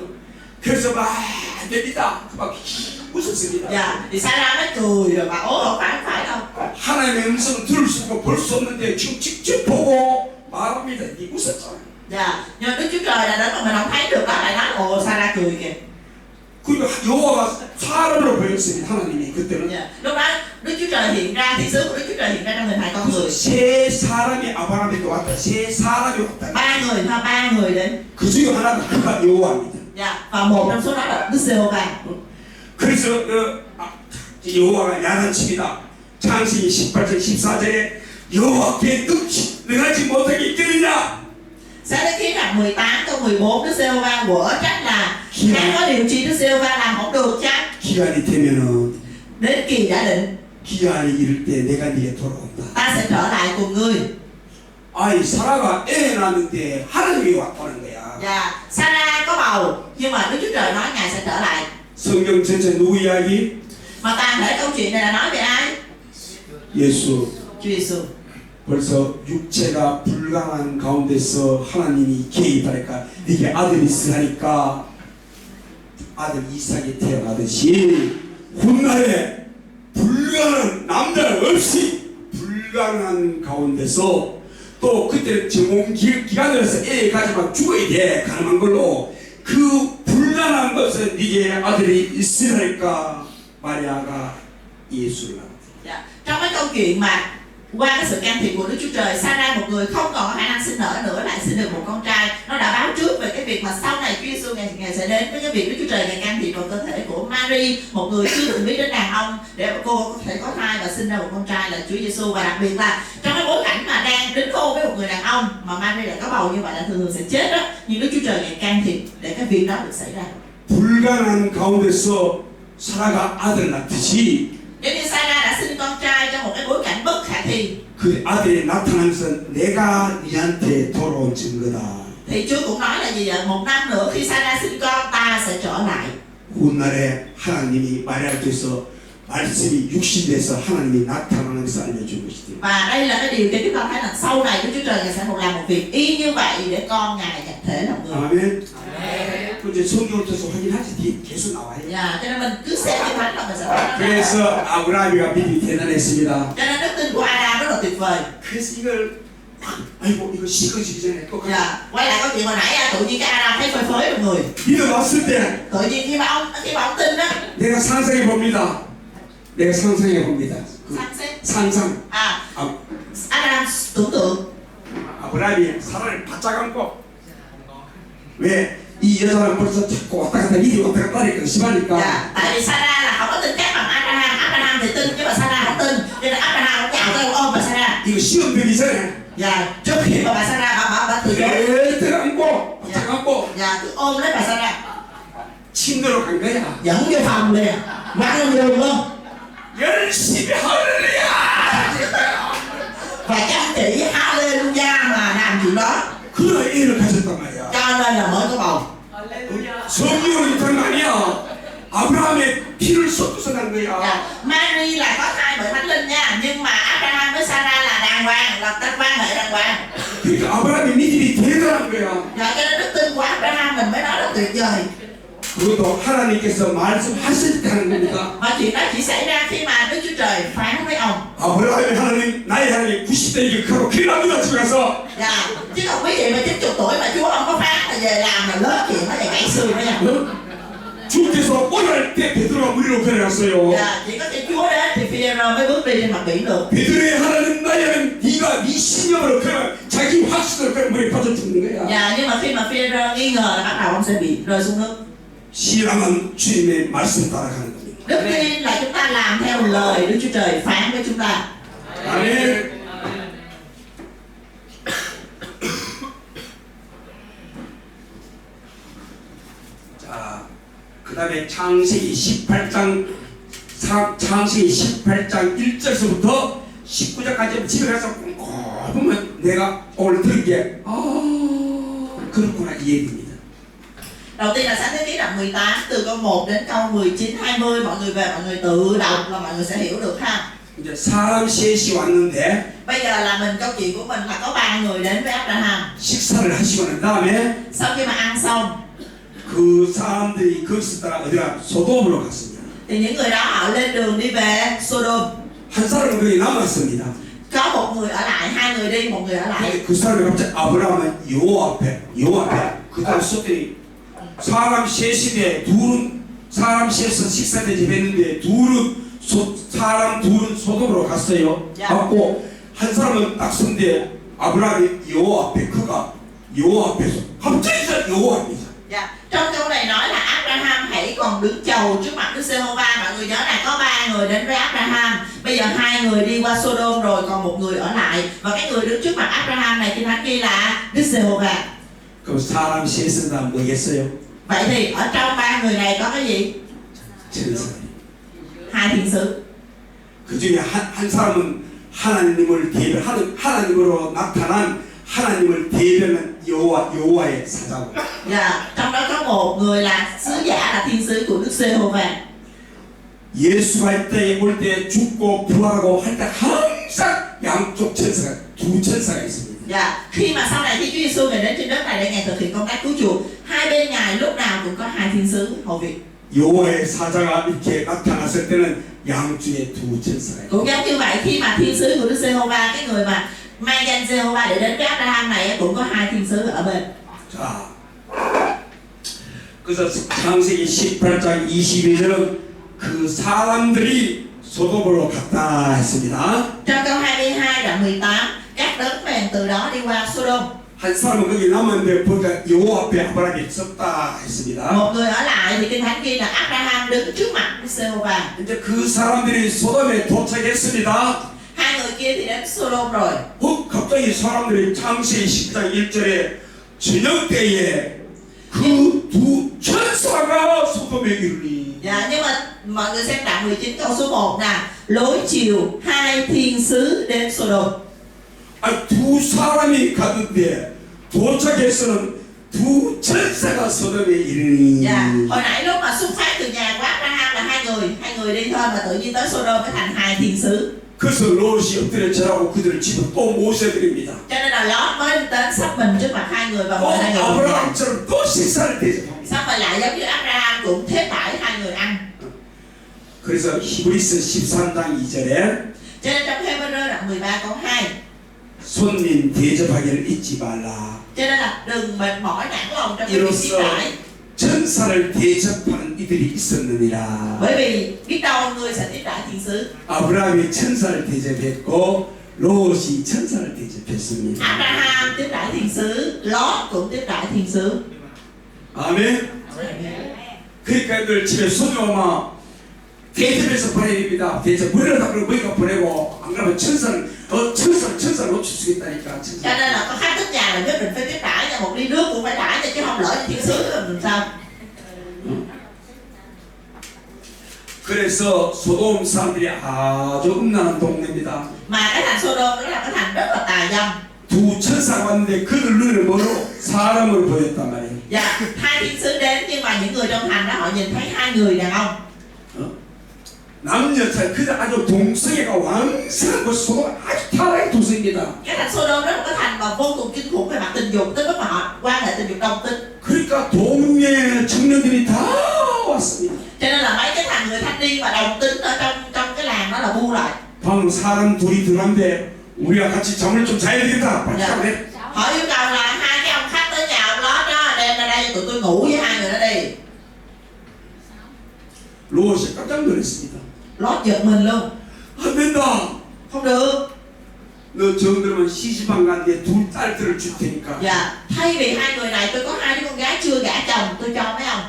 그래서 막 됩니다. 막 웃었습니다. Dạ, thì Sarah mới cười rồi bảo ố không phải đâu. 하나님의 음성을 들을 수 있고 볼 수 없는데 지금 직접 보고 말합니다. 이 웃었잖아요. Dạ, nhưng mà Đức Chúa Trời là đến mà mình không thấy được đó, lại nói ồ Sarah cười kìa. 그리고 여호와가 사람으로 보였습니다. 하나님이 그때는. Dạ, lúc đó Đức Chúa Trời hiện ra, thiên sứ của Đức Chúa Trời hiện ra trong hình hài con người. 세 사람이 아브라함에게 왔다. 세 사람이 왔다. ba người đến. 그 중에 하나가 그가 여호와입니다. Dạ, và một trong số đó là Đức Giê-hô-va. 그래서 여호와가 야단칩니다. 창세기 18절 14절에 여호와께 능하지 못하게 있겠느냐. Sáng đến khiến rằng 18 câu 14 Đức Giê-hô-va quở trách là chẳng có điều chi Đức Giê-hô-va làm không được chăng? 기한이 되면은 Đến kỳ đã định 기한이 이를 때 내가 네게 돌아온다. ta sẽ trở lại cùng ngươi. 아이 사라가 애 낳았는데 하나님이 왔다는 거야. Dạ, Sarah có bầu nhưng mà Đức Chúa Trời nói Ngài sẽ trở lại. 성경 전체 누구 이야기? Mà toàn thể câu chuyện này là nói về ai? 예수. Chúa Giêsu. 벌써 육체가 불가능한 가운데서 하나님이 개입하니까 네게 아들이 있으라니까 아들 이삭이 태어나듯이 훗날에 불가능한 남자 없이 불가능한 가운데서 또 그때 정공 기간으로서 애 가지만 죽어야 돼 가능한 걸로 그 불가능한 것은 네게 아들이 있으라니까 마리아가 예수를 낳았다. Dạ. Trong cái câu chuyện mà qua cái sự can thiệp của Đức Chúa Trời, Sarah một người không còn có khả năng sinh nở nữa lại sinh được một con trai. Nó đã báo trước về cái việc mà sau này Chúa Giêsu Ngài sẽ đến với cái việc Đức Chúa Trời Ngài can thiệp vào cơ thể của Mary, một người chưa từng biết đến đàn ông, để cô có thể có thai và sinh ra một con trai là Chúa Giêsu. Và đặc biệt là trong đang đính hôn với một người đàn ông mà Mary lại có bầu như vậy là thường thường sẽ chết đó, nhưng Đức Chúa Trời ngài can thiệp để cái việc đó được xảy ra. 불가능한 가운데서 사라가 아들 낳듯이 Giống như Sarah đã sinh con trai trong một cái bối cảnh bất khả thi, 그 아들이 나타나면서 내가 네한테 돌아온 증거다. thì Chúa cũng nói là gì ạ? Một năm nữa khi Sarah sinh con, ta sẽ trở lại. 훗날에 하나님이 마리아께서 말씀이 육신돼서 하나님이 나타나는 것을 알려준 것이죠. Và đây là cái điều cho chúng ta thấy là sau này Đức Chúa Trời ngài sẽ làm một việc y như vậy để con ngài nhập thể làm người. 아멘. 그 이제 성경을 통해서 확인하지 뒤에 계속 나와요. Dạ, cho nên mình cứ xem cái thánh là mình sẽ thấy nó ra. 그래서 아브라함이가 믿음이 대단했습니다. Cho nên đức tin của Adam rất là tuyệt vời. 그래서 이걸 아이고 이거 식어지기 전에 또 Dạ, quay lại câu chuyện hồi nãy tự nhiên cái Adam thấy phơi phới trong người. 믿어봤을 때 Tự nhiên khi mà ông tin á, 내가 상상해 봅니다. 내가 상상해 봅니다. 그 Sáng xét. 상상. À, 아, Adam tưởng tượng 아브라함이 사라를 바짝 안고 왜 이 여자는 벌써 자꾸 왔다 갔다 이리 왔다 갔다 하니까 심하니까 dạ, tại vì Sarah là không có tin chắc bằng Abraham. Abraham thì tin nhưng mà Sarah không tin, cho nên Abraham cũng nhào tới ôm bà Sarah. 이거 시험 되기 전에 Dạ, trước khi mà bà Sarah bà từ chối. 애들 안고 바짝 안고 Dạ, cứ ôm lấy bà Sarah, 침대로 간 거야. dẫn vô phòng liền, quăng lên giường luôn 열심히 할렐루야. và chăm chỉ hallelujah mà làm chuyện đó, 그런 애를 가졌단 말이야. cho nên là mới có bầu. 성경으로 있던 거 아니야. 아브라함의 피를 쏟아서 난 거야. Dạ, Mary là có thai bởi thánh linh nha, nhưng mà Abraham với Sarah là đàng hoàng, là tên quan hệ đàng hoàng. 그러니까 아브라함의 믿음이 대단한 거야. Dạ, cho nên đức tin của Abraham mình mới nói là tuyệt vời. 그것도 하나님께서 말씀하실 때 하는 겁니다. Và chuyện đó chỉ xảy ra khi mà Đức Chúa Trời phán với ông. 아브라함의 하나님, 나의 하나님 90대 이격하고 큰일 납니다. 집에 가서. Dạ, chứ còn quý vị mà 90 tuổi mà Chúa không có phán là về làm là lớn chuyện nó là gãy xương đó nha. 주께서 오늘 때 베드로가 무리로 데려갔어요. Dạ, chỉ có khi Chúa đến thì Phi-e-rô mới bước đi trên mặt biển được. 베드로의 하나님 나의 하나님 네가 네 신념으로 그러면 자기 확신으로 그냥 물에 빠져 죽는 거야. Dạ, nhưng mà khi mà Phi-e-rô nghi ngờ là bắt đầu ông sẽ bị rơi xuống nước. 신앙은 주님의 말씀 따라가는 겁니다. Đức tin là chúng ta làm theo lời Đức Chúa Trời phán với chúng ta. 아멘. 자, 그다음에 창세기 18장 1절서부터 19절까지 집에 가서 보면 내가 오늘 들은 게 그렇구나 이 얘기입니다. Đầu tiên là Sáng Thế Ký đoạn 18 từ câu 1 đến câu 19, 20. Mọi người về mọi người tự đọc là mọi người sẽ hiểu được ha. 이제 사람 셋이 왔는데 Bây giờ là mình, câu chuyện của mình là có 3 người đến với Abraham. 식사를 하시고 난 다음에 Sau khi mà ăn xong 그 사람들이 거기서 따라 어디가 소돔으로 갔습니다. thì những người đó họ lên đường đi về Sodom. 한 사람은 거기 남았습니다. Có một người ở lại, 2 người đi, 1 người ở lại. 그 사람이 갑자기 아브라함은 여호와 앞에 그다음 썼더니 사람 셋인데 둘은 사람 셋은 식사 대접했는데 사람 둘은 소돔으로 갔어요. 야. 갔고 한 사람은 딱 선데 아브라함이 여호와 앞에 그가 여호와 앞에서 갑자기 여호와 앞에서 Dạ. Trong câu này nói là Abraham hãy còn đứng chầu trước mặt Đức Giê-hô-va. Mọi người nhớ là có 3 người đến với Abraham. Bây giờ 2 người đi qua Sodom rồi, còn 1 người ở lại. Và cái người đứng trước mặt Abraham này Kinh Thánh ghi là Đức Giê-hô-va. 그럼 사람 셋은 다 뭐겠어요? Vậy thì ở trong 3 người này có cái gì? 천사. 2 thiên sứ. 그 중에 한 사람은 하나님으로 나타난 하나님을 대변한 여호와의 사자고. Dạ. Trong đó có 1 người là sứ giả, là thiên sứ của Đức Giê-hô-va. 예수가 올 때 죽고 부활하고 할 때 항상 양쪽 천사가 두 천사가 있습니다. Dạ. Khi mà sau này khi Chúa Giêsu ngài đến trên đất này để ngài thực hiện công tác cứu chuộc, hai bên ngài lúc nào cũng có 2 thiên sứ hầu việc. 여호와의 사자가 이렇게 나타났을 때는 양쪽에 두 천사가 있습니다. Cũng giống như vậy, khi mà thiên sứ của Đức Giê-hô-va, cái người mà mang danh Giê-hô-va để đến với Abraham này cũng có 2 thiên sứ ở bên. 자, 그래서 창세기 18장 22절은 그 사람들이 소돔으로 갔다 했습니다. Trong câu 22 đoạn 18, các đấng bèn từ đó đi qua Sodom. 한 사람은 거기 남았는데 보니까 여호와 앞에 아브라함이 섰다 했습니다. Một người ở lại thì Kinh Thánh ghi là Abraham đứng trước mặt Đức Giê-hô-va. 이제 그 사람들이 소돔에 도착했습니다. 2 người kia thì đến Sodom rồi. 갑자기 갑자기 사람들이 창세기 10장 1절에 저녁 때에 그 두 천사가 소돔에 이르니. Dạ, nhưng mà mọi người xem đoạn 19 câu số 1 nè. Lối chiều hai thiên sứ đến Sodom. 두 사람이 가는데 도착해서는 두 천사가 소돔에 이르니. Dạ, hồi nãy lúc mà xuất phát từ nhà của Abraham là hai người đi thôi, mà tự nhiên tới Sodom mới thành hai thiên sứ. 그래서 롯이 엎드려 절하고 그들을 집어 또 모셔드립니다. Cho nên là Lót mới đến sắp mình trước mặt hai người và 또 mời hai người cùng nhà. 아브라함처럼 또 식사를 대접합니다. Xong rồi lại giống như Abraham cũng thế đãi hai người ăn. 그래서 히브리서 13장 2절에 Cho nên trong Hebrew đoạn 13 câu 2, 손님 대접하기를 잊지 말라. cho nên là đừng mệt mỏi nản lòng trong cái việc tiếp 이로써 đãi, 천사를 대접하는 이들이 있었느니라. bởi vì biết đâu ngươi sẽ tiếp đãi thiên sứ. 아브라함이 천사를 대접했고 롯이 천사를 대접했습니다. Abraham tiếp đãi thiên sứ, Lót cũng tiếp đãi thiên sứ. 아멘. 그러니까 늘 집에 손이 오면 대접해서 보내야 됩니다. 대접 머리를 그러고 머리가 보내고 안 그러면 천사를 놓칠 수 있다니까. Cho nên là có khách tới nhà là nhất định phải tiếp đãi, và một ly nước cũng phải đãi, chứ không lỡ như thiên sứ làm sao. 그래서 소돔 사람들이 아주 음란한 동네입니다. Mà cái thành Sodom nó là cái thành rất là tà dâm. 두 천사가 왔는데 그들 눈을 뭐로 사람으로 보였단 말이에요. Dạ, hai thiên sứ đến nhưng mà những người trong thành đó họ nhìn thấy hai người đàn ông. 남녀 차이 그들 아주 동성애가 왕성한 그 소돔 아주 타락의 도시입니다. Cái thành Sodom đó là cái thành mà vô cùng kinh khủng về mặt tình dục, tới mức mà họ quan hệ tình dục đồng tính. 그러니까 동네 청년들이 다 왔습니다. Cho nên là mấy cái thằng người thanh niên mà đồng tính ở trong cái làng đó là bu lại. 방금 사람 둘이 들어왔는데 우리가 같이 잠을 좀 자야 되겠다. 빨리 Dạ. 자래. Họ yêu cầu là hai cái ông khách tới nhà ông Lót đó đem ra đây cho tụi tôi ngủ với hai người đó đi. 롯이 깜짝 놀랐습니다. Lót giật mình luôn. 안 된다. Không được. 너 정들면 시집안 간데 둘 딸들을 줄 테니까. Dạ, thay vì hai người này tôi có hai đứa con gái chưa gả chồng, tôi cho mấy ông.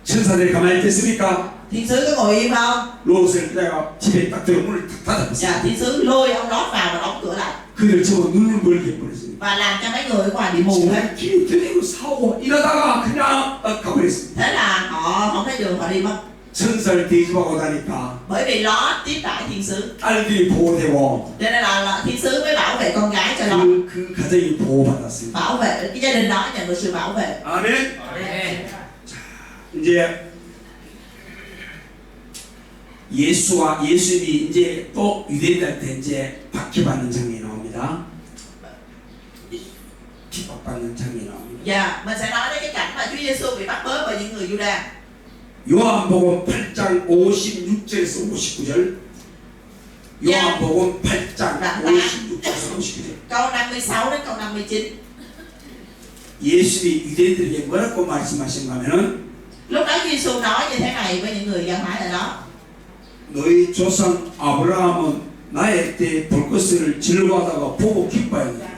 천사들이 가만히 있겠습니까? Thiên sứ có ngồi im không? 롯을 내가 집에 딱 들어 문을 탁 닫아봤어요. Dạ, thiên sứ lôi ông Lót vào và đóng cửa lại 그들 저거 눈을 멀게 해버렸습니다. và làm cho mấy người ở ngoài bị mù hết. 길이 들리고 사오고 이러다가 그냥 가버렸습니다. Thế là họ không thấy đường, họ đi mất. 천사를 대접하고 다니까 Bởi vì Lót tiếp đãi thiên sứ, 딸들이 보호되고 cho nên là thiên sứ mới bảo vệ con gái cho Lót. 그 가정이 보호받았습니다. Bảo vệ cái gia đình đó nhận được sự bảo vệ. 아멘. Amen. 이제 예수님이 이제 또 유대인들한테 이제 박해받는 장면이 나옵니다. 핍박받는 장면이 나옵니다. Dạ, mình sẽ nói đến cái cảnh mà Chúa Giêsu bị bắt bớ bởi những người Juda. 요한복음 8장 56절에서 59절. 요한복음 8장 56절에서 59절. Câu 56 đến câu 59. 예수님이 유대인들에게 뭐라고 말씀하신가 하면은 Lúc đó Chúa Giêsu nói như thế này với những người dân Hải ở đó. 너희 조상 아브라함은 나의 때 볼 것을 즐거워하다가 보고 기뻐했느냐.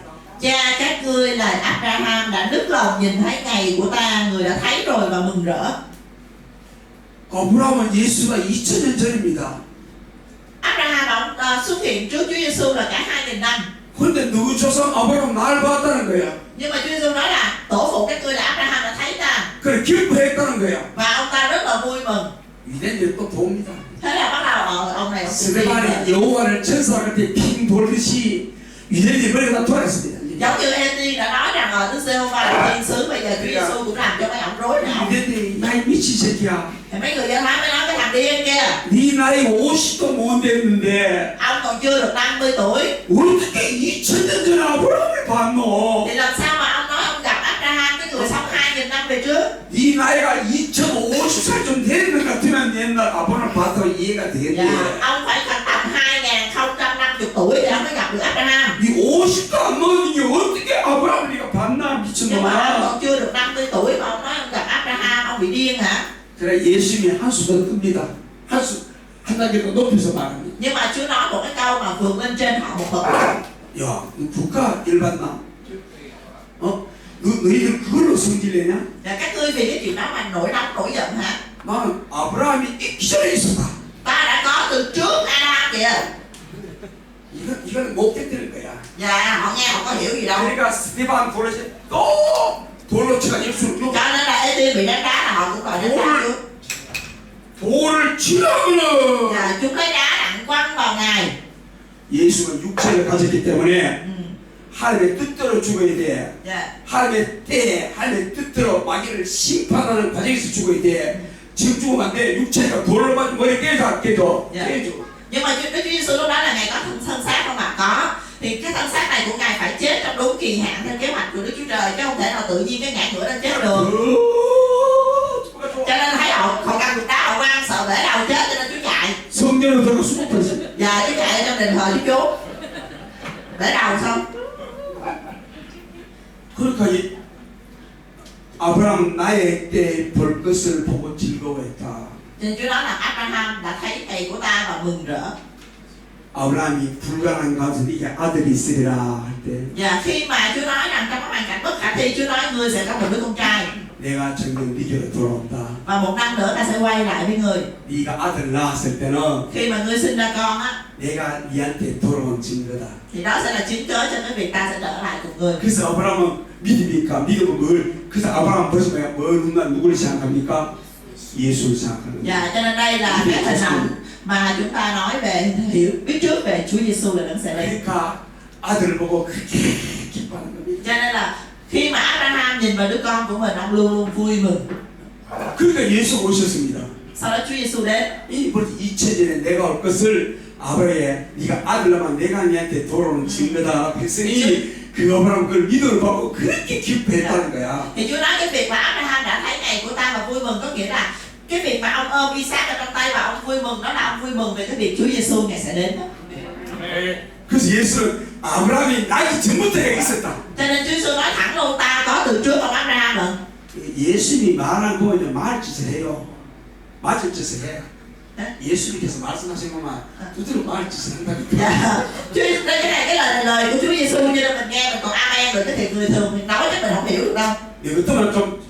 Cha các ngươi là Abraham đã nức lòng nhìn thấy ngày của ta, người đã thấy rồi và mừng rỡ. 아브라함은 예수가 2000년 전입니다. Abraham ông xuất hiện trước Chúa Giêsu là cả 2000 năm. 근데 너희 조상 아브라함 날 봤다는 거야. Nhưng mà Chúa Giêsu nói là tổ phụ các ngươi là Abraham đã thấy ta 그래 기뻐했다는 거야. và ông ta rất là vui mừng. 유대인들이 또 봅니다. Thế là bắt đầu ông này ông 스데반이 여호와를 천사한테 핑 돌듯이 유대인들이 머리가 다 돌아있습니다. giống như Eti đã nói rằng Đức Giê-hô-va là thiên sứ, bây giờ Chúa Giêsu cũng làm cho mấy ông rối não. 유대인들이 야이 미친 새끼야. Thì mấy người Do Thái mới nói cái thằng điên kia, 네 나이 50도 못 됐는데 ông còn chưa được 50 tuổi 어떻게 2000년 전에 아브라함을 봤노? thì làm sao mà ông nói ông gặp Abraham, cái người sống 2000 năm về trước. 네 나이가 2050살 좀 되는 것 같으면 옛날 아브라함을 봐도 이해가 Dạ, 되겠네. ông phải khoảng tầm 2050 tuổi để ông mới gặp được Abraham. 네 50도 안 먹었는데 어떻게 아브라함을 네가 봤나 Nhưng mà ông 미친놈아. còn chưa được 50 tuổi mà ông nói ông gặp Abraham, ông bị điên hả? 그래 예수님이 한수 더 뜹니다. 한수 한 단계 더 높여서 말합니다. Nhưng mà Chúa nói một cái câu mà vượt lên trên họ một bậc. 야, 너 국가 열받나? 너희들 그걸로 성질내냐? Là các ngươi vì cái chuyện đó mà nổi nóng nổi giận hả? 나는 아브라함이 있기 전에 있었다. Ta đã có từ trước Adam kìa. 이건 못 깨뜨릴 거야. Dạ họ nghe họ có hiểu gì đâu. 그러니까 스테반 돌로 또 돌로 치가 예수를 Cho nên là Ê-tiên bị đánh đá là họ cũng đòi đánh đá Chúa. 돌을 치라고는 Dạ, chúng lấy đá nặng quăng vào Ngài. 예수는 육체를 가졌기 때문에 Ừ. 하나님의 뜻대로 죽어야 돼. Dạ. 하나님의 때에 하나님의 뜻대로 마귀를 심판하는 과정에서 죽어야 돼. 지금 죽으면 안 돼. 육체가 돌로 맞으면 머리 깨져 안 깨져? Dạ. 깨져. Nhưng mà Chúa Giêsu lúc đó là Ngài có thân xác không ạ? Có. Thì cái thân xác này của Ngài phải chết trong đúng kỳ hạn theo kế hoạch của Đức Chúa Trời, chứ không thể nào tự nhiên cái ngã ngửa lên chết được. Cho nên thấy họ cầm cục đá họ quăng sợ bể đầu chết cho nên Chúa chạy. 성전으로 들어가 숨었어. Dạ Chúa chạy ở trong đền thờ Chúa. Bể đầu xong. 그러니까 이 아브라함 나의 때 볼 것을 보고 즐거워했다. Nên Chúa nói là Abraham đã thấy ngày của ta và mừng rỡ. 아브라함이 불가능한 가운데 네게 아들이 있으리라 할 때 Và khi mà Chúa nói rằng trong cái hoàn cảnh bất khả thi, Chúa nói ngươi sẽ có một đứa con trai 내가 정녕 네 곁에 돌아온다. và một năm nữa ta sẽ quay lại với ngươi. 네가 아들 낳았을 때는 Khi mà ngươi sinh ra con á, 내가 네한테 돌아온 증거다. thì đó sẽ là chứng cớ cho cái việc ta sẽ trở lại cùng ngươi. 그래서 아브라함은 믿음이니까 믿음은 뭘? 그래서 아브라함 벌써 뭐야? 뭘 누가 누구를 생각합니까? 예수를 생각하는 거야. Dạ, cho nên đây là cái hình ảnh mà chúng ta nói về hiểu biết trước về Chúa Giêsu là đấng sẽ đến. 그러니까 아들을 보고 그렇게 기뻐하는 겁니다. Cho nên là khi mà Abraham nhìn vào đứa con của mình, ông luôn luôn vui mừng. 그러니까 예수가 오셨습니다. Sau đó Chúa Giêsu đến. 이 벌써 2000년에 내가 올 것을 아브라함에 네가 아들 낳으면 내가 네한테 돌아오는 증거다. 그랬으니 그 아브라함 그걸 믿음을 받고 그렇게 기뻐했다는 거야. Thì Chúa nói cái việc mà Abraham đã thấy ngày của ta và vui mừng, có nghĩa là cái việc mà ông ôm Isaac ở trong tay và ông vui mừng, đó là ông vui mừng về cái việc Chúa Giêsu ngày sẽ đến đó. 그래서 예수는 아브라함이 나기 전부터 있었다. Cho nên Chúa Giêsu nói thẳng luôn ta có từ trước ông Abraham rồi. 예수님이 말한 거면 말 짓을 해요. 맞을 짓을 해. 예수님께서 말씀하신 것만 두드러 말 짓을 한다니까. Dạ. Chúa cái lời của Chúa Giêsu cho nên mình nghe mình còn amen được, cái thì người thường mình nói chắc mình không hiểu được đâu. 이것도만 좀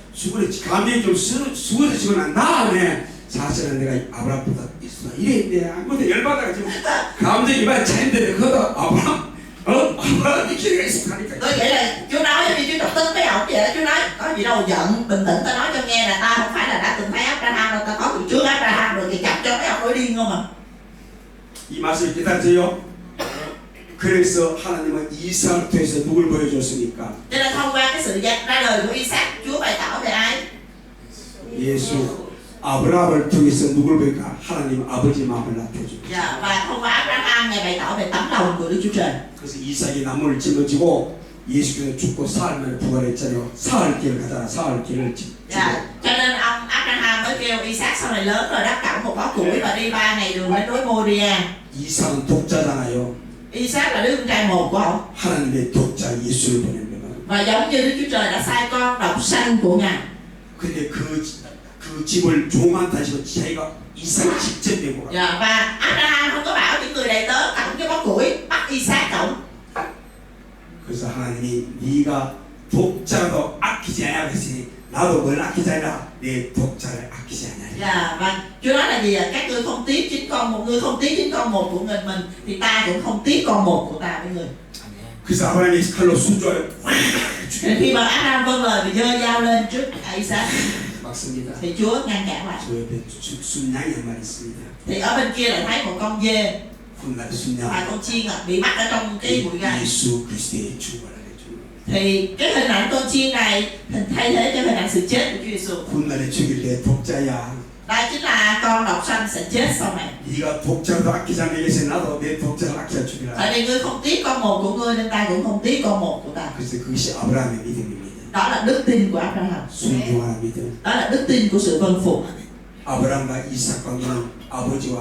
감이 좀 수그러지거나 나네. 사실은 내가 아브라함보다 있으나 이랬는데 아무것도 열받아가지고 감정이 많이 차인데 그거도 아브라함이 기회가 있으면 하니까. Có nghĩa là Chúa nói như Chúa đọc tính với ông vậy đó. Chúa nói có gì đâu giận, bình tĩnh, ta nói cho nghe là ta không phải là đã từng thấy Abraham đâu, ta có từ trước Abraham rồi, thì chọc cho mấy ông nổi điên không à. 이 말씀을 깨달으세요. 그래서 하나님은 이삭을 통해서 누굴 보여줬습니까? Cho nên thông qua cái sự ra đời của Isaac, Chúa bày tỏ về ai? 예수. 아브라함을 통해서 누굴 보니까 하나님 아버지 마음을 나타줍니다. Dạ, và thông qua Abraham Ngài bày tỏ về tấm lòng của Đức Chúa Trời. 그래서 이삭이 나무를 짊어지고 예수께서 죽고 사흘 만에 부활했잖아요. 사흘길을 가다가 사흘길을 Dạ, cho nên ông Abraham mới kêu Isaac sau này lớn rồi đắp cẳng một bó củi và đi 3 ngày đường đến núi Moria. 이삭은 독자잖아요. Isaac là đứa con trai một của ông. 하나님의 독자 예수를 보낸 거예요. Và giống như Đức Chúa Trời đã sai con độc sanh của Ngài. 근데 그 집을 조만 다시고 자기가 이삭 직접 내고 가. Dạ, và Abraham không có bảo những người đầy tớ cõng cái bó củi bắt Isaac cõng. 그래서 하나님이 네가 독자도 아끼지 않아 그랬으니 나도 뭘 아끼지 않아 내 독자를 아끼지 않아. Dạ, và Chúa nói là gì ạ? Các ngươi không tiếc chính con một, ngươi không tiếc chính con một của mình thì ta cũng không tiếc con một của ta với người. 그래서 아브라함이 칼로 순조를 Thì khi mà Abraham vâng lời thì giơ dao lên trước Isaac 막습니다. thì Chúa ngăn cản lại. 저 옆에 순양이 한 마리 있습니다. Thì ở bên kia lại thấy một con dê 훗날 và 순양 con chiên bị mắc ở trong cái bụi gai. 예수 그리스도의 죽음을 알려주는 Thì cái hình ảnh con chiên này thay thế cho hình ảnh sự chết của Chúa Giêsu. 훗날에 죽일 내 독자야. Đây chính là con độc sanh sẽ chết sau này. 네가 독자도 아끼지 않는 것이 나도 내 독자를 아끼자 죽이라. Tại vì ngươi không tiếc con một của ngươi nên ta cũng không tiếc con một của ta. 그래서 그것이 아브라함의 믿음입니다. Đó là đức tin của Abraham. 순종하는 믿음. Đó là đức tin của sự vâng phục. 아브라함과 이삭 관계는 아버지와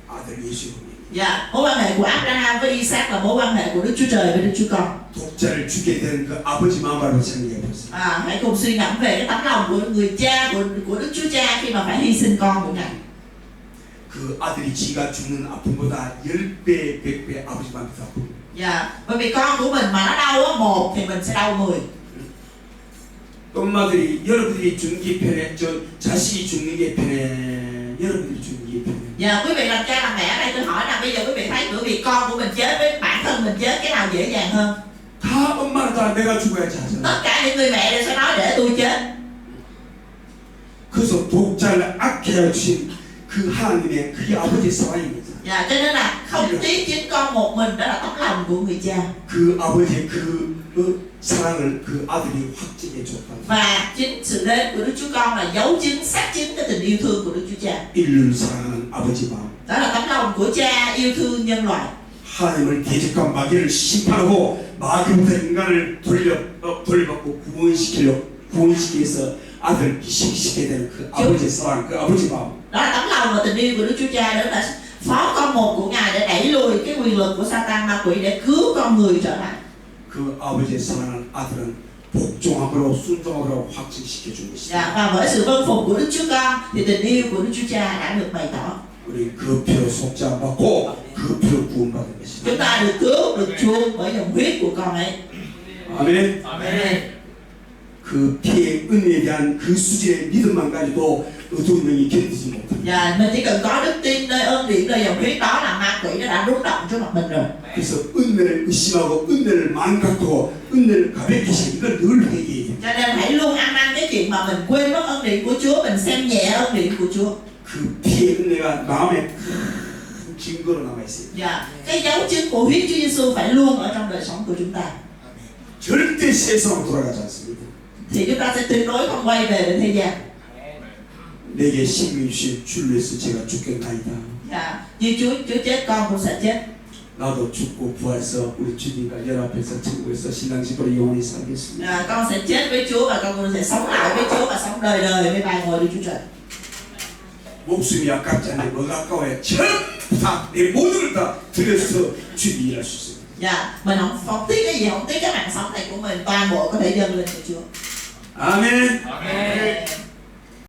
아들 예수입니다. Dạ, mối quan hệ của Abraham với Isaac là mối quan hệ của Đức Chúa Trời với Đức Chúa Con. 독자를 죽게 된 그 아버지 마음으로 생각해 보세요. Hãy cùng suy ngẫm về cái tấm lòng của người cha của Đức Chúa Cha khi mà phải hy sinh con của Ngài. 그 아들이 지가 죽는 아픔보다 10배, 100배 아버지 마음이 더 아픕니다. Dạ, bởi vì con của mình mà nó đau á, một thì mình sẽ đau 10. 엄마들이 여러분들이 죽는 게 편해, 저 자식이 죽는 게 편해, 여러분들이 죽는 게 편해. Dạ, quý vị làm cha làm mẹ ở đây tôi hỏi là bây giờ quý vị thấy bởi vì con của mình chết với bản thân mình chết cái nào dễ dàng hơn? 다 엄마는 다 내가 죽어야지 하잖아. Tất cả những người mẹ đều sẽ nói để tôi chết. 그래서 독자를 아껴 주신 그 하나님의 그 아버지의 사랑입니다. Dạ, cho nên là không tiếc chính con một mình, đó là tấm lòng của người cha. 그 아버지의 그 사랑을 그 아들이 확증해 줬다. Và chính sự đến của Đức Chúa Con là dấu chứng, xác chứng cái tình yêu thương của Đức Chúa Cha. 인류를 사랑하는 아버지 마음. Đó là tấm lòng của cha yêu thương nhân loại. 하나님을 대적한 마귀를 심판하고 마귀부터 인간을 돌려받고 구원시키기 위해서 아들을 희생시켜야 되는 그 아버지의 사랑, 그 아버지 마음. Đó là tấm lòng và tình yêu của Đức Chúa Cha, đó là phó con một của Ngài để đẩy lùi cái quyền lực của Satan ma quỷ để cứu con người trở lại. 그 아버지의 사랑하는 아들은 복종함으로 순종함으로 확증시켜 준 것이다. Dạ, và với sự vâng phục của Đức Chúa Con thì tình yêu của Đức Chúa Cha đã được bày tỏ. 우리 그 피로 속죄받고 그 피로 구원받은 것이다. Chúng ta được cứu, được chuộc bởi dòng huyết của con ấy. 아멘. Amen. 그 피의 은혜에 대한 그 수준의 믿음만 가지도 어두운 영이 견디지 못합니다. Dạ, mình chỉ cần có đức tin nơi ơn điển nơi dòng huyết đó là ma quỷ nó đã rung động trước mặt mình rồi. 그래서 은혜를 의심하고 은혜를 망각하고 은혜를 가볍게 여기시 이걸 늘 회개해야 됩니다. Cho nên hãy luôn ăn năn cái chuyện mà mình quên mất ơn điển của Chúa, mình xem nhẹ ơn điển của Chúa. 그 피의 은혜가 마음에 큰 증거로 남아 있어요. Dạ, cái dấu chứng của huyết Chúa Giêsu phải luôn ở trong đời sống của chúng ta. 절대 세상으로 돌아가지 않습니다. Thì chúng ta sẽ tuyệt đối không quay về với thế gian. 내게 생명 주신 주를 위해서 제가 죽겠나이다. Dạ, như Chúa chết con cũng sẽ chết. 나도 죽고 부활해서 우리 주님과 연합해서 천국에서 신랑 집으로 영원히 살겠습니다. Dạ, con sẽ chết với Chúa và con sẽ sống lại với Chúa và sống đời đời với ba ngôi Đức Chúa Trời. 목숨이 아깝지 않네. 뭐가 아까워요? 전부 다 내 모든 걸 다 들여서 주님이 일할 수 있어요. Dạ, mình không tiếc cái gì, không tiếc cái mạng sống này của mình, toàn bộ có thể dâng lên cho Chúa. 아멘. Amen.